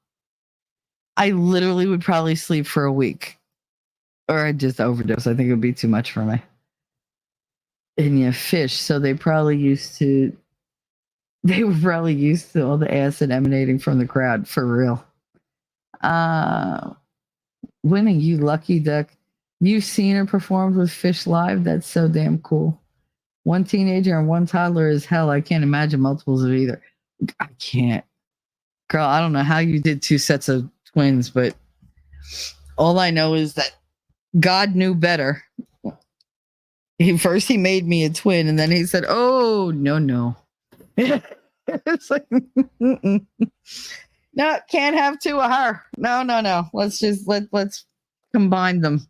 I literally would probably sleep for a week or I'd just overdose. I think it would be too much for me. And yeah, Fish. So they were probably used to all the acid emanating from the crowd for real. Winning, you lucky duck. You've seen her performed with Fish live. That's so damn cool. One teenager and one toddler is hell. I can't imagine multiples of either. I can't. Girl, I don't know how you did 2 sets of twins, but all I know is that God knew better. First he made me a twin and then he said, oh, no. It's like, no, can't have 2 of her. No. Let's combine them.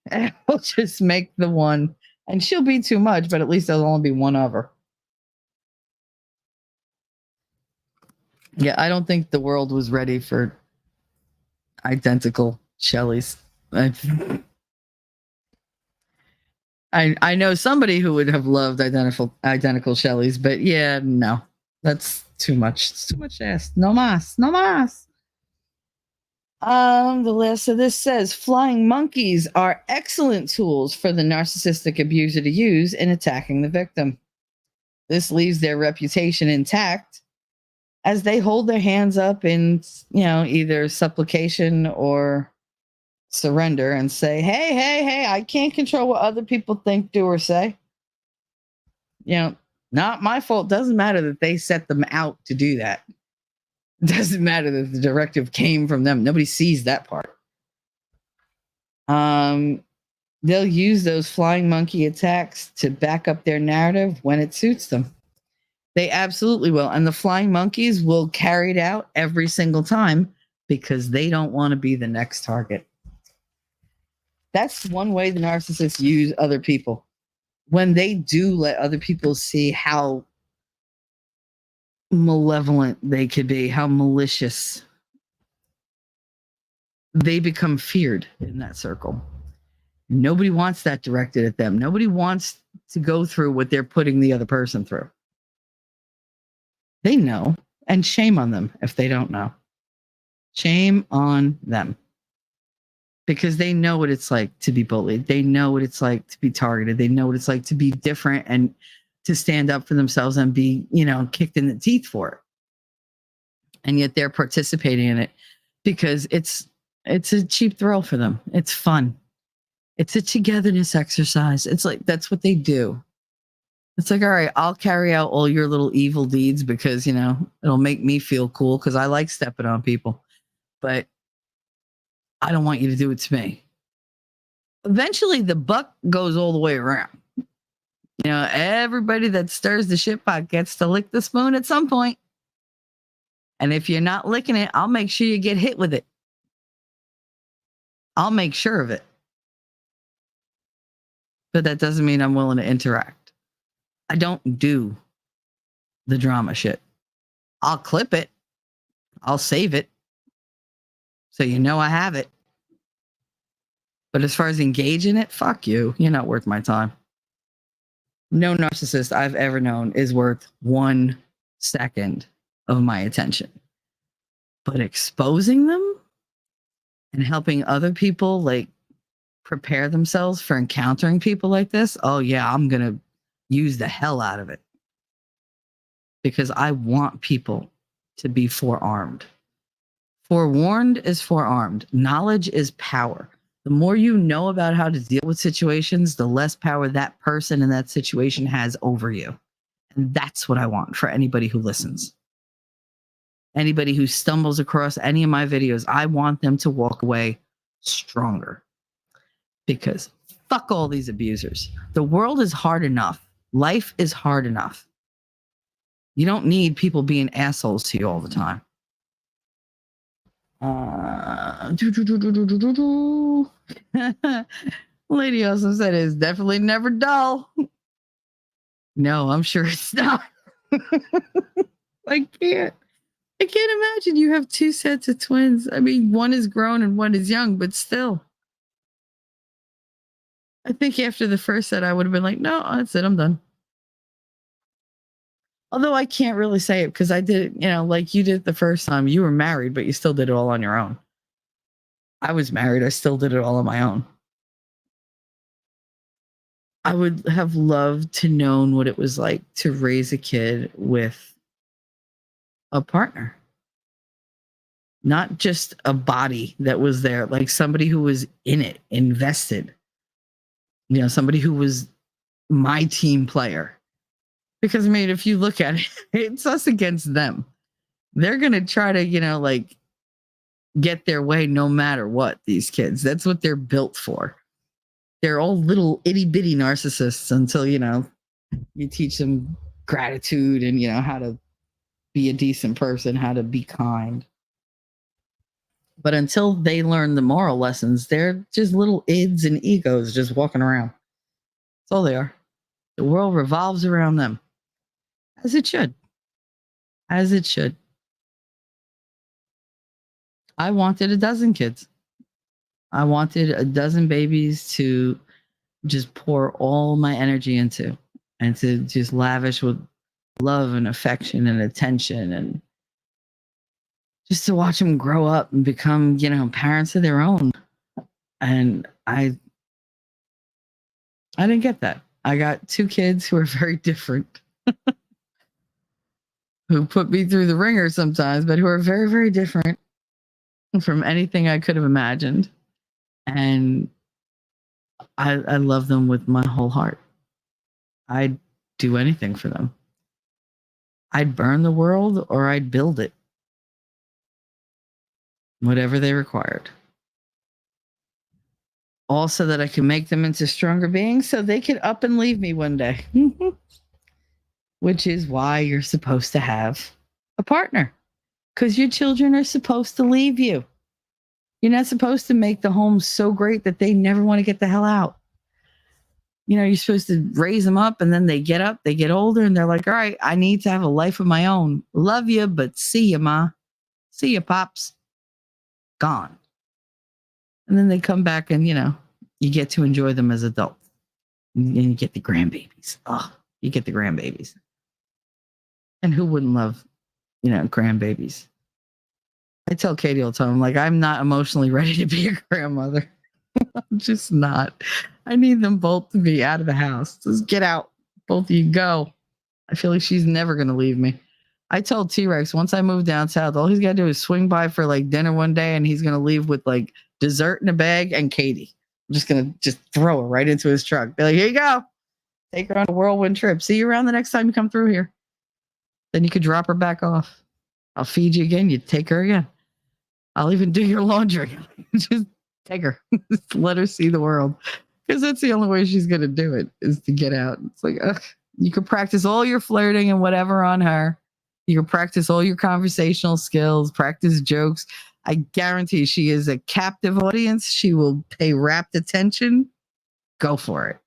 And we'll just make the one. And she'll be too much, but at least there'll only be one of her. Yeah, I don't think the world was ready for identical Shellys. I know somebody who would have loved identical Shellys, but yeah, no. That's too much. It's too much to ask. No mas. The last of this says flying monkeys are excellent tools for the narcissistic abuser to use in attacking the victim. This leaves their reputation intact as they hold their hands up in, you know, either supplication or surrender and say, hey, I can't control what other people think, do, or say. You know, not my fault. Doesn't matter that they set them out to do that. Doesn't matter that the directive came from them. Nobody sees that part. They'll use those flying monkey attacks to back up their narrative when it suits them. They absolutely will. And the flying monkeys will carry it out every single time because they don't want to be the next target. That's one way the narcissists use other people. When they do let other people see how malevolent they could be, how malicious, they become feared in that circle. Nobody wants that directed at them. Nobody wants to go through what they're putting the other person through. They know, and shame on them if they don't know. Shame on them. Because they know what it's like to be bullied. They know what it's like to be targeted. They know what it's like to be different and to stand up for themselves and be, you know, kicked in the teeth for it. And yet they're participating in it because it's a cheap thrill for them. It's fun. It's a togetherness exercise. It's like, that's what they do. It's like, all right, I'll carry out all your little evil deeds because, it'll make me feel cool because I like stepping on people. But I don't want you to do it to me. Eventually, the buck goes all the way around. Everybody that stirs the shit pot gets to lick the spoon at some point. And if you're not licking it, I'll make sure you get hit with it. I'll make sure of it. But that doesn't mean I'm willing to interact. I don't do the drama shit. I'll clip it. I'll save it. So I have it. But as far as engaging it, fuck you. You're not worth my time. No narcissist I've ever known is worth 1 second of my attention. But exposing them and helping other people prepare themselves for encountering people like this, oh yeah, I'm going to use the hell out of it. Because I want people to be forearmed. Forewarned is forearmed. Knowledge is power. The more you know about how to deal with situations, the less power that person in that situation has over you. And that's what I want for anybody who listens. Anybody who stumbles across any of my videos, I want them to walk away stronger. Because fuck all these abusers. The world is hard enough. Life is hard enough. You don't need people being assholes to you all the time. Lady also said it's definitely never dull. No, I'm sure it's not. I can't imagine you have 2 sets of twins. I mean, one is grown and one is young, but still. I think after the first set, I would have been like, no, that's it. I'm done. Although I can't really say it because I did it, like you did the first time. You were married, but you still did it all on your own. I was married. I still did it all on my own. I would have loved to known what it was like to raise a kid with a partner. Not just a body that was there, like somebody who was in it, invested. Somebody who was my team player. Because, if you look at it, it's us against them. They're going to try to, get their way no matter what, these kids. That's what they're built for. They're all little itty bitty narcissists until, you teach them gratitude and, how to be a decent person, how to be kind. But until they learn the moral lessons, they're just little ids and egos just walking around. That's all they are. The world revolves around them. As it should. As it should. I wanted a dozen kids. I wanted a dozen babies to just pour all my energy into and to just lavish with love and affection and attention and just to watch them grow up and become, parents of their own. And I didn't get that. I got 2 kids who are very different. Who put me through the ringer sometimes, but who are very, very different from anything I could have imagined. And I love them with my whole heart. I'd do anything for them. I'd burn the world or I'd build it. Whatever they required. Also that I can make them into stronger beings so they could up and leave me one day. Which is why you're supposed to have a partner. Because your children are supposed to leave you. You're not supposed to make the home so great that they never want to get the hell out. You're supposed to raise them up and then they get up, they get older and they're like, all right, I need to have a life of my own. Love you, but see you, Ma. See you, Pops. Gone. And then they come back and, you get to enjoy them as adults. And you get the grandbabies. Oh, you get the grandbabies. And who wouldn't love, grandbabies? I tell Katie all the time, I'm not emotionally ready to be a grandmother. I'm just not. I need them both to be out of the house. Just get out. Both of you go. I feel like she's never going to leave me. I told T-Rex once I move down south, all he's got to do is swing by for dinner one day and he's going to leave with dessert in a bag and Katie. I'm just going to just throw her right into his truck. Be like, here you go. Take her on a whirlwind trip. See you around the next time you come through here. Then you could drop her back off. I'll feed you again. You take her again. I'll even do your laundry. Just take her. Just let her see the world. Because that's the only way she's going to do it, is to get out. It's like, ugh. You could practice all your flirting and whatever on her. You can practice all your conversational skills, practice jokes. I guarantee she is a captive audience. She will pay rapt attention. Go for it.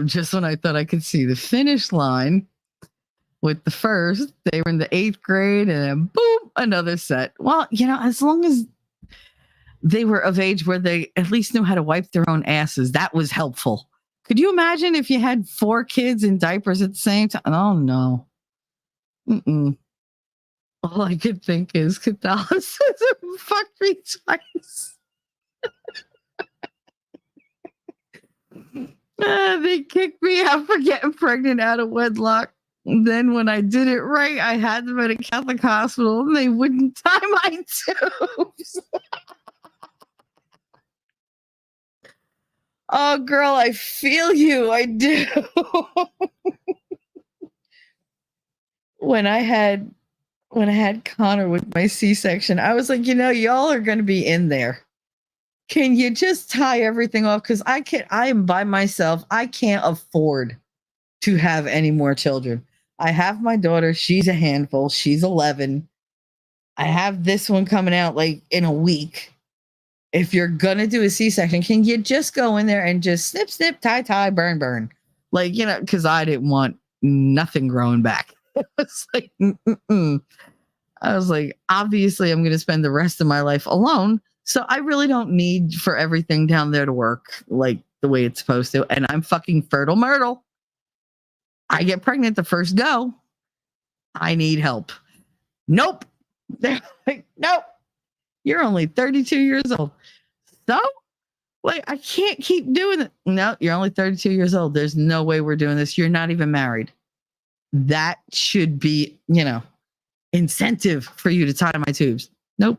Just when I thought I could see the finish line with the first, they were in the 8th grade, and then boom, another set. Well, as long as they were of age where they at least knew how to wipe their own asses, that was helpful. Could you imagine if you had 4 kids in diapers at the same time? Oh, no. Mm-mm. All I could think is Catholicism fucked me twice. They kicked me out for getting pregnant out of wedlock. And then when I did it right, I had them at a Catholic hospital and they wouldn't tie my tubes. Oh, girl, I feel you. I do. When I had Connor with my C-section, I was like, y'all are going to be in there. Can you just tie everything off? Because I am by myself. I can't afford to have any more children. I have my daughter. She's a handful. She's 11. I have this one coming out like in a week. If you're going to do a C-section, can you just go in there and just snip, snip, tie, tie, burn, burn? Like, because I didn't want nothing growing back. It was like, I was like, obviously, I'm going to spend the rest of my life alone. So I really don't need for everything down there to work like the way it's supposed to. And I'm fucking fertile myrtle. I get pregnant the first go. I need help. Nope. They're like, nope. You're only 32 years old. So, like, I can't keep doing it. No, you're only 32 years old. There's no way we're doing this. You're not even married. That should be, incentive for you to tie my tubes. Nope.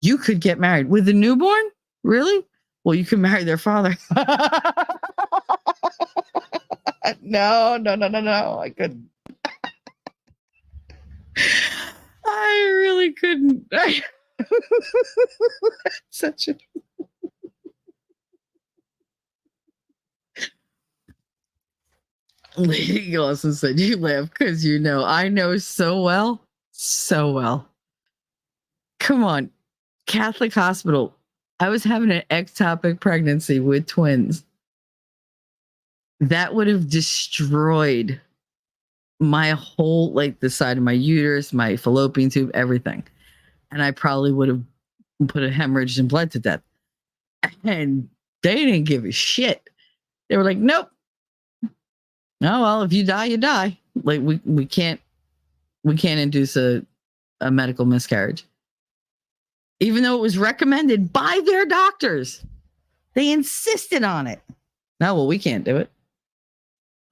You could get married with a newborn? Really? Well, you can marry their father. No. I couldn't. I really couldn't. Such a. Lady also said, you laugh because I know so well. Come on. Catholic hospital. I was having an ectopic pregnancy with twins. That would have destroyed my whole, like the side of my uterus, my fallopian tube, everything. And I probably would have put a hemorrhage and bled to death. And they didn't give a shit. They were like, nope. Oh, well, if you die, you die. Like we can't induce a medical miscarriage. Even though it was recommended by their doctors. They insisted on it. No, well, we can't do it.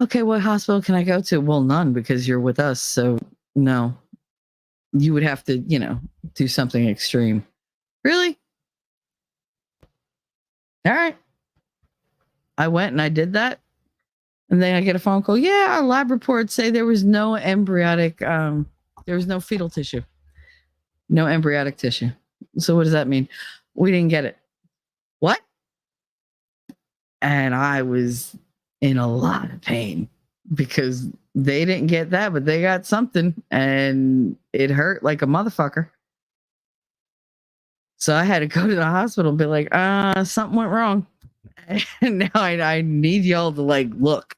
Okay, what hospital can I go to? Well, none, because you're with us. So no. You would have to, do something extreme. Really? All right. I went and I did that. And then I get a phone call. Yeah, our lab reports say there was no embryonic, there was no fetal tissue. No embryonic tissue. So what does that mean? We didn't get it. What? And I was in a lot of pain because they didn't get that, but they got something and it hurt like a motherfucker. So I had to go to the hospital and be like, something went wrong. And now I need y'all to like look.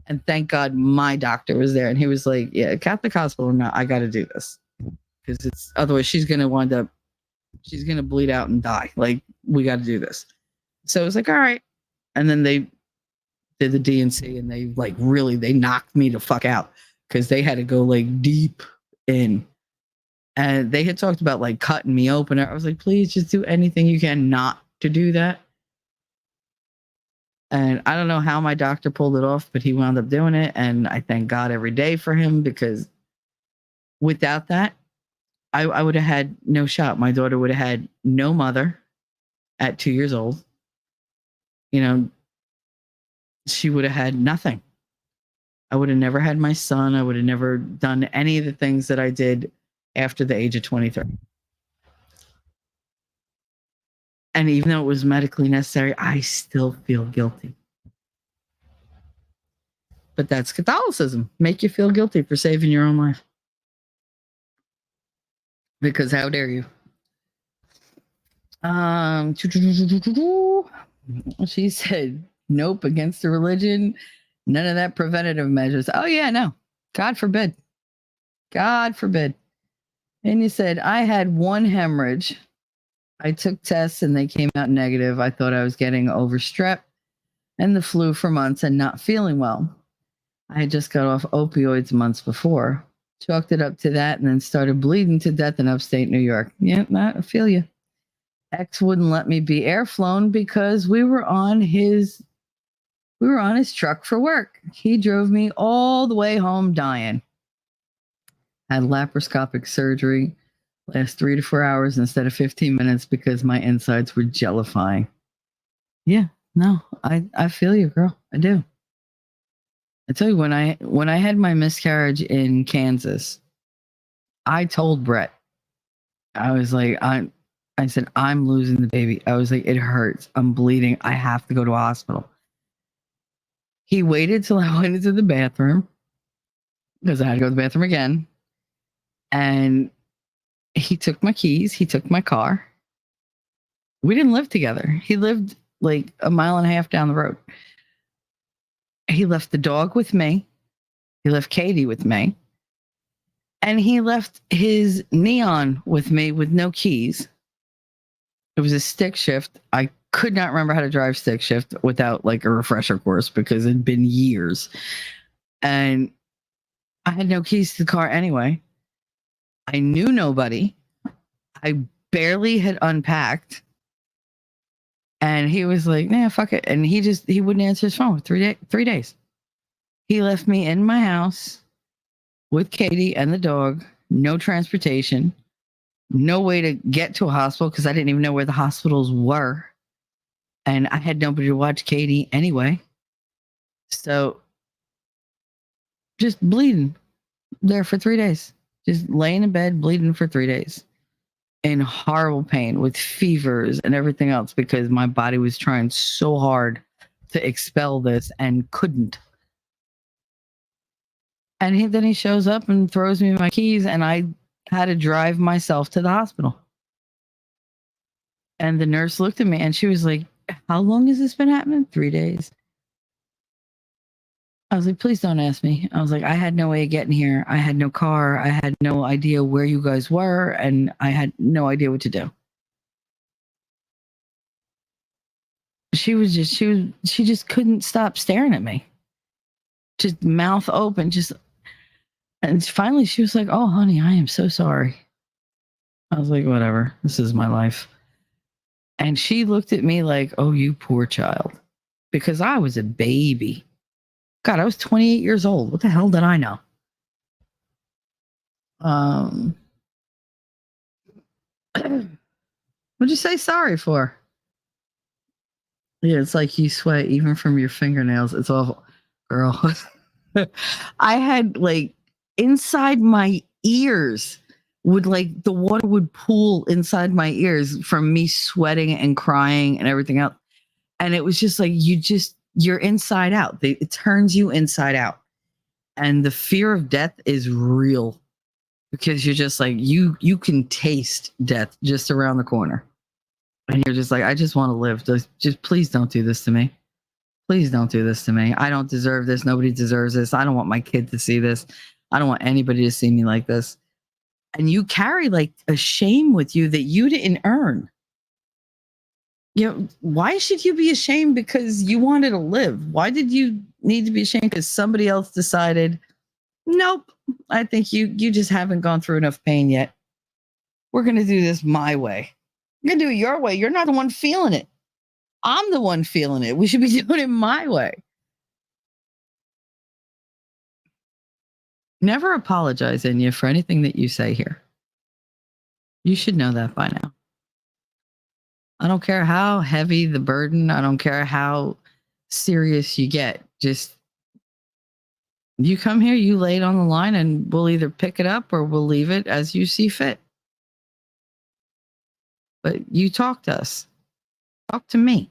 And thank God my doctor was there. And he was like, yeah, Catholic hospital, no, I got to do this. Because otherwise she's going to bleed out and die. Like, we got to do this. So it was like, all right. And then they did the DNC and they knocked me the fuck out because they had to go like deep in. And they had talked about like cutting me open. I was like, please just do anything you can not to do that. And I don't know how my doctor pulled it off, but he wound up doing it. And I thank God every day for him because without that, I would have had no shot. My daughter would have had no mother at 2 years old. You know, she would have had nothing. I would have never had my son. I would have never done any of the things that I did after the age of 23. And even though it was medically necessary, I still feel guilty. But that's Catholicism. Make you feel guilty for saving your own life. Because how dare you? She said, nope, against the religion. None of that preventative measures. Oh, yeah, no. God forbid. God forbid. And you said, I had one hemorrhage. I took tests and they came out negative. I thought I was getting over strep and the flu for months and not feeling well. I had just got off opioids months before. Chalked it up to that and then started bleeding to death in upstate New York. Yeah, I feel you. Ex wouldn't let me be air flown because we were on his truck for work. He drove me all the way home dying. Had laparoscopic surgery. Last 3 to 4 hours instead of 15 minutes because my insides were jellifying. Yeah, no, I feel you, girl. I do. I tell you, when I had my miscarriage in Kansas, I told Brett, I was like, I said, I'm losing the baby. I was like, it hurts. I'm bleeding. I have to go to a hospital. He waited till I went into the bathroom because I had to go to the bathroom again. And he took my keys. He took my car. We didn't live together. He lived like a mile and a half down the road. He left the dog with me. He left Katie with me. And he left his neon with me with no keys. It was a stick shift. I could not remember how to drive stick shift without like a refresher course because it'd been years. And I had no keys to the car anyway. I knew nobody. I barely had unpacked. And he was like, nah, fuck it. And he wouldn't answer his phone for 3 days. He left me in my house with Katie and the dog, no transportation, no way to get to a hospital because I didn't even know where the hospitals were. And I had nobody to watch Katie anyway. So just bleeding there for 3 days. Just laying in bed, bleeding for 3 days. In horrible pain with fevers and everything else because my body was trying so hard to expel this and couldn't. And then he shows up and throws me my keys and I had to drive myself to the hospital. And the nurse looked at me and she was like, how long has this been happening? 3 days. I was like, please don't ask me. I was like, I had no way of getting here. I had no car. I had no idea where you guys were. And I had no idea what to do. She just couldn't stop staring at me. Just mouth open, and finally she was like, oh, honey, I am so sorry. I was like, whatever. This is my life. And she looked at me like, oh, you poor child. Because I was a baby. God, I was 28 years old. What the hell did I know? What'd you say sorry for? Yeah, it's like you sweat even from your fingernails. It's awful. Girl. I had like inside my ears would like the water would pool inside my ears from me sweating and crying and everything else. And it was just like, you're inside out. It turns you inside out. And the fear of death is real because you're just like, you can taste death just around the corner. And you're just like, I just want to live. Just please don't do this to me. Please don't do this to me. I don't deserve this. Nobody deserves this. I don't want my kid to see this. I don't want anybody to see me like this. And you carry like a shame with you that you didn't earn. You know, why should you be ashamed because you wanted to live? Why did you need to be ashamed because somebody else decided, nope, I think you just haven't gone through enough pain yet. We're going to do this my way. You're going to do it your way. You're not the one feeling it. I'm the one feeling it. We should be doing it my way. Never apologize, Inya, for anything that you say here. You should know that by now. I don't care how heavy the burden. I don't care how serious you get. Just you come here, you lay it on the line, and we'll either pick it up or we'll leave it as you see fit. But you talk to us. Talk to me.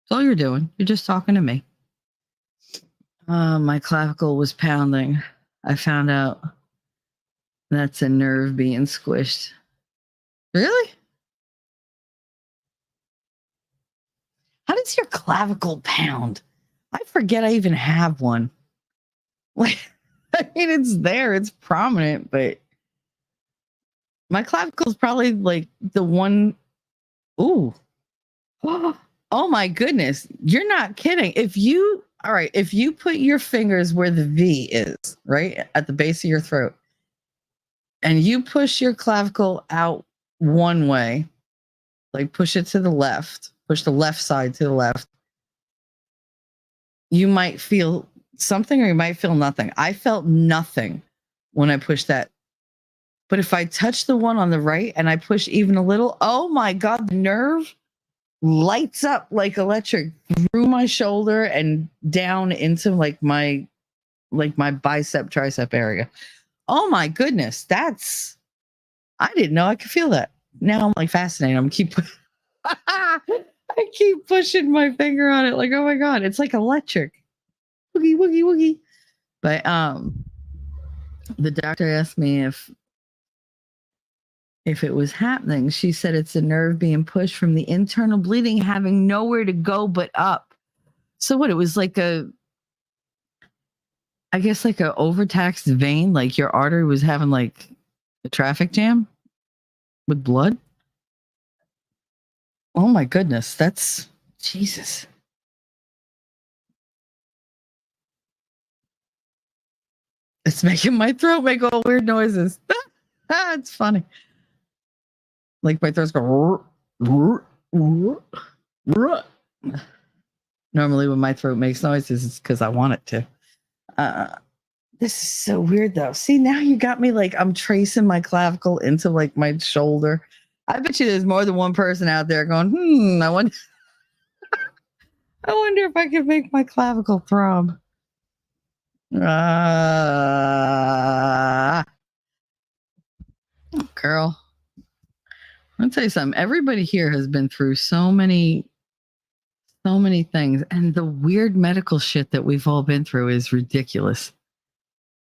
That's all you're doing. You're just talking to me. My clavicle was pounding. I found out that's a nerve being squished. Really? How does your clavicle pound? I forget I even have one. Like, I mean, it's there, it's prominent, but my clavicle is probably like the one. Ooh. Oh my goodness. You're not kidding. If you put your fingers where the V is, right at the base of your throat, and you push your clavicle out one way, like push it to the left, push the left side to the left, you might feel something or you might feel nothing. I felt nothing when I pushed that. But if I touch the one on the right and I push even a little, oh my God, the nerve lights up like electric through my shoulder and down into like my bicep tricep area. Oh my goodness, I didn't know I could feel that. Now I'm like fascinated. I keep pushing my finger on it like, oh my God, it's like electric. Woogie, woogie, woogie. But the doctor asked me if it was happening. She said it's a nerve being pushed from the internal bleeding, having nowhere to go but up. So what? It was like I guess like a overtaxed vein, like your artery was having like a traffic jam with blood. Oh my goodness, that's Jesus. It's making my throat make all weird noises. It's funny. Like my throat's going. Normally, when my throat makes noises, it's because I want it to. This is so weird, though. See, now you got me like I'm tracing my clavicle into like my shoulder. I bet you there's more than one person out there going, I wonder if I can make my clavicle throb. Girl, I'll tell you something. Everybody here has been through so many things, and the weird medical shit that we've all been through is ridiculous.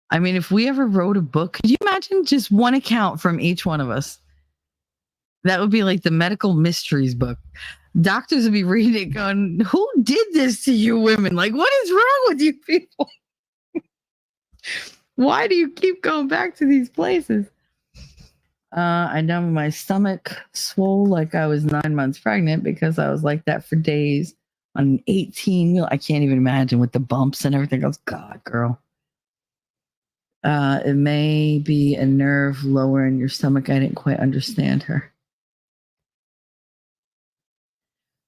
I mean, if we ever wrote a book, could you imagine just one account from each one of us? That would be like the medical mysteries book. Doctors would be reading it going, who did this to you women? Like, what is wrong with you people? Why do you keep going back to these places? I know my stomach swole like I was 9 months pregnant because I was like that for days on 18. I can't even imagine with the bumps and everything else. God, girl. It may be a nerve lower in your stomach. I didn't quite understand her.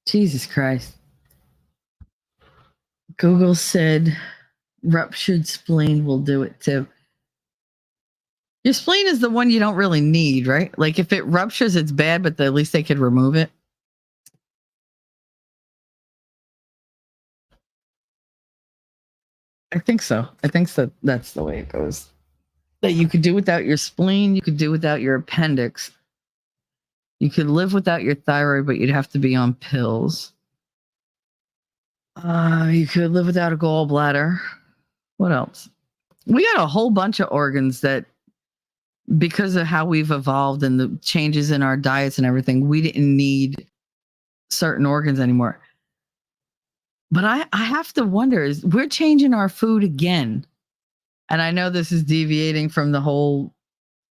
Jesus Christ. Google said ruptured spleen will do it too. Your spleen is the one you don't really need, right? Like if it ruptures, it's bad, but at least they could remove it. I think so. I think so. That's the way it goes. That you could do without your spleen. You could do without your appendix. You could live without your thyroid, but you'd have to be on pills. You could live without a gallbladder. What else? We got a whole bunch of organs that, because of how we've evolved and the changes in our diets and everything, we didn't need certain organs anymore. But I have to wonder, is we're changing our food again. And I know this is deviating from the whole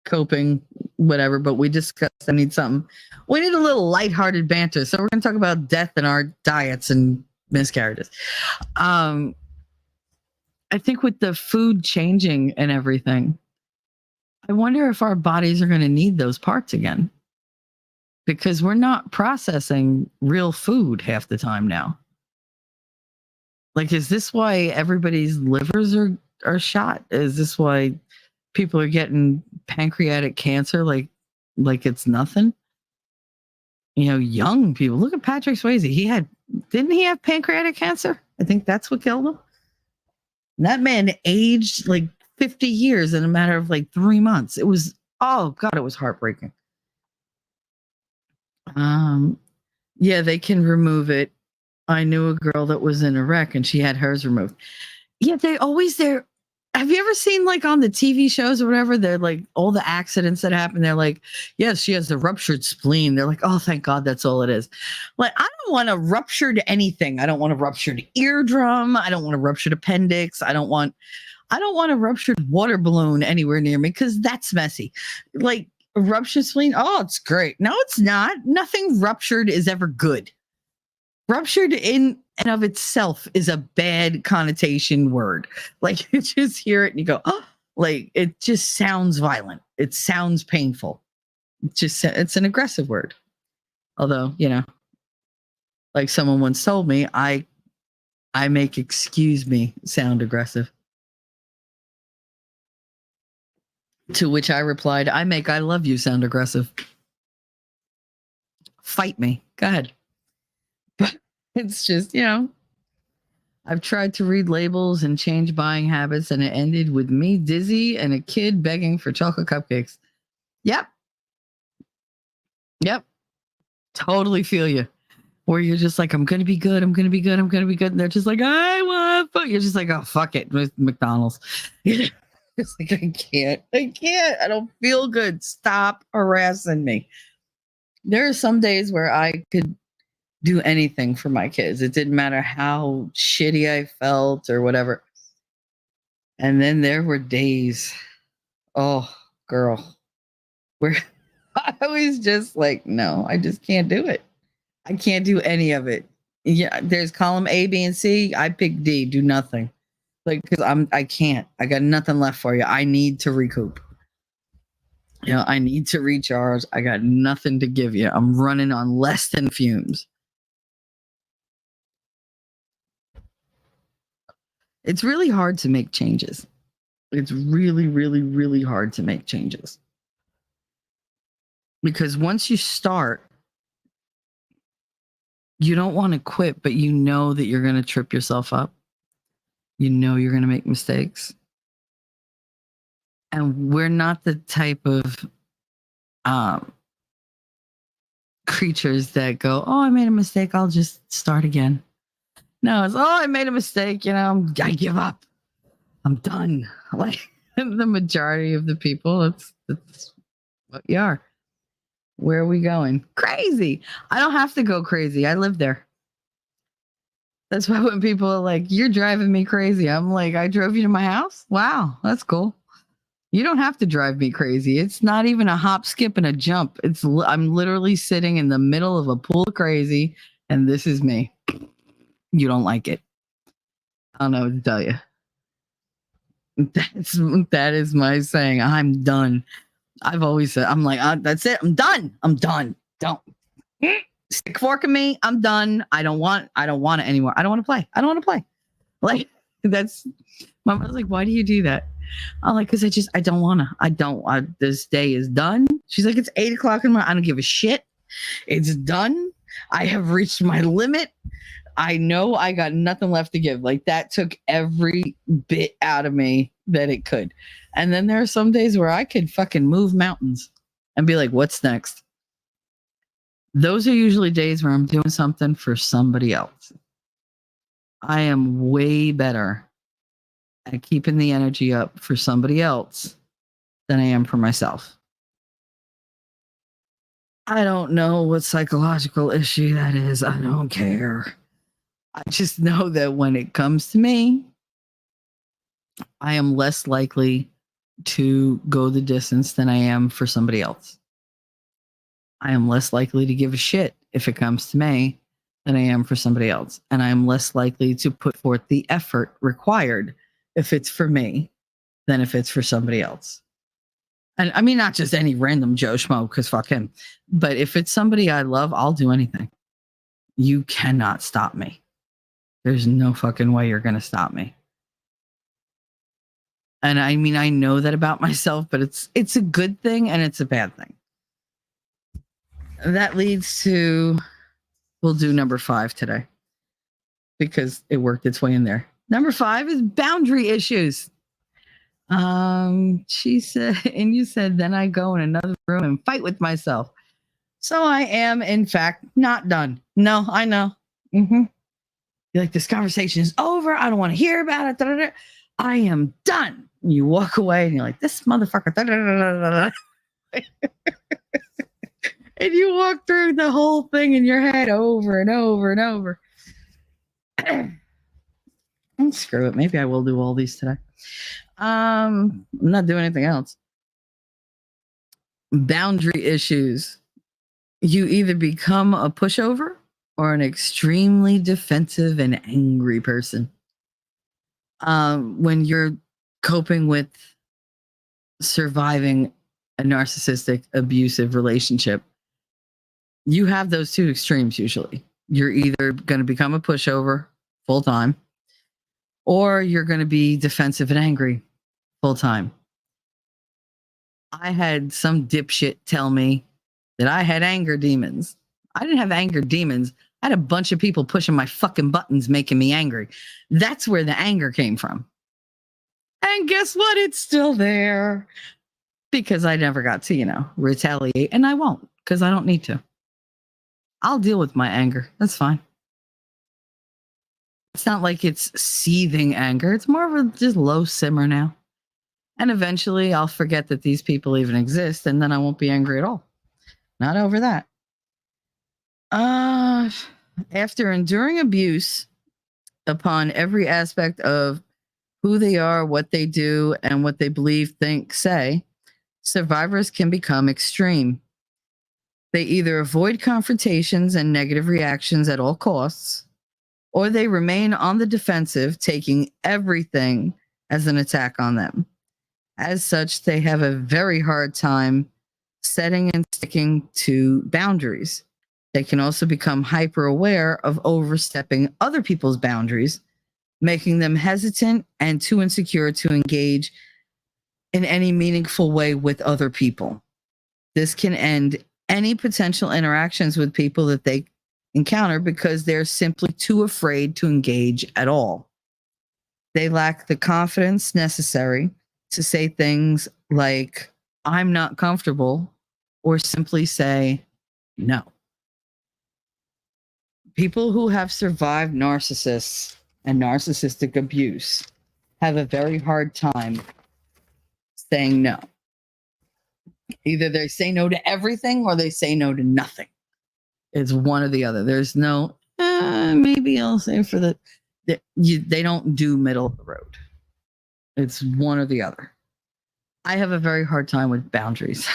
coping, whatever, but we discussed I need something. We need a little lighthearted banter. So we're going to talk about death and our diets and miscarriages. I think with the food changing and everything, I wonder if our bodies are going to need those parts again, because we're not processing real food half the time now. Like, is this why everybody's livers are shot? Is this why people are getting pancreatic cancer? Like, like it's nothing. You know, young people. Look at Patrick Swayze. Didn't he have pancreatic cancer? I think that's what killed him. That man aged like 50 years in a matter of like 3 months. It was, oh God, it was heartbreaking. Yeah, they can remove it. I knew a girl that was in a wreck and she had hers removed. Yeah, they're have you ever seen like on the TV shows or whatever, they're like all the accidents that happen, they're like, yes, she has a ruptured spleen. They're like, oh, thank God that's all it is. Like, I don't want a ruptured anything. I don't want a ruptured eardrum. I don't want a ruptured appendix. I don't want a ruptured water balloon anywhere near me because that's messy. Like a ruptured spleen, oh, it's great. No, it's not. Nothing ruptured is ever good. Ruptured in and of itself is a bad connotation word. Like you just hear it and you go, oh, like it just sounds violent. It sounds painful. It's an aggressive word. Although, you know, like someone once told me, I make excuse me sound aggressive. To which I replied, I make I love you sound aggressive. Fight me. Go ahead. But it's just, you know, I've tried to read labels and change buying habits, and it ended with me dizzy and a kid begging for chocolate cupcakes. Yep. Totally feel you. Where you're just like, I'm going to be good. I'm going to be good. I'm going to be good. And they're just like, I want, but you're just like, oh, fuck it. With McDonald's. It's like, I can't. I don't feel good. Stop harassing me. There are some days where I could do anything for my kids. It didn't matter how shitty I felt or whatever. And then there were days, oh, girl, where I was just like, no, I just can't do it. I can't do any of it. Yeah, there's column A, B, and C. I pick D, do nothing. Like, because I can't. I got nothing left for you. I need to recoup. You know, I need to recharge. I got nothing to give you. I'm running on less than fumes. It's really hard to make changes. It's really, really, really hard to make changes. Because once you start, you don't want to quit, but you know that you're going to trip yourself up. You know you're going to make mistakes. And we're not the type of creatures that go, oh, I made a mistake, I'll just start again. No, it's, oh, I made a mistake, you know, I give up. I'm done. Like the majority of the people, it's what you are. Where are we going? Crazy. I don't have to go crazy. I live there. That's why when people are like, you're driving me crazy, I'm like, I drove you to my house? Wow, that's cool. You don't have to drive me crazy. It's not even a hop, skip, and a jump. I'm literally sitting in the middle of a pool of crazy, and this is me. You don't like it. I don't know what to tell you. That is my saying. I'm done. I've always said, I'm like, that's it. I'm done. Don't stick fork in me. I'm done. I don't want it anymore. I don't want to play. Like that's my mother's like, why do you do that? I'm like, because I don't want to. This day is done. She's like, it's 8:00 in the morning. I don't give a shit. It's done. I have reached my limit. I know I got nothing left to give. Like that took every bit out of me that it could. And then there are some days where I could fucking move mountains and be like, what's next? Those are usually days where I'm doing something for somebody else. I am way better at keeping the energy up for somebody else than I am for myself. I don't know what psychological issue that is. I don't care. I just know that when it comes to me, I am less likely to go the distance than I am for somebody else. I am less likely to give a shit if it comes to me than I am for somebody else. And I am less likely to put forth the effort required if it's for me than if it's for somebody else. And I mean, not just any random Joe Schmo, because fuck him. But if it's somebody I love, I'll do anything. You cannot stop me. There's no fucking way you're going to stop me. And I mean, I know that about myself, but it's a good thing and it's a bad thing. that leads to, we'll do number 5 today because it worked its way in there. Number 5 is boundary issues. She said, and you said, then I go in another room and fight with myself. So I am, in fact, not done. No, I know. You're like, this conversation is over. I don't want to hear about it. Da-da-da. I am done. And you walk away and you're like, this motherfucker. Da-da-da-da-da-da. And you walk through the whole thing in your head over and over and over. Screw it. Maybe I will do all these today. I'm not doing anything else. Boundary issues. You either become a pushover or an extremely defensive and angry person. When you're coping with surviving a narcissistic, abusive relationship, you have those two extremes usually. You're either going to become a pushover full time, or you're going to be defensive and angry full time. I had some dipshit tell me that I had anger demons. I didn't have anger demons. I had a bunch of people pushing my fucking buttons, making me angry. That's where the anger came from. And guess what? It's still there because I never got to, retaliate. And I won't because I don't need to. I'll deal with my anger. That's fine. It's not like it's seething anger. It's more of a just low simmer now. And eventually I'll forget that these people even exist. And then I won't be angry at all. Not over that. After enduring abuse upon every aspect of who they are, what they do, and what they believe, think, say, survivors can become extreme. They either avoid confrontations and negative reactions at all costs, or they remain on the defensive, taking everything as an attack on them. As such, they have a very hard time setting and sticking to boundaries. They can also become hyper aware of overstepping other people's boundaries, making them hesitant and too insecure to engage in any meaningful way with other people. This can end any potential interactions with people that they encounter because they're simply too afraid to engage at all. They lack the confidence necessary to say things like, I'm not comfortable, or simply say no. People who have survived narcissists and narcissistic abuse have a very hard time saying no. Either they say no to everything or they say no to nothing. It's one or the other. There's no, maybe I'll say for they don't do middle of the road. It's one or the other. I have a very hard time with boundaries.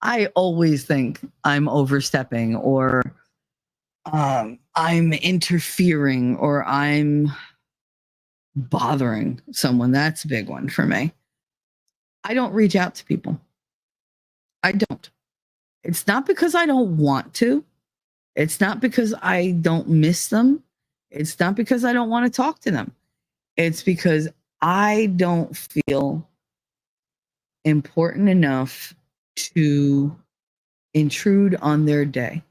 I always think I'm overstepping or I'm interfering or I'm bothering someone. That's a big one for me. I don't reach out to people. I don't. It's not because I don't want to. It's not because I don't miss them. It's not because I don't want to talk to them. It's because I don't feel important enough to intrude on their day.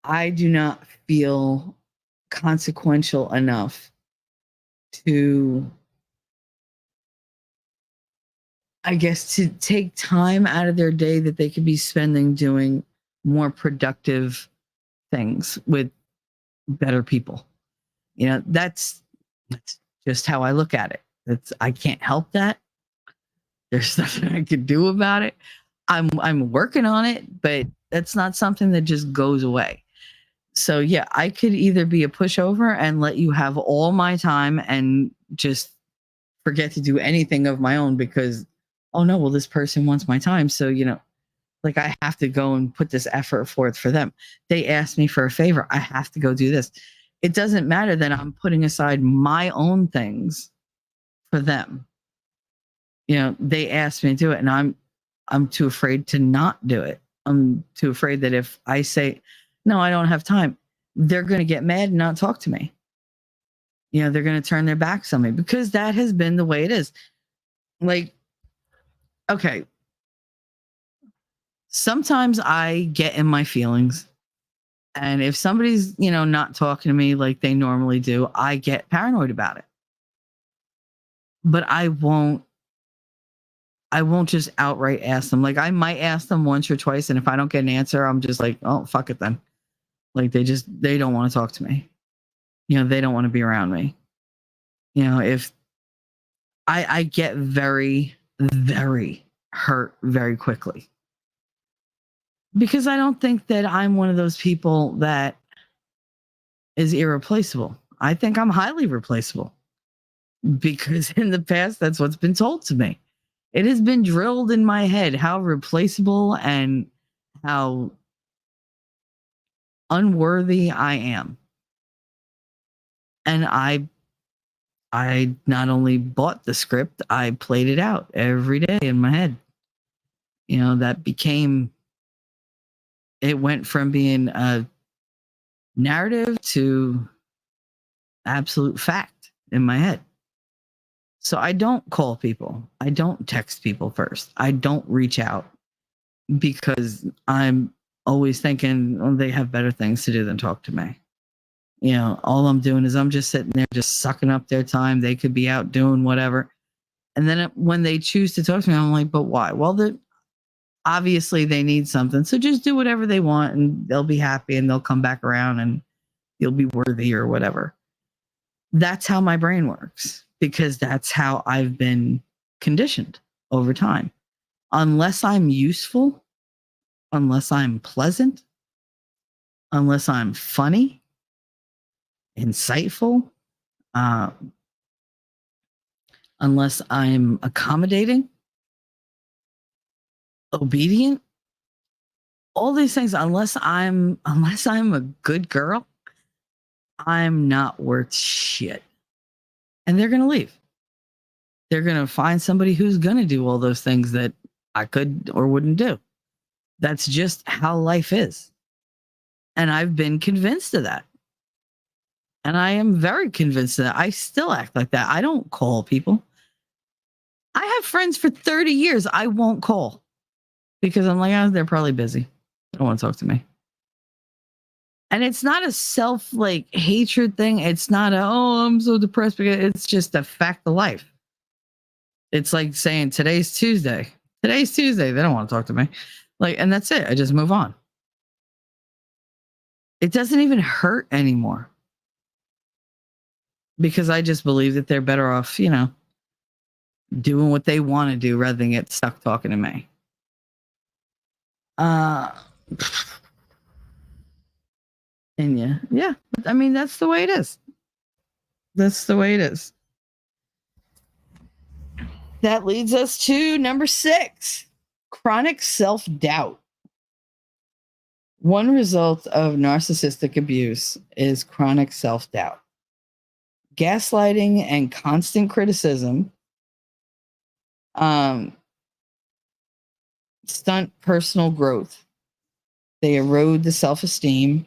I do not feel consequential enough to, I guess, to take time out of their day that they could be spending doing more productive things with better people. That's just how I look at it. I can't help that. There's nothing I can do about it. I'm working on it, but that's not something that just goes away. So yeah, I could either be a pushover and let you have all my time and just forget to do anything of my own because, oh no, well, this person wants my time. So, like I have to go and put this effort forth for them. They asked me for a favor. I have to go do this. It doesn't matter that I'm putting aside my own things for them. They asked me to do it and I'm too afraid to not do it. I'm too afraid that if I say, no, I don't have time, they're going to get mad and not talk to me. They're going to turn their backs on me because that has been the way it is. Like, okay. sometimes I get in my feelings. And if somebody's, not talking to me like they normally do, I get paranoid about it. But I won't just outright ask them. Like I might ask them once or twice. And if I don't get an answer, I'm just like, oh, fuck it then. Like they don't want to talk to me. They don't want to be around me. If I get very, very hurt very quickly. Because I don't think that I'm one of those people that is irreplaceable. I think I'm highly replaceable. Because in the past, that's what's been told to me. It has been drilled in my head how replaceable and how unworthy I am. And I not only bought the script, I played it out every day in my head. That became, it went from being a narrative to absolute fact in my head. So I don't call people. I don't text people first. I don't reach out because I'm always thinking, oh, they have better things to do than talk to me. All I'm doing is I'm just sitting there just sucking up their time. They could be out doing whatever. And then when they choose to talk to me, I'm like, but why? Well, obviously they need something. So just do whatever they want and they'll be happy and they'll come back around and you'll be worthy or whatever. That's how my brain works because that's how I've been conditioned over time. Unless I'm useful, unless I'm pleasant, unless I'm funny, insightful, unless I'm accommodating, obedient, all these things, unless I'm a good girl, I'm not worth shit. And they're going to leave. They're going to find somebody who's going to do all those things that I could or wouldn't do. That's just how life is. And I've been convinced of that. And I am very convinced of that. I still act like that. I don't call people. I have friends for 30 years I won't call because I'm like, oh, they're probably busy. They don't want to talk to me. And it's not a hatred thing. It's not I'm so depressed because it's just a fact of life. It's like saying today's Tuesday. Today's Tuesday. They don't want to talk to me. And that's it. I just move on. It doesn't even hurt anymore. Because I just believe that they're better off, doing what they want to do rather than get stuck talking to me. And yeah. I mean, that's the way it is. That's the way it is. That leads us to number 6, chronic self-doubt. One result of narcissistic abuse is chronic self-doubt. Gaslighting and constant criticism stunt personal growth. They erode the self-esteem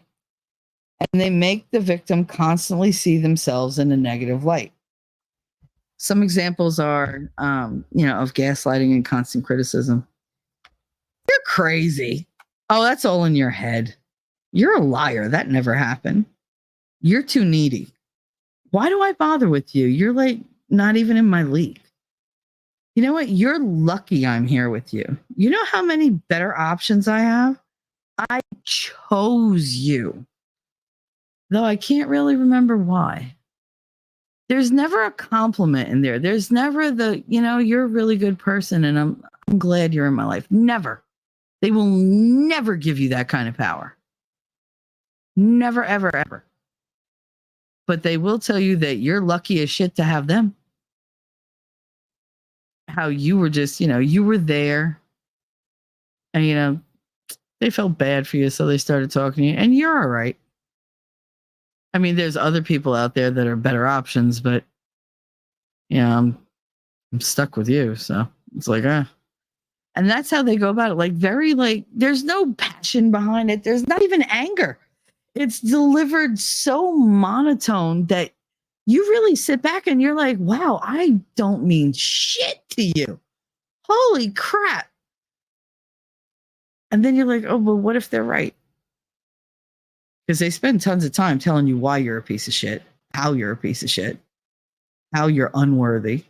and they make the victim constantly see themselves in a negative light. Some examples are, of gaslighting and constant criticism. You're crazy. Oh, that's all in your head. You're a liar. That never happened. You're too needy. Why do I bother with you? You're not even in my league. You know what? You're lucky I'm here with you. You know how many better options I have? I chose you. Though I can't really remember why. There's never a compliment in there. There's never you're a really good person and I'm glad you're in my life. Never. They will never give you that kind of power. Never, ever, ever. But they will tell you that you're lucky as shit to have them. How you were just, you were there. And, they felt bad for you, so they started talking to you. And you're all right. I mean, there's other people out there that are better options, but, I'm stuck with you. So it's like, And that's how they go about it. There's no passion behind it. There's not even anger. It's delivered so monotone that you really sit back and you're like, wow, I don't mean shit to you. Holy crap. And then you're like, oh, but what if they're right? Because they spend tons of time telling you why you're a piece of shit, how you're a piece of shit, how you're unworthy.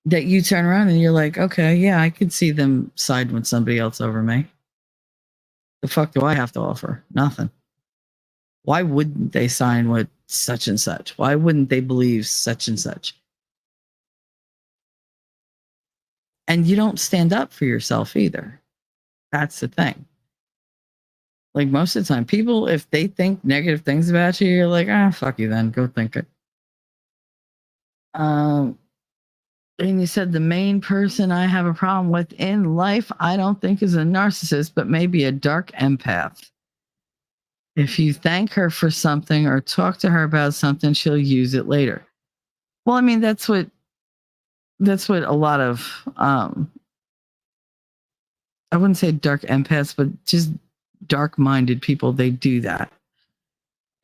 That you turn around and you're like, okay, yeah, I could see them siding with somebody else over me. The fuck do I have to offer? Nothing. Why wouldn't they sign with such and such? Why wouldn't they believe such and such? And you don't stand up for yourself either. That's the thing. Like most of the time, people, if they think negative things about you, you're like, fuck you then. Go think it. And you said the main person I have a problem with in life, I don't think is a narcissist, but maybe a dark empath. If you thank her for something or talk to her about something, she'll use it later. Well, I mean, that's what a lot of I wouldn't say dark empaths, but just dark-minded people, they do that.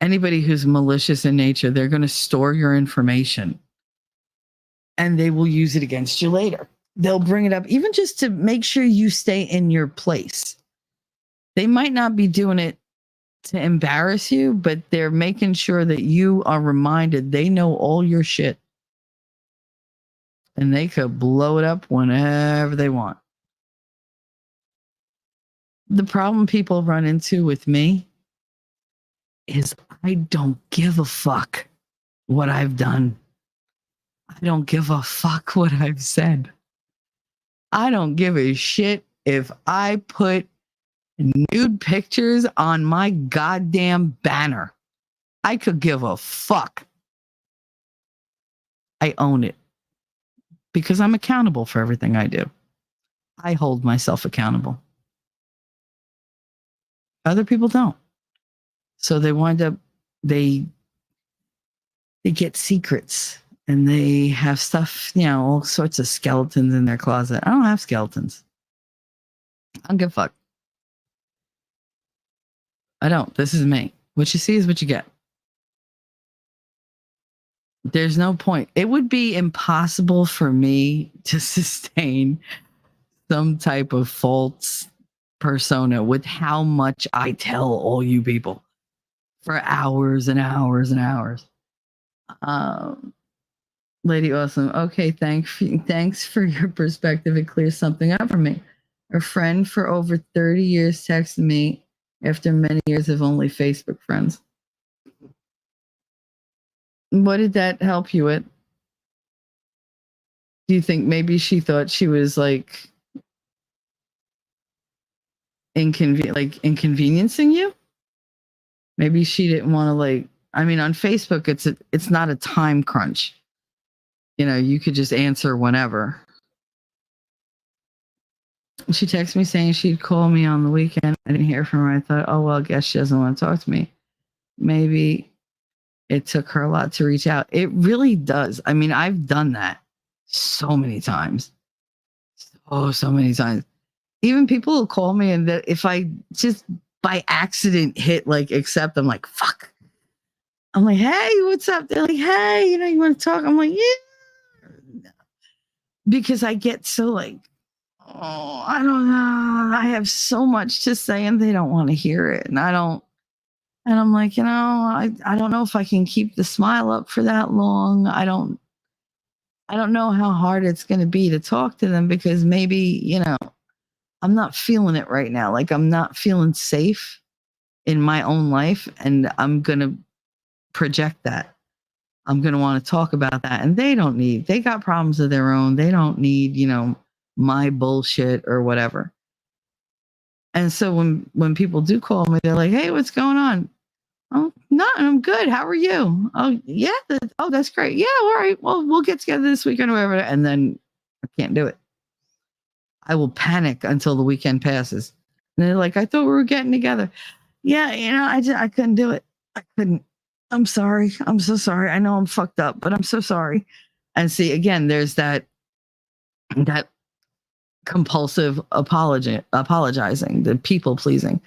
Anybody who's malicious in nature, they're going to store your information and they will use it against you later. They'll bring it up even just to make sure you stay in your place. They might not be doing it to embarrass you, but they're making sure that you are reminded they know all your shit. And they could blow it up whenever they want. The problem people run into with me is I don't give a fuck what I've done. I don't give a fuck what I've said. I don't give a shit if I put nude pictures on my goddamn banner. I could give a fuck. I own it because I'm accountable for everything I do. I hold myself accountable. Other people don't. So they wind up, they get secrets and they have stuff, all sorts of skeletons in their closet. I don't have skeletons. I don't give a fuck. I don't. This is me. What you see is what you get. There's no point. It would be impossible for me to sustain some type of false persona with how much I tell all you people for hours and hours and hours. Lady Awesome. Okay, thanks for your perspective. It clears something up for me. A friend for over 30 years texted me after many years of only Facebook friends. What did that help you with? Do you think maybe she thought she was like inconveniencing you? Maybe she didn't want to on Facebook it's not a time crunch. You could just answer whenever. She texted me saying she'd call me on the weekend. I didn't hear from her. I thought, oh, well, I guess she doesn't want to talk to me. Maybe it took her a lot to reach out. It really does. I've done that so many times. So many times. Even people will call me and that if I just by accident hit accept, I'm like, fuck. I'm like, hey, what's up? They're like, hey, you want to talk? I'm like, yeah. Because I get so oh, I don't know. I have so much to say and they don't want to hear it. And I'm like, I don't know if I can keep the smile up for that long. I don't know how hard it's going to be to talk to them because maybe, I'm not feeling it right now. I'm not feeling safe in my own life and I'm going to project that. I'm going to want to talk about that. And they got problems of their own. They don't need, my bullshit or whatever. And so when people do call me, they're like, hey, what's going on? Oh, no, I'm good. How are you? Oh, yeah. That's great. Yeah. All right. Well, we'll get together this weekend or whatever. And then I can't do it. I will panic until the weekend passes. And they're like, I thought we were getting together. Yeah. I couldn't do it. I couldn't. I'm sorry. I'm so sorry. I know I'm fucked up, but I'm so sorry. And see, again, there's that compulsive apologizing, the people pleasing.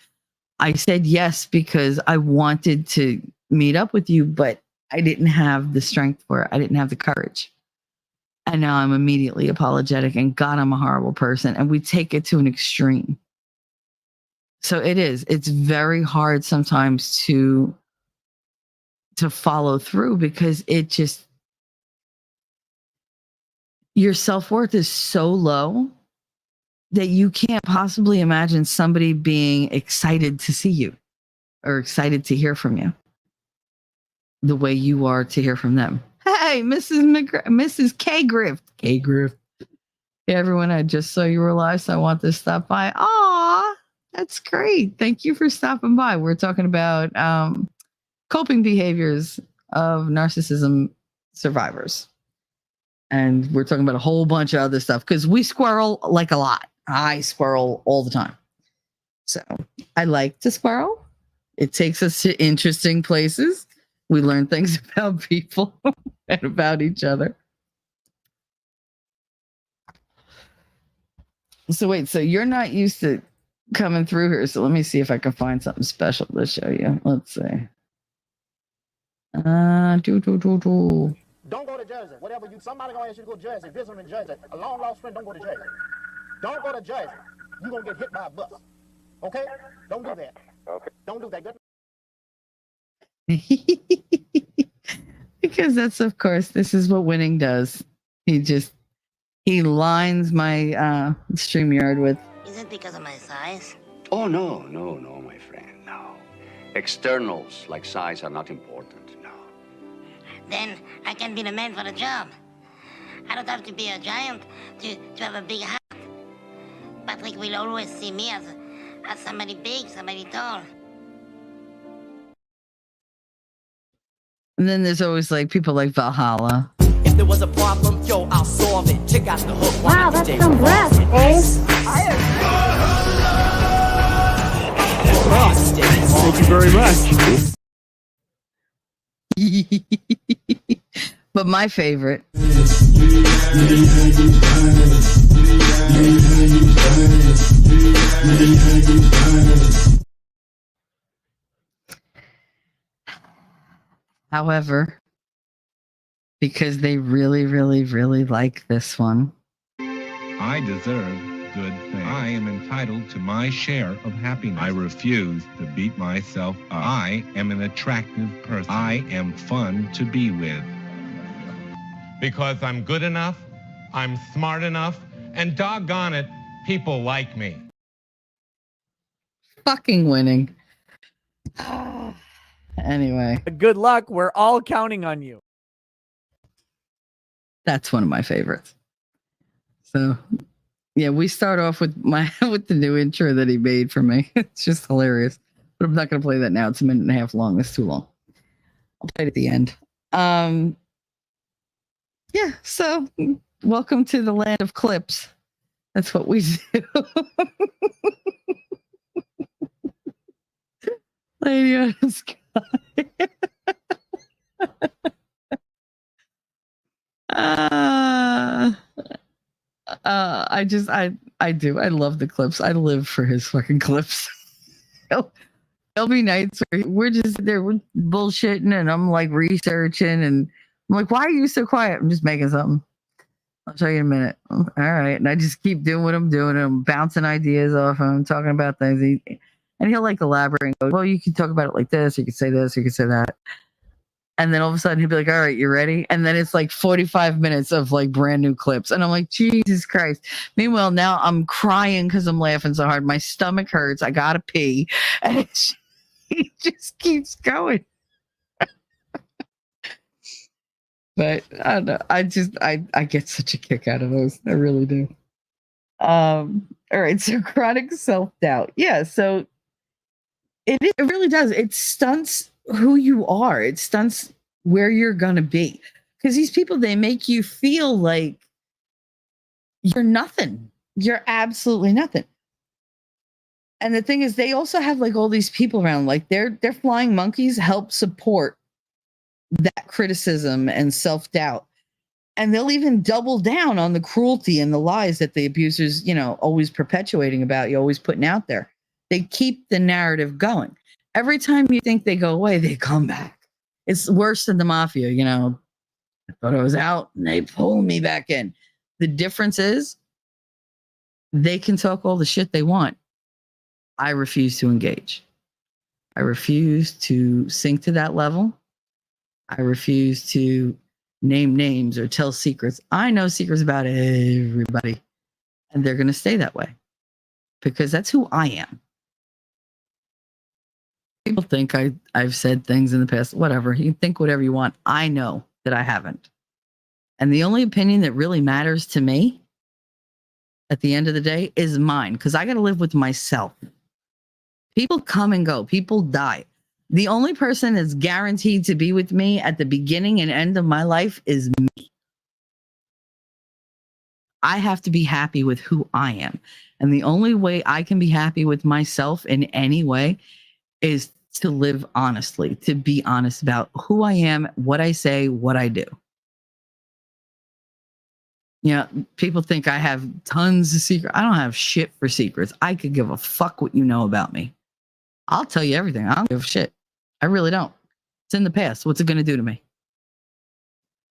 I said yes because I wanted to meet up with you, but I didn't have the strength for it. I didn't have the courage. And now I'm immediately apologetic and God, I'm a horrible person. And we take it to an extreme. So it's very hard sometimes to follow through because it just, your self-worth is so low that you can't possibly imagine somebody being excited to see you or excited to hear from you the way you are to hear from them. Hey, Mrs. K Grift. Hey, everyone, I just saw you were live, so I want to stop by. Aw, that's great. Thank you for stopping by. We're talking about coping behaviors of narcissism survivors. And we're talking about a whole bunch of other stuff because we squirrel like a lot. I squirrel all the time. So I like to squirrel. It takes us to interesting places. We learn things about people and about each other. So wait, so you're not used to coming through here. So let me see if I can find something special to show you. Let's see. Don't go to Jersey. Somebody gonna ask you to go to Jersey. Visit them in Jersey. A long lost friend, don't go to Jersey. Don't go to Jersey. You're gonna get hit by a bus. Okay? Don't do that. Okay. Don't do that. Because that's, of course, this is what winning does. He lines my StreamYard with. Is it because of my size? Oh, no, my friend, no. Externals like size are not important, no. Then I can be the man for the job. I don't have to be a giant to have a big heart. Patrick will always see me as somebody big, somebody tall. And then there's always like people like Valhalla. If there was a problem, yo, I'll solve it. Check out the hook. Wow, that's some breath, Ace. Thank you very much. But my favorite. However, because they really, really, really like this one. I deserve good things. I am entitled to my share of happiness. I refuse to beat myself up. I am an attractive person. I am fun to be with. Because I'm good enough, I'm smart enough, and doggone it, people like me. Fucking winning. Anyway. Good luck. We're all counting on you. That's one of my favorites. So, yeah, we start off with with the new intro that he made for me. It's just hilarious. But I'm not going to play that now. It's a minute and a half long. It's too long. I'll play it at the end. Yeah, so welcome to the land of clips. That's what we do. Lady on the sky. I do. I love the clips. I live for his fucking clips. There'll be nights where we're just there, we're bullshitting, and I'm like researching, and I'm like, "Why are you so quiet?" I'm just making something. I'll show you in a minute. All right, and I just keep doing what I'm doing. And I'm bouncing ideas off him, talking about things, and he'll like elaborate and go, "Well, you can talk about it like this. You can say this. You can say that." And then all of a sudden he'll be like, "All right, you ready?" And then it's like 45 minutes of like brand new clips. And I'm like, Jesus Christ. Meanwhile, now I'm crying because I'm laughing so hard. My stomach hurts. I gotta pee. And he just keeps going. But I don't know. I get such a kick out of those. I really do. All right. So chronic self-doubt. Yeah. So it really does. It stunts who you are. It stunts where you're gonna be, because these people, they make you feel like you're nothing. You're absolutely nothing. And the thing is, they also have like all these people around, like their flying monkeys help support that criticism and self-doubt, and they'll even double down on the cruelty and the lies that the abusers, always perpetuating about you, always putting out there. They keep the narrative going. Every time you think they go away, they come back. It's worse than the mafia, I thought I was out and they pull me back in. The difference is they can talk all the shit they want. I refuse to engage. I refuse to sink to that level. I refuse to name names or tell secrets. I know secrets about everybody, and they're going to stay that way because that's who I am. People think I've said things in the past, whatever. You can think whatever you want. I know that I haven't. And the only opinion that really matters to me at the end of the day is mine, because I got to live with myself. People come and go. People die. The only person that's guaranteed to be with me at the beginning and end of my life is me. I have to be happy with who I am. And the only way I can be happy with myself in any way is to live honestly, to be honest about who I am, what I say, what I do. You know, people think I have tons of secrets. I don't have shit for secrets. I could give a fuck what you know about me. I'll tell you everything. I don't give a shit. I really don't. It's in the past. What's it going to do to me?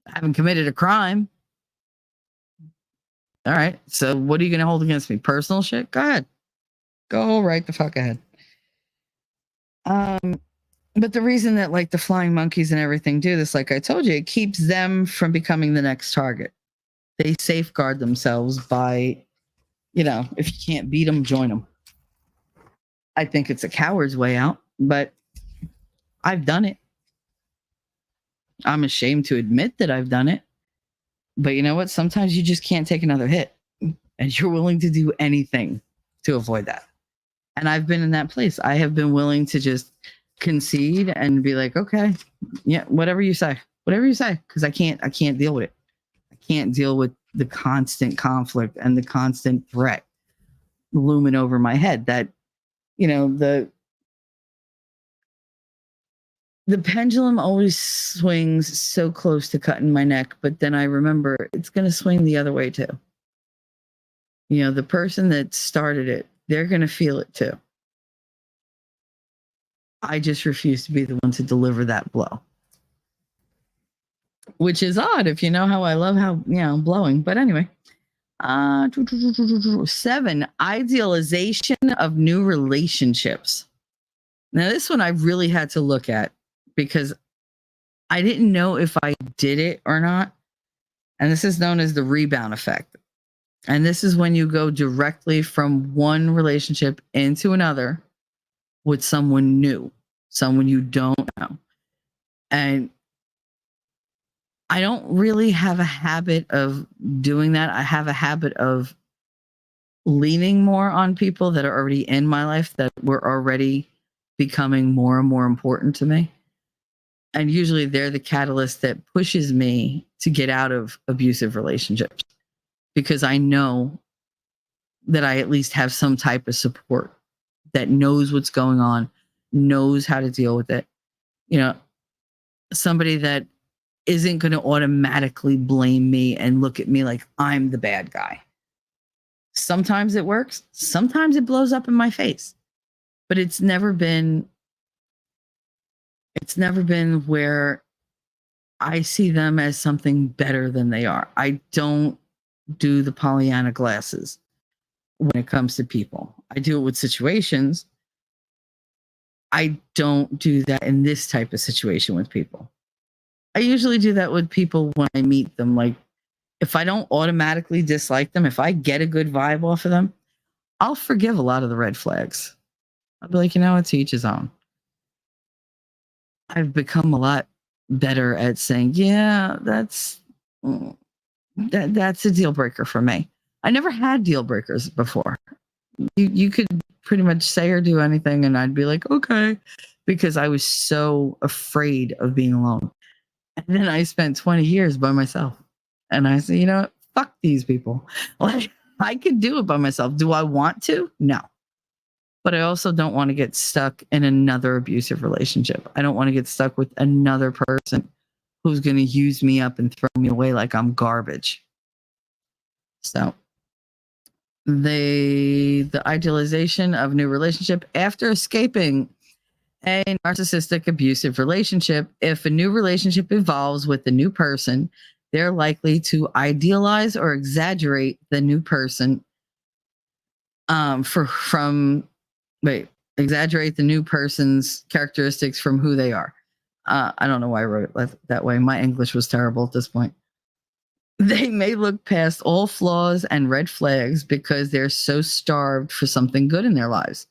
I haven't committed a crime. All right. So what are you going to hold against me? Personal shit? Go ahead. Go right the fuck ahead. But the reason that like the flying monkeys and everything do this, like I told you, it keeps them from becoming the next target. They safeguard themselves by, you know, if you can't beat them, join them. I think it's a coward's way out, but I've done it. I'm ashamed to admit that I've done it. But you know what? Sometimes you just can't take another hit, and you're willing to do anything to avoid that. And I've been in that place. I have been willing to just concede and be like, okay, yeah, whatever you say, because I can't deal with it. I can't deal with the constant conflict and the constant threat looming over my head. That, you know, the pendulum always swings so close to cutting my neck, but then I remember it's going to swing the other way too. You know, the person that started it, they're going to feel it too. I just refuse to be the one to deliver that blow. Which is odd if you know how I love how, you know, blowing. But anyway. 7, idealization of new relationships. Now, this one I really had to look at because I didn't know if I did it or not. And this is known as the rebound effect. And this is when you go directly from one relationship into another with someone new, someone you don't know. And I don't really have a habit of doing that. I have a habit of leaning more on people that are already in my life, that were already becoming more and more important to me. And usually they're the catalyst that pushes me to get out of abusive relationships, because I know that I at least have some type of support that knows what's going on, knows how to deal with it. You know, somebody that isn't going to automatically blame me and look at me like I'm the bad guy. Sometimes it works. Sometimes it blows up in my face. But it's never been where I see them as something better than they are. I don't do the Pollyanna glasses when it comes to people. I do it with situations. I don't do that in this type of situation with people. I usually do that with people when I meet them. Like, if I don't automatically dislike them, if I get a good vibe off of them, I'll forgive a lot of the red flags. I'll be like, you know what, to each his own. I've become a lot better at saying, yeah, that's a deal breaker for me. I never had deal breakers before. You could pretty much say or do anything, and I'd be like, okay, because I was so afraid of being alone. And then I spent 20 years by myself. And I said, you know what? Fuck these people. Like, I could do it by myself. Do I want to? No. But I also don't want to get stuck in another abusive relationship. I don't want to get stuck with another person who's going to use me up and throw me away like I'm garbage. So the idealization of new relationship after escaping a narcissistic abusive relationship. If a new relationship evolves with the new person, they're likely to idealize or exaggerate the new person from Wait, exaggerate the new person's characteristics from who they are. I don't know why I wrote it that way. My English was terrible at this point. They may look past all flaws and red flags because they're so starved for something good in their lives.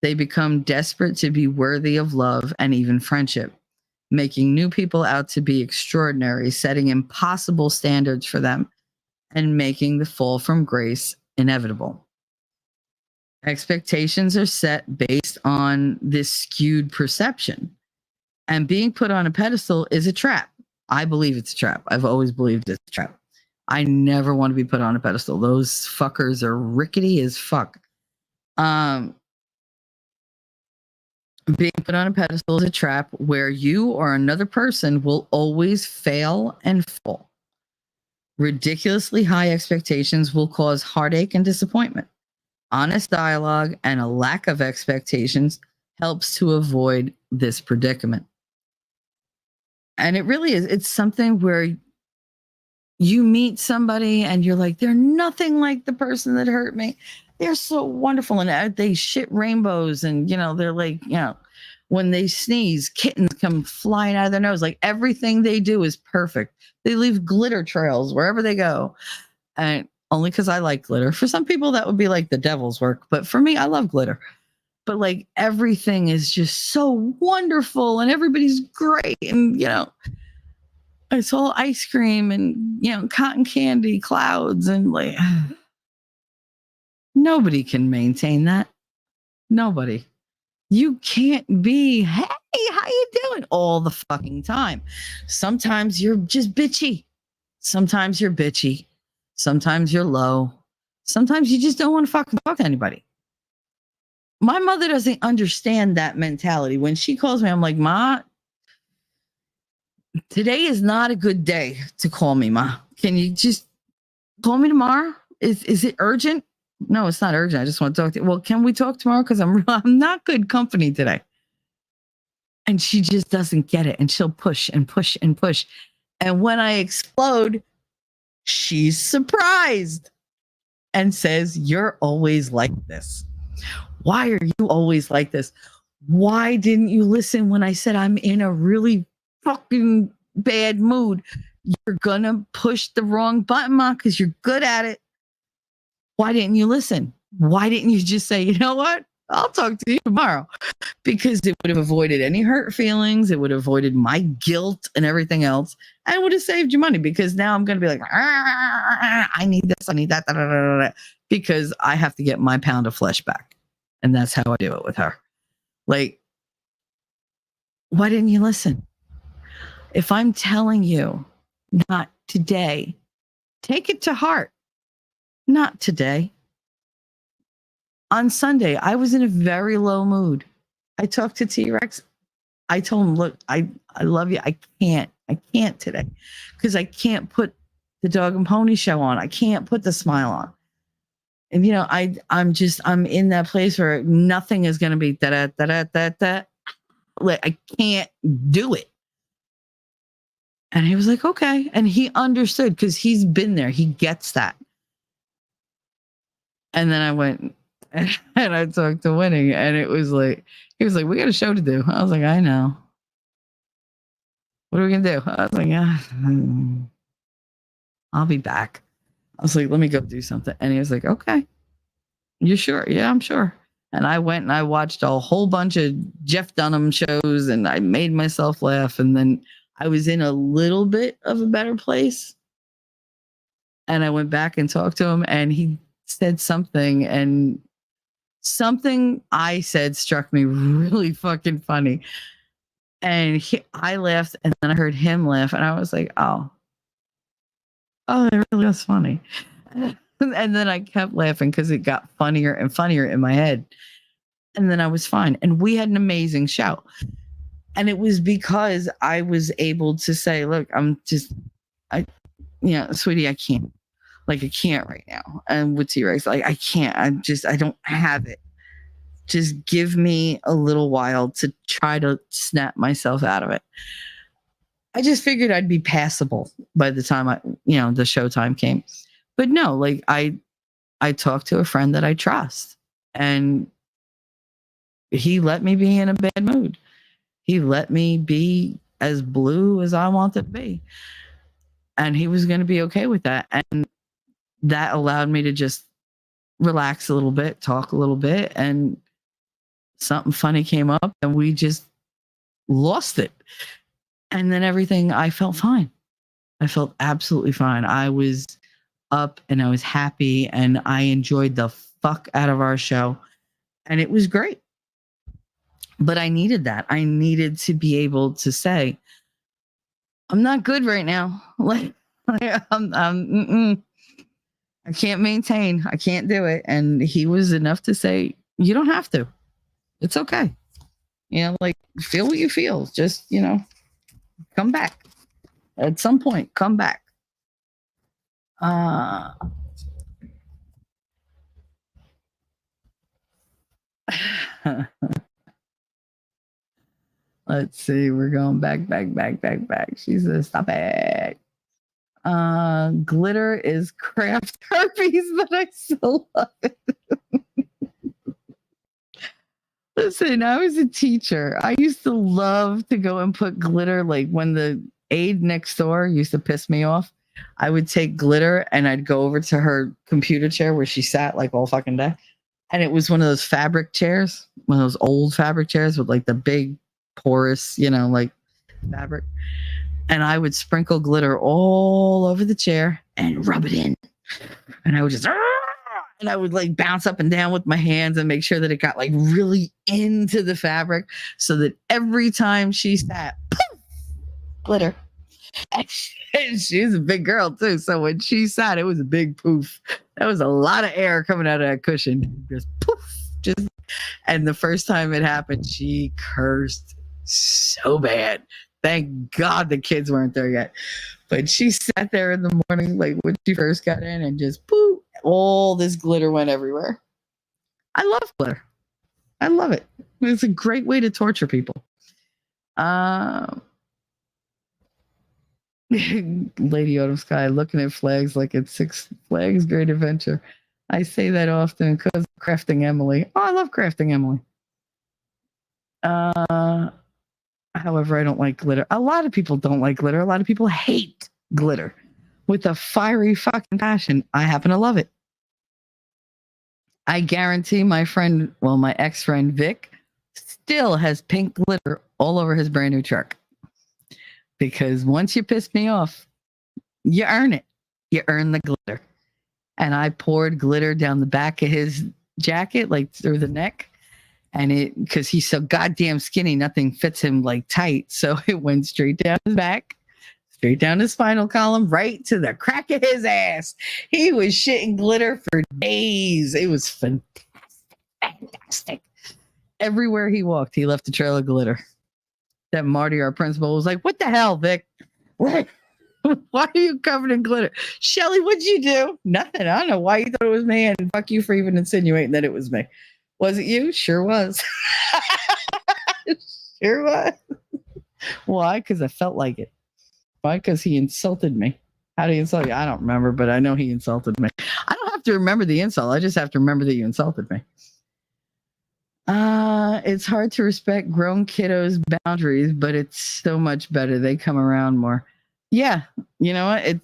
They become desperate to be worthy of love and even friendship, making new people out to be extraordinary, setting impossible standards for them, and making the fall from grace inevitable. Expectations are set based on this skewed perception. And being put on a pedestal is a trap. I believe it's a trap. I've always believed it's a trap. I never want to be put on a pedestal. Those fuckers are rickety as fuck. Being put on a pedestal is a trap where you or another person will always fail and fall. Ridiculously high expectations will cause heartache and disappointment. Honest dialogue and a lack of expectations helps to avoid this predicament. And it really is. It's something where you meet somebody and you're like, they're nothing like the person that hurt me. They're so wonderful. And they shit rainbows. And, they're like, when they sneeze, kittens come flying out of their nose. Like everything they do is perfect. They leave glitter trails wherever they go. And only because I like glitter. For some people, that would be like the devil's work. But for me, I love glitter. But like everything is just so wonderful and everybody's great. And, it's all ice cream and, cotton candy clouds. And like, nobody can maintain that. Nobody. You can't be, hey, how you doing? All the fucking time. Sometimes you're just bitchy. Sometimes you're bitchy. Sometimes you're low. Sometimes you just don't want to fucking talk to anybody. My mother doesn't understand that mentality. When she calls me, I'm like, Ma, today is not a good day to call me, Ma. Can you just call me tomorrow? Is it urgent? No, it's not urgent. I just want to talk to you. Well, can we talk tomorrow? Because I'm not good company today. And she just doesn't get it. And she'll push and push and push. And when I explode, she's surprised and says, you're always like this. Why are you always like this? Why didn't you listen when I said I'm in a really fucking bad mood? You're going to push the wrong button, Ma, because you're good at it. Why didn't you listen? Why didn't you just say, you know what? I'll talk to you tomorrow? Because it would have avoided any hurt feelings. It would have avoided my guilt and everything else. And it would have saved you money because now I'm going to be like, I need this, I need that, because I have to get my pound of flesh back. And that's how I do it with her. Like, why didn't you listen? If I'm telling you not today, take it to heart. Not today. On Sunday, I was in a very low mood. I talked to T-Rex. I told him, look, I love you. I can't today because I can't put the Dog and Pony show on. I can't put the smile on. And, I'm in that place where nothing is going to be da. Like, I can't do it. And he was like, okay. And he understood because he's been there. He gets that. And then I went and I talked to Winning, and he was like, we got a show to do. I was like, I know. What are we going to do? I was like, I'll be back. I was like, let me go do something. And he was like, okay. You sure? Yeah, I'm sure. And I went and I watched a whole bunch of Jeff Dunham shows and I made myself laugh. And then I was in a little bit of a better place. And I went back and talked to him and he said something, and something I said struck me really fucking funny. And I laughed, and then I heard him laugh, and I was like, oh, it really was funny. And then I kept laughing because it got funnier and funnier in my head. And then I was fine. And we had an amazing show. And it was because I was able to say, look, sweetie, I can't. Like, I can't right now. And with T-Rex, like, I can't. I don't have it. Just give me a little while to try to snap myself out of it. I just figured I'd be passable by the time the showtime came. But no, like I talked to a friend that I trust, and he let me be in a bad mood. He let me be as blue as I wanted to be. And he was going to be okay with that. And that allowed me to just relax a little bit, talk a little bit, and something funny came up and we just lost it. And then I felt fine. I felt absolutely fine. I was up and I was happy and I enjoyed the fuck out of our show. And it was great. But I needed that. I needed to be able to say, I'm not good right now. Like, I can't maintain. I can't do it. And he was enough to say, you don't have to. It's okay. Like, feel what you feel. Just, come back. At some point, come back. Let's see. We're going back. She says, stop it. Glitter is craft herpes, but I still love it. Listen, I was a teacher. I used to love to go and put glitter, like when the aide next door used to piss me off. I would take glitter and I'd go over to her computer chair where she sat like all fucking day. And it was one of those fabric chairs, one of those old fabric chairs with like the big porous, like fabric. And I would sprinkle glitter all over the chair and rub it in. And I would just, and I would like bounce up and down with my hands and make sure that it got like really into the fabric so that every time she sat, poof, glitter. And she's a big girl too. So when she sat, it was a big poof. That was a lot of air coming out of that cushion. Just poof. And the first time it happened, she cursed so bad. Thank God the kids weren't there yet. But she sat there in the morning, like when she first got in, and just poof, all this glitter went everywhere. I love glitter. I love it. It's a great way to torture people. Lady Autumn Sky, looking at flags like it's Six Flags Great Adventure. I say that often because of Crafting Emily. Oh, I love Crafting Emily. However, I don't like glitter. A lot of people don't like glitter. A lot of people hate glitter with a fiery fucking passion. I happen to love it. I guarantee my ex-friend Vic still has pink glitter all over his brand new truck. Because once you piss me off, you earn it. You earn the glitter. And I poured glitter down the back of his jacket, like through the neck. And because he's so goddamn skinny, nothing fits him like tight. So it went straight down his back, straight down his spinal column, right to the crack of his ass. He was shitting glitter for days. It was fantastic. Everywhere he walked, he left a trail of glitter. That Marty, our principal, was like, what the hell, Vic? What? Why are you covered in glitter? Shelly, what'd you do? Nothing. I don't know why you thought it was me, and fuck you for even insinuating that it was me. Was it you? Sure was. Sure was. Why? Because I felt like it. Why? Because he insulted me. How did he insult you? I don't remember, but I know he insulted me. I don't have to remember the insult. I just have to remember that you insulted me. It's hard to respect grown kiddos' boundaries, but it's so much better. They come around more. Yeah. You know what?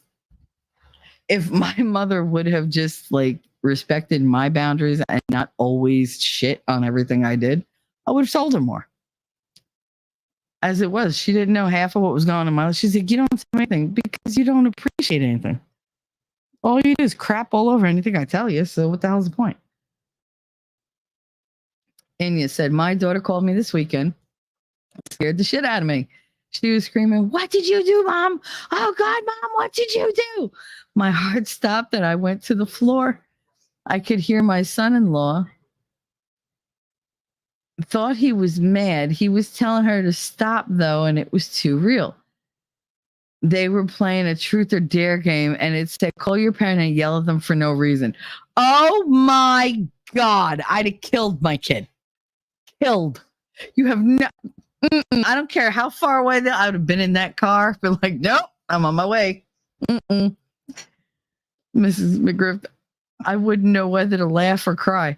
If my mother would have just like respected my boundaries and not always shit on everything I did, I would have told her more. As it was, she didn't know half of what was going on in my life. She's like, you don't say anything because you don't appreciate anything. All you do is crap all over anything I tell you. So what the hell's the point? Anya said, my daughter called me this weekend. Scared the shit out of me. She was screaming, what did you do, Mom? Oh, God, Mom, what did you do? My heart stopped and I went to the floor. I could hear my son-in-law. Thought he was mad. He was telling her to stop, though, and it was too real. They were playing a truth or dare game, and it said, call your parent and yell at them for no reason. Oh, my God. I'd have killed my kid. Killed. You have no... I don't care how far away I would have been in that car, but like, nope, I'm on my way. Mrs. McGriff, I wouldn't know whether to laugh or cry.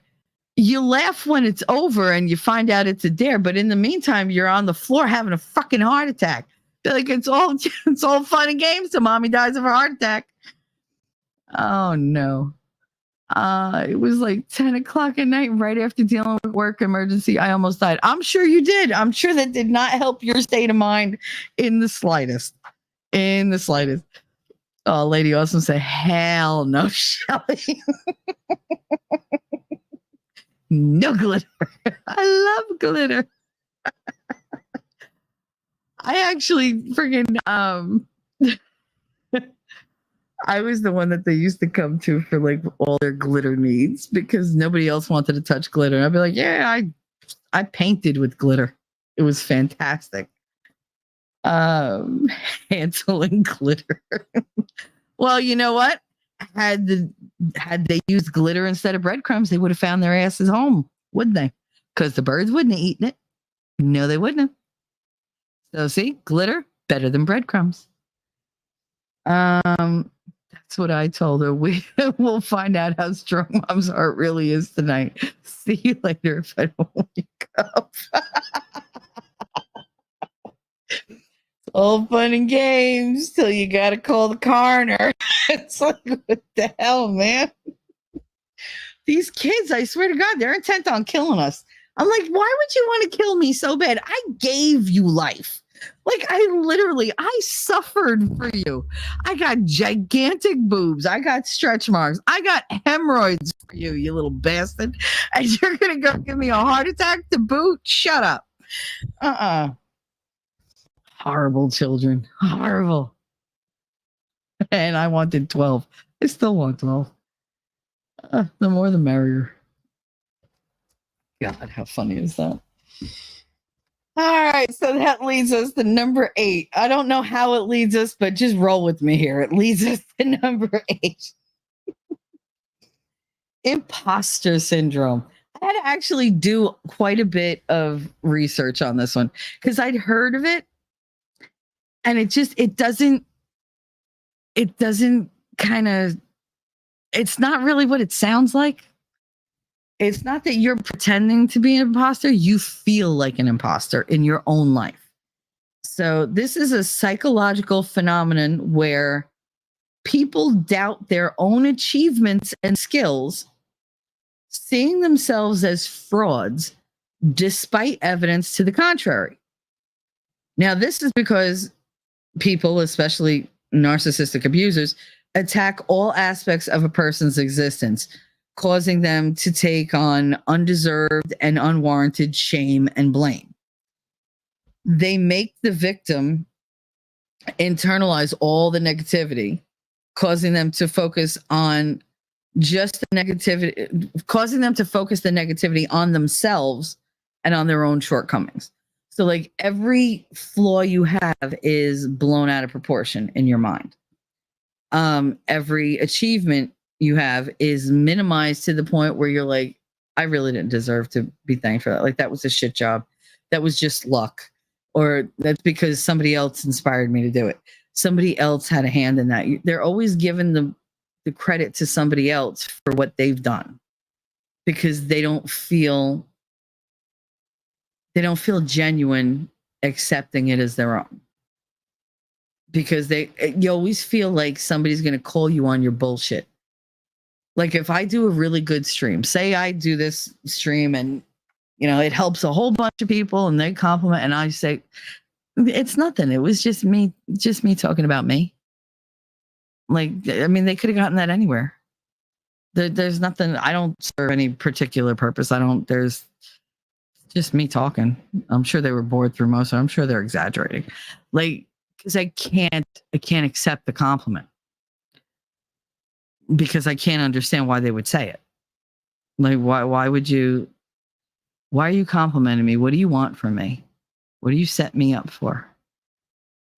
you laugh when it's over and you find out it's a dare, but in the meantime, you're on the floor having a fucking heart attack. They're like, it's all fun and games till mommy dies of a heart attack. Oh no. It was like 10 o'clock at night, right after dealing with work emergency. I almost died. I'm sure you did. I'm sure that did not help your state of mind in the slightest. In the slightest. Oh, Lady Awesome said, hell no, Shelly. No glitter. I love glitter. I actually freaking I was the one that they used to come to for like all their glitter needs because nobody else wanted to touch glitter. And I'd be like, yeah, I painted with glitter. It was fantastic. Hansel and glitter. Well, you know what? Had they used glitter instead of breadcrumbs, they would have found their asses home, wouldn't they? Because the birds wouldn't have eaten it. No, they wouldn't have. So see, glitter better than breadcrumbs. That's what I told her. We will find out how strong Mom's heart really is tonight. See you later if I don't wake up. It's all fun and games till you got to call the coroner. It's like, what the hell, man? These kids, I swear to God, they're intent on killing us. I'm like, why would you want to kill me so bad? I gave you life. Like, I suffered for you. I got gigantic boobs. I got stretch marks. I got hemorrhoids for you, you little bastard. And you're going to go give me a heart attack to boot? Shut up. Horrible children. Horrible. And I wanted 12. I still want 12. The more the merrier. God, how funny is that? All right, so that leads us to number 8. I don't know how it leads us, but just roll with me here. It leads us to number 8. Imposter syndrome. I had to actually do quite a bit of research on this one because I'd heard of it, and it doesn't kind of, it's not really what it sounds like. It's not that you're pretending to be an imposter. You feel like an imposter in your own life. So this is a psychological phenomenon where people doubt their own achievements and skills, seeing themselves as frauds despite evidence to the contrary. Now, this is because people, especially narcissistic abusers, attack all aspects of a person's existence, causing them to take on undeserved and unwarranted shame and blame. They make the victim internalize all the negativity, causing them to focus on just the negativity, causing them to focus the negativity on themselves and on their own shortcomings. So like every flaw you have is blown out of proportion in your mind. Every achievement you have is minimized to the point where you're like, I really didn't deserve to be thanked for that. Like that was a shit job. That was just luck. Or that's because somebody else inspired me to do it. Somebody else had a hand in that. They're always giving the credit to somebody else for what they've done because they don't feel genuine accepting it as their own. Because you always feel like somebody's going to call you on your bullshit. Like if I do a really good stream, say I do this stream and, it helps a whole bunch of people and they compliment and I say, it's nothing. It was just me talking about me. Like, I mean, they could have gotten that anywhere. There's nothing. I don't serve any particular purpose. There's just me talking. I'm sure they were bored through most of it. I'm sure they're exaggerating. Like, because I can't accept the compliment. Because I can't understand why they would say it. Like, why are you complimenting me? What do you want from me? What do you set me up for?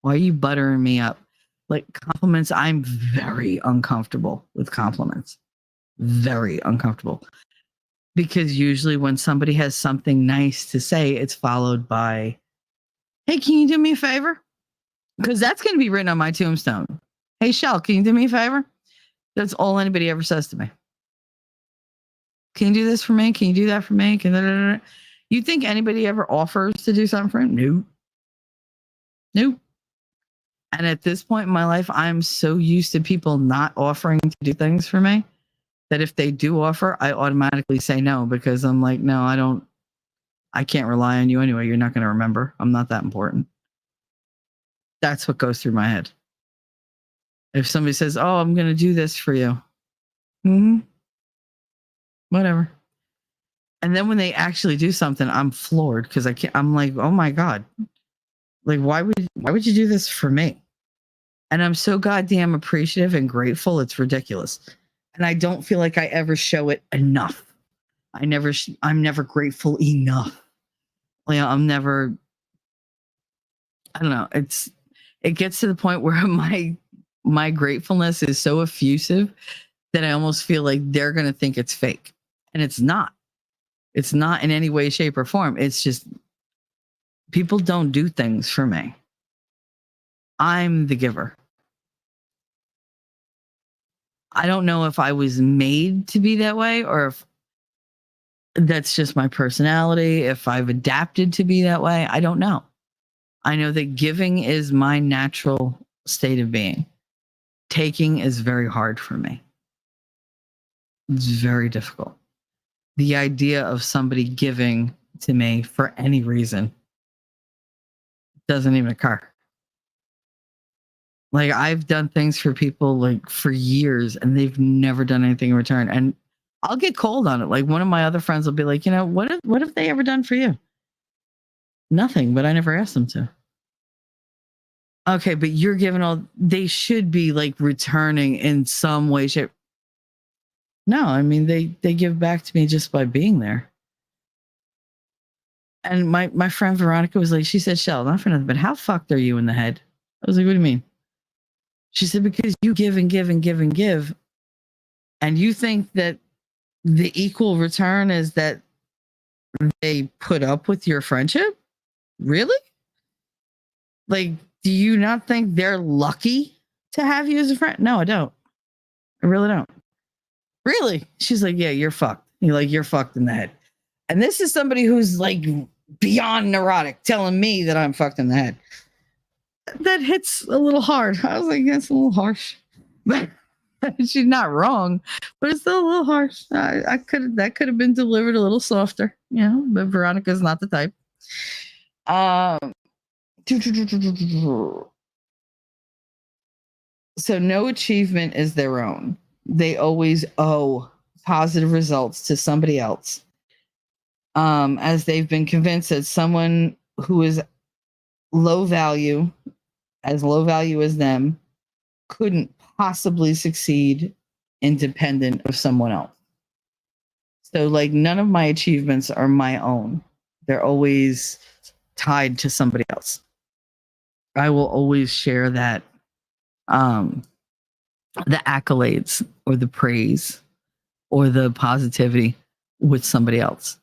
Why are you buttering me up? Like compliments, I'm very uncomfortable with compliments. Very uncomfortable. Because usually when somebody has something nice to say, it's followed by, hey, can you do me a favor? Because that's going to be written on my tombstone. Hey, Shell, can you do me a favor? That's all anybody ever says to me. Can you do this for me? Can you do that for me? You think anybody ever offers to do something for him? No. Nope. And at this point in my life, I'm so used to people not offering to do things for me that if they do offer, I automatically say no because I'm like, no, I can't rely on you anyway. You're not going to remember. I'm not that important. That's what goes through my head. If somebody says, oh, I'm going to do this for you. Whatever. And then when they actually do something, I'm floored because I'm like, oh my God. Like, why would you do this for me? And I'm so goddamn appreciative and grateful. It's ridiculous. And I don't feel like I ever show it enough. I'm never grateful enough. Like, I don't know. It gets to the point where my gratefulness is so effusive that I almost feel like they're going to think it's fake. And it's not. It's not in any way, shape, or form. It's just people don't do things for me. I'm the giver. I don't know if I was made to be that way or if that's just my personality, if I've adapted to be that way. I don't know. I know that giving is my natural state of being. Taking is very hard for me. It's very difficult. The idea of somebody giving to me for any reason doesn't even occur. Like, I've done things for people like for years and they've never done anything in return. And I'll get cold on it. Like, one of my other friends will be like, what have they ever done for you? Nothing, but I never asked them to. Okay, but you're giving they should be like returning in some way, shape. No, I mean, they give back to me just by being there. And my friend Veronica was like, she said, Shell, not for nothing, but how fucked are you in the head? I was like, what do you mean? She said, because you give and give and give and give. And you think that the equal return is that they put up with your friendship? Really? Like, do you not think they're lucky to have you as a friend? No, I don't. I really don't. Really? She's like, yeah, you're fucked. You're fucked in the head. And this is somebody who's like beyond neurotic telling me that I'm fucked in the head. That hits a little hard. I was like, that's a little harsh. But she's not wrong, but it's still a little harsh. That could have been delivered a little softer, but Veronica's not the type. So no achievement is their own. They always owe positive results to somebody else. As they've been convinced that someone who is low value as them, couldn't possibly succeed independent of someone else. So, like, none of my achievements are my own. They're always tied to somebody else. I will always share that, the accolades or the praise or the positivity with somebody else,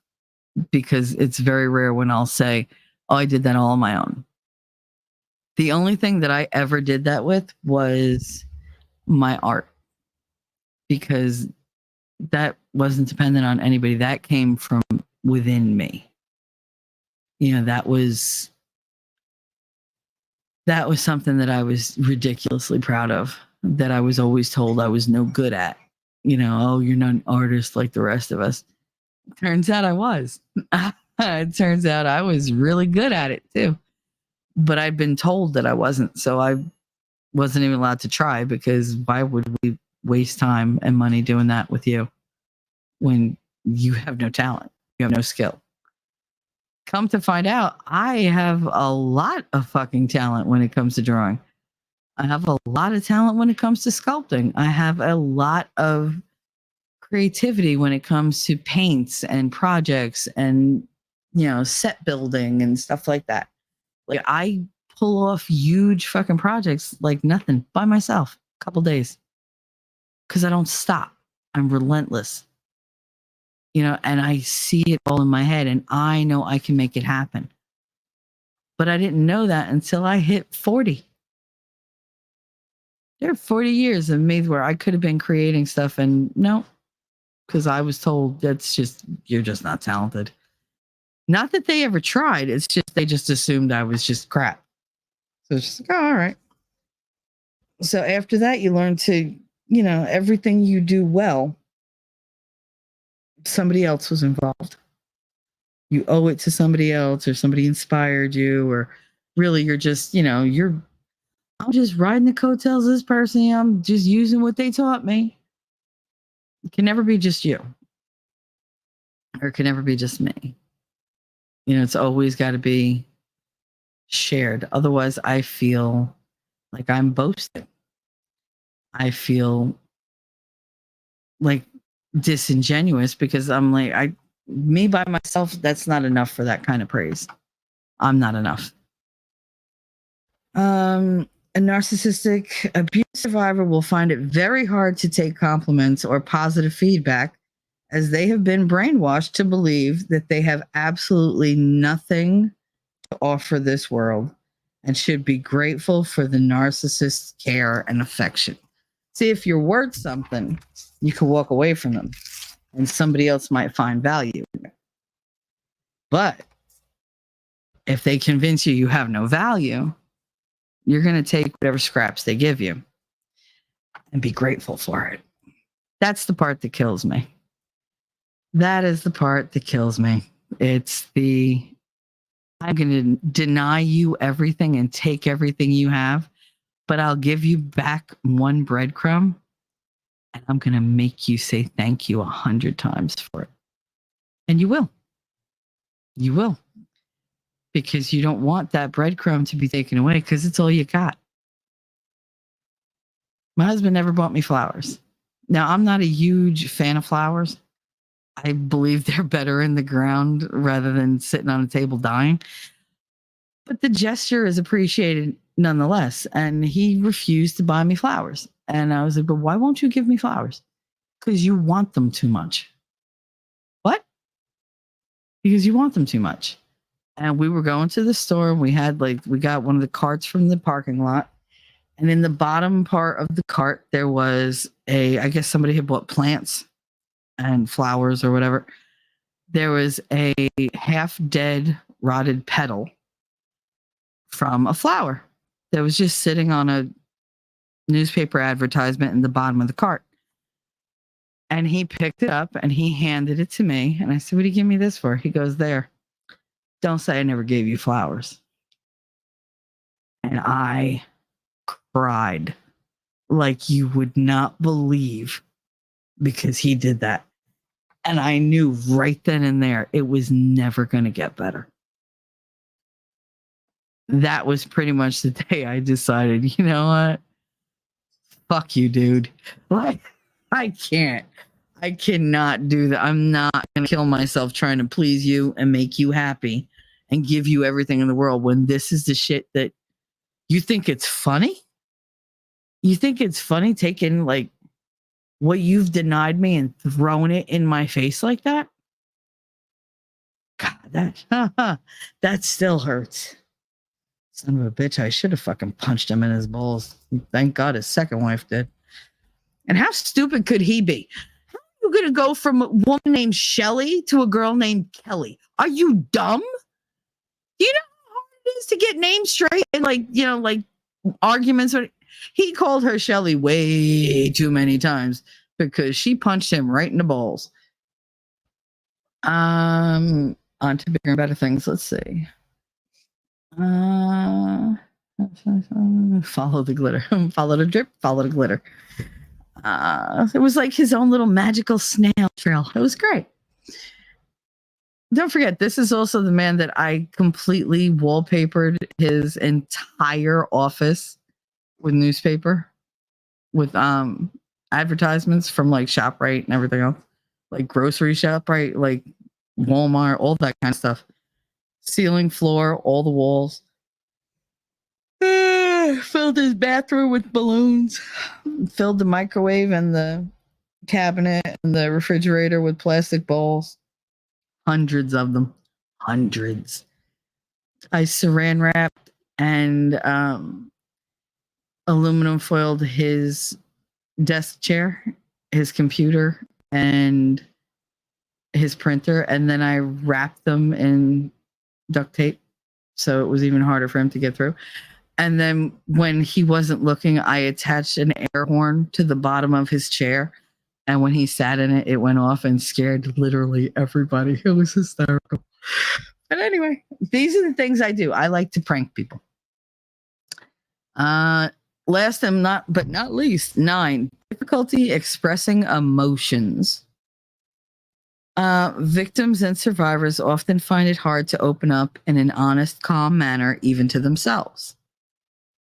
because it's very rare when I'll say, oh, I did that all on my own. The only thing that I ever did that with was my art, because that wasn't dependent on anybody. That came from within me. That was something that I was ridiculously proud of, that I was always told I was no good at. Oh, you're not an artist like the rest of us. Turns out I was. It turns out I was really good at it too. But I'd been told that I wasn't, so I wasn't even allowed to try, because why would we waste time and money doing that with you when you have no talent, you have no skill? Come to find out, I have a lot of fucking talent when it comes to drawing. I have a lot of talent when it comes to sculpting. I have a lot of creativity when it comes to paints and projects and, set building and stuff like that. Like, I pull off huge fucking projects like nothing by myself, a couple days, because I don't stop. I'm relentless, and I see it all in my head and I know I can make it happen. But I didn't know that until I hit 40. There are 40 years of me where I could have been creating stuff and no, because I was told you're just not talented. Not that they ever tried. It's just they just assumed I was just crap. So it's just like, oh, all right. So after that, you learn to, everything you do well, somebody else was involved. You owe it to somebody else, or somebody inspired you, or really you're just, I'm just riding the coattails of this person. I'm just using what they taught me. It can never be just you, or it can never be just me. It's always got to be shared. Otherwise, I feel like I'm boasting. I feel like disingenuous because I'm like, me by myself, that's not enough for that kind of praise. I'm not enough. A narcissistic abuse survivor will find it very hard to take compliments or positive feedback, as they have been brainwashed to believe that they have absolutely nothing to offer this world and should be grateful for the narcissist's care and affection. See, if you're worth something, you can walk away from them and somebody else might find value in it. But if they convince you have no value, you're going to take whatever scraps they give you and be grateful for it. That's the part that kills me. That is the part that kills me. It's I'm going to deny you everything and take everything you have, but I'll give you back one breadcrumb and I'm going to make you say thank you 100 times for it. And you will. You will. Because you don't want that breadcrumb to be taken away because it's all you got. My husband never bought me flowers. Now, I'm not a huge fan of flowers. I believe they're better in the ground rather than sitting on a table dying. But the gesture is appreciated nonetheless. And he refused to buy me flowers. And I was like, but why won't you give me flowers? Because you want them too much. What? Because you want them too much. And we were going to the store and we got one of the carts from the parking lot. And in the bottom part of the cart, there was I guess somebody had bought plants and flowers or whatever. There was a half dead rotted petal from a flower that was just sitting on a newspaper advertisement in the bottom of the cart. And he picked it up and he handed it to me. And I said, what do you give me this for? He goes, there. Don't say I never gave you flowers. And I cried like you would not believe, because he did that. And I knew right then and there it was never going to get better. That was pretty much the day I decided, you know what? Fuck you, dude. Like, I cannot do that. I'm not going to kill myself trying to please you and make you happy and give you everything in the world when this is the shit that you think it's funny. You think it's funny taking like what you've denied me and throwing it in my face like that? God, that still hurts. Son of a bitch, I should have fucking punched him in his balls. Thank God his second wife did. And how stupid could he be? How are you going to go from a woman named Shelly to a girl named Kelly? Are you dumb? Do you know how hard it is to get names straight and like arguments? He called her Shelly way too many times because she punched him right in the balls. On to bigger and better things. Let's see. Follow the glitter. Follow the drip. Follow the glitter. It was like his own little magical snail trail. It was great. Don't forget, this is also the man that I completely wallpapered his entire office with newspaper, with advertisements from like ShopRite and everything else, like grocery ShopRite, like Walmart, all that kind of stuff. Ceiling, floor, all the walls. Filled his bathroom with balloons. Filled the microwave and the cabinet and the refrigerator with plastic bowls. Hundreds of them. Hundreds. I saran wrapped and aluminum foiled his desk chair, his computer, and his printer, and then I wrapped them in duct tape, so it was even harder for him to get through. And then when he wasn't looking, I attached an air horn to the bottom of his chair. And when he sat in it, it went off and scared literally everybody. It was hysterical. But anyway, these are the things I do. I like to prank people. Last and not least, 9, difficulty expressing emotions. Victims and survivors often find it hard to open up in an honest, calm manner, even to themselves.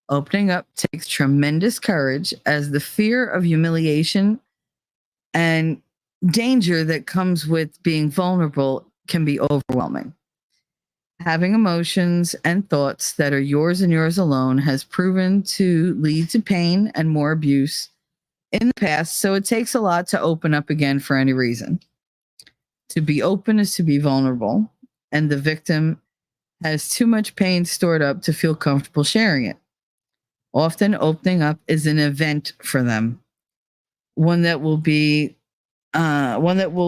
Opening up takes tremendous courage, as the fear of humiliation and danger that comes with being vulnerable can be overwhelming. Having emotions and thoughts that are yours and yours alone has proven to lead to pain and more abuse in the past, so it takes a lot to open up again for any reason. To be open is to be vulnerable, and the victim has too much pain stored up to feel comfortable sharing it. Often opening up is an event for them, one that will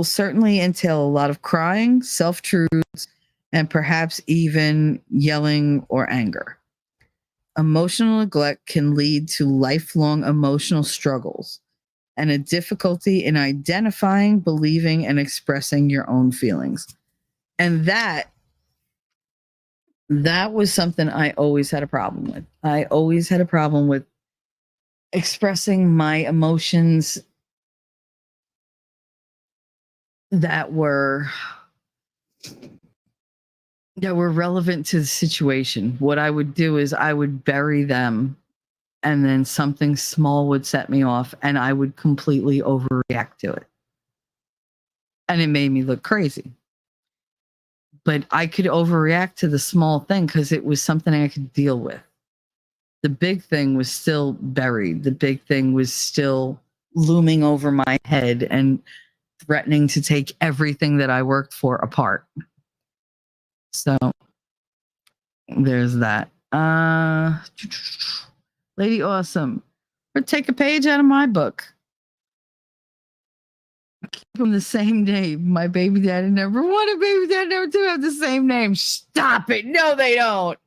certainly entail a lot of crying, self-truths, and perhaps even yelling or anger. Emotional neglect can lead to lifelong emotional struggles and a difficulty in identifying, believing, and expressing your own feelings. And that was something I always had a problem with. I always had a problem with expressing my emotions that were relevant to the situation. What I would do is I would bury them, and then something small would set me off, and I would completely overreact to it. And it made me look crazy. But I could overreact to the small thing because it was something I could deal with. The big thing was still buried. The big thing was still looming over my head and threatening to take everything that I worked for apart. So there's that. Lady Awesome. Or take a page out of my book. Keep them the same name. My baby daddy number 1 and baby daddy number 2 have the same name. Stop it. No, they don't.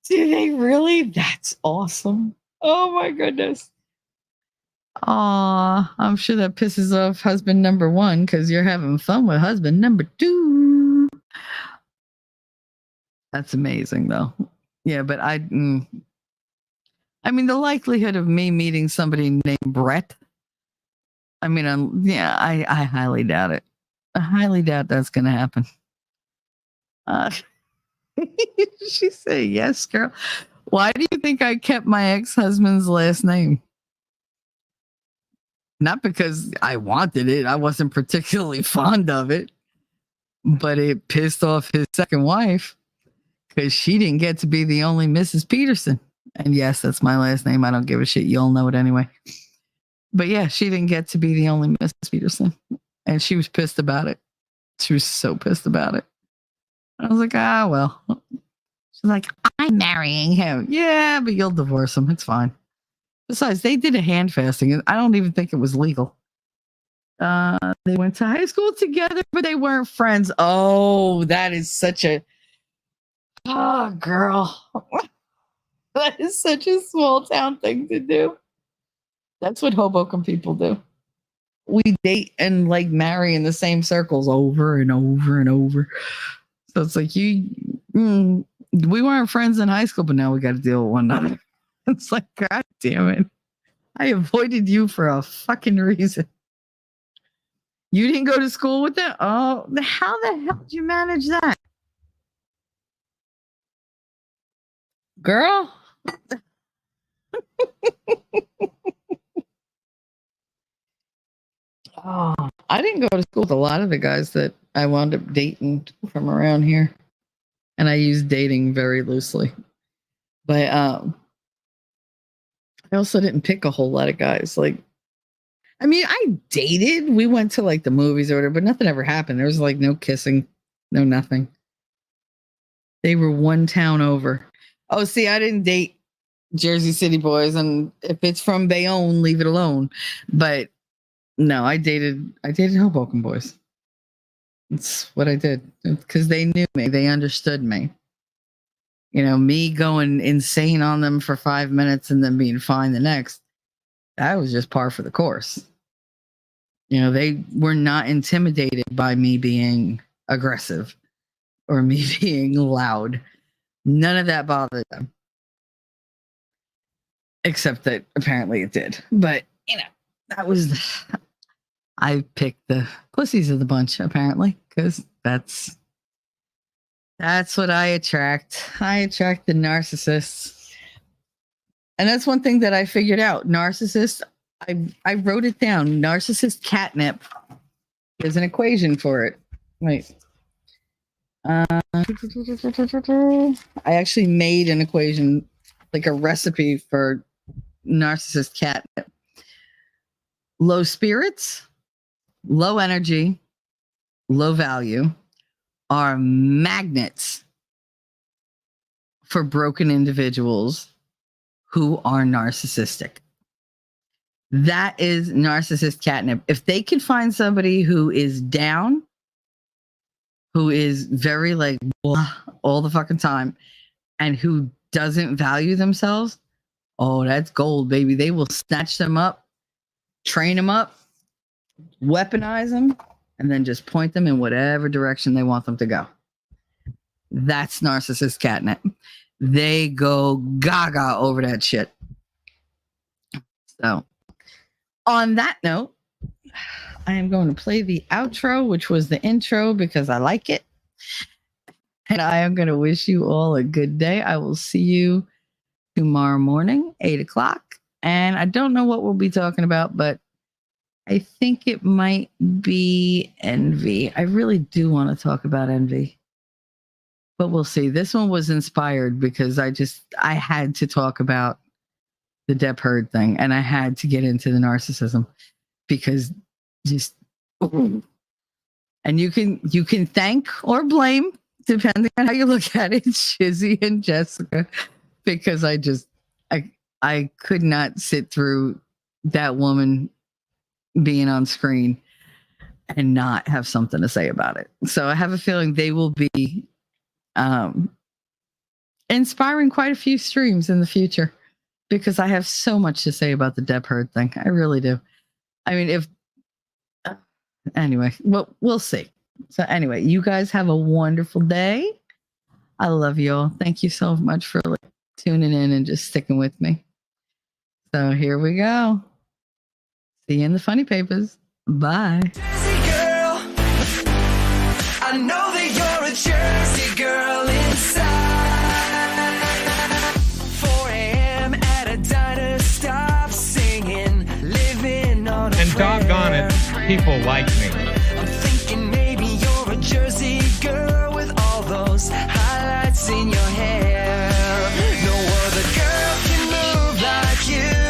Do they really? That's awesome. Oh my goodness. Aw, I'm sure that pisses off husband number 1 because you're having fun with husband number 2. That's amazing though. Yeah, but I mean, the likelihood of me meeting somebody named Brett, I mean, I highly doubt it. I highly doubt that's going to happen. She said, yes, girl. Why do you think I kept my ex-husband's last name? Not because I wanted it. I wasn't particularly fond of it. But it pissed off his second wife because she didn't get to be the only Mrs. Peterson. And yes, that's my last name. I don't give a shit. You all know it anyway. But yeah, she didn't get to be the only Mrs. Peterson. And she was pissed about it. She was so pissed about it. I was like, well. She's like, I'm marrying him. Yeah, but you'll divorce him. It's fine. Besides, they did a hand fasting. I don't even think it was legal. They went to high school together, but they weren't friends. Oh, that is such a... Oh, girl. That is such a small town thing to do. That's what Hoboken people do. We date and like marry in the same circles over and over and over. So it's like we weren't friends in high school, but now we got to deal with one another. It's like, God damn it. I avoided you for a fucking reason. You didn't go to school with them? Oh, how the hell did you manage that? Girl. Oh, I didn't go to school with a lot of the guys that I wound up dating from around here. And I use dating very loosely. But I also didn't pick a whole lot of guys. Like, I mean, I dated. We went to like the movies or whatever, but nothing ever happened. There was like no kissing, no nothing. They were one town over. Oh, see, I didn't date Jersey City boys. And if it's from Bayonne, leave it alone. But No, I dated Hoboken boys. That's what I did because they knew me. They understood me. You know, me going insane on them for 5 minutes and then being fine the next. That was just par for the course. You know, they were not intimidated by me being aggressive or me being loud. None of that bothered them. Except that apparently it did. But, you know, that was... I picked the pussies of the bunch, apparently, because that's what I attract. I attract the narcissists. And that's one thing that I figured out. Narcissists, I wrote it down. Narcissist catnip. There's an equation for it. Wait. I actually made an equation, like a recipe for narcissist catnip. Low spirits, low energy, low value are magnets for broken individuals who are narcissistic. That is narcissist catnip. If they can find somebody who is down, who is very like blah, all the fucking time, and who doesn't value themselves, oh, that's gold, baby. They will snatch them up, train them up, weaponize them, and then just point them in whatever direction they want them to go. That's narcissist catnip. They go gaga over that shit. So, on that note, I am going to play the outro, which was the intro, because I like it. And I am going to wish you all a good day. I will see you tomorrow morning, 8 o'clock. And I don't know what we'll be talking about, but I think it might be envy. I really do want to talk about envy. But we'll see. This one was inspired because I had to talk about the Depp Heard thing, and I had to get into the narcissism because just, and you can thank or blame depending on how you look at it, Shizzy and Jessica, because I could not sit through that woman being on screen and not have something to say about it. So I have a feeling they will be inspiring quite a few streams in the future because I have so much to say about the Depp Heard thing. I really do. I mean, anyway, we'll see. So anyway, you guys have a wonderful day. I love you all. Thank you so much for tuning in and just sticking with me. So here we go. See you in the funny papers. Bye. Jersey girl, I know that you're a Jersey girl inside. 4 a.m. at a diner, stop singing, living on a And doggone it, people like me. I'm thinking maybe you're a Jersey girl with all those highlights in your hair. No other girl can move like you.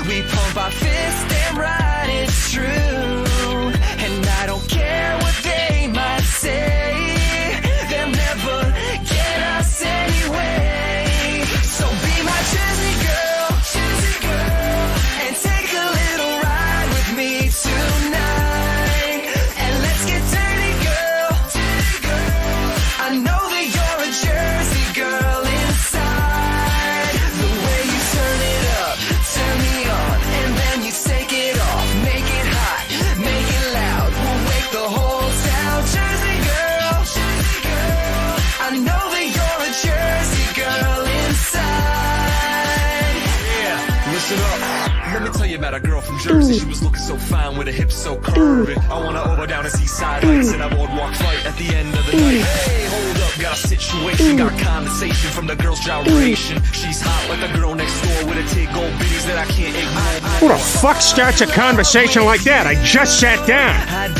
We pump our fists damn right, it's true. And I don't care what they might say, they'll never get us anyway. So be my Jersey girl, and take a little ride with me tonight. And let's get dirty, girl. I know that you're a Jersey girl inside. The way you turn it up, turn me on, and then you take it off. Make it hot, make it loud. We'll wake the whole town. Jersey girl, I know that you're a Jersey girl inside. Yeah, listen up. Let me tell you about a girl from Jersey. She was looking so fine with her hips so curvy. I wanna over down and see side heights and a boardwalk fight at the end of the night. Hey, hold up, got a situation, got condensation from the girl's gyration. She's hot like the girl next door with a tig gold bitties that I can't ignore. Who the fuck starts a conversation like that? I just sat down.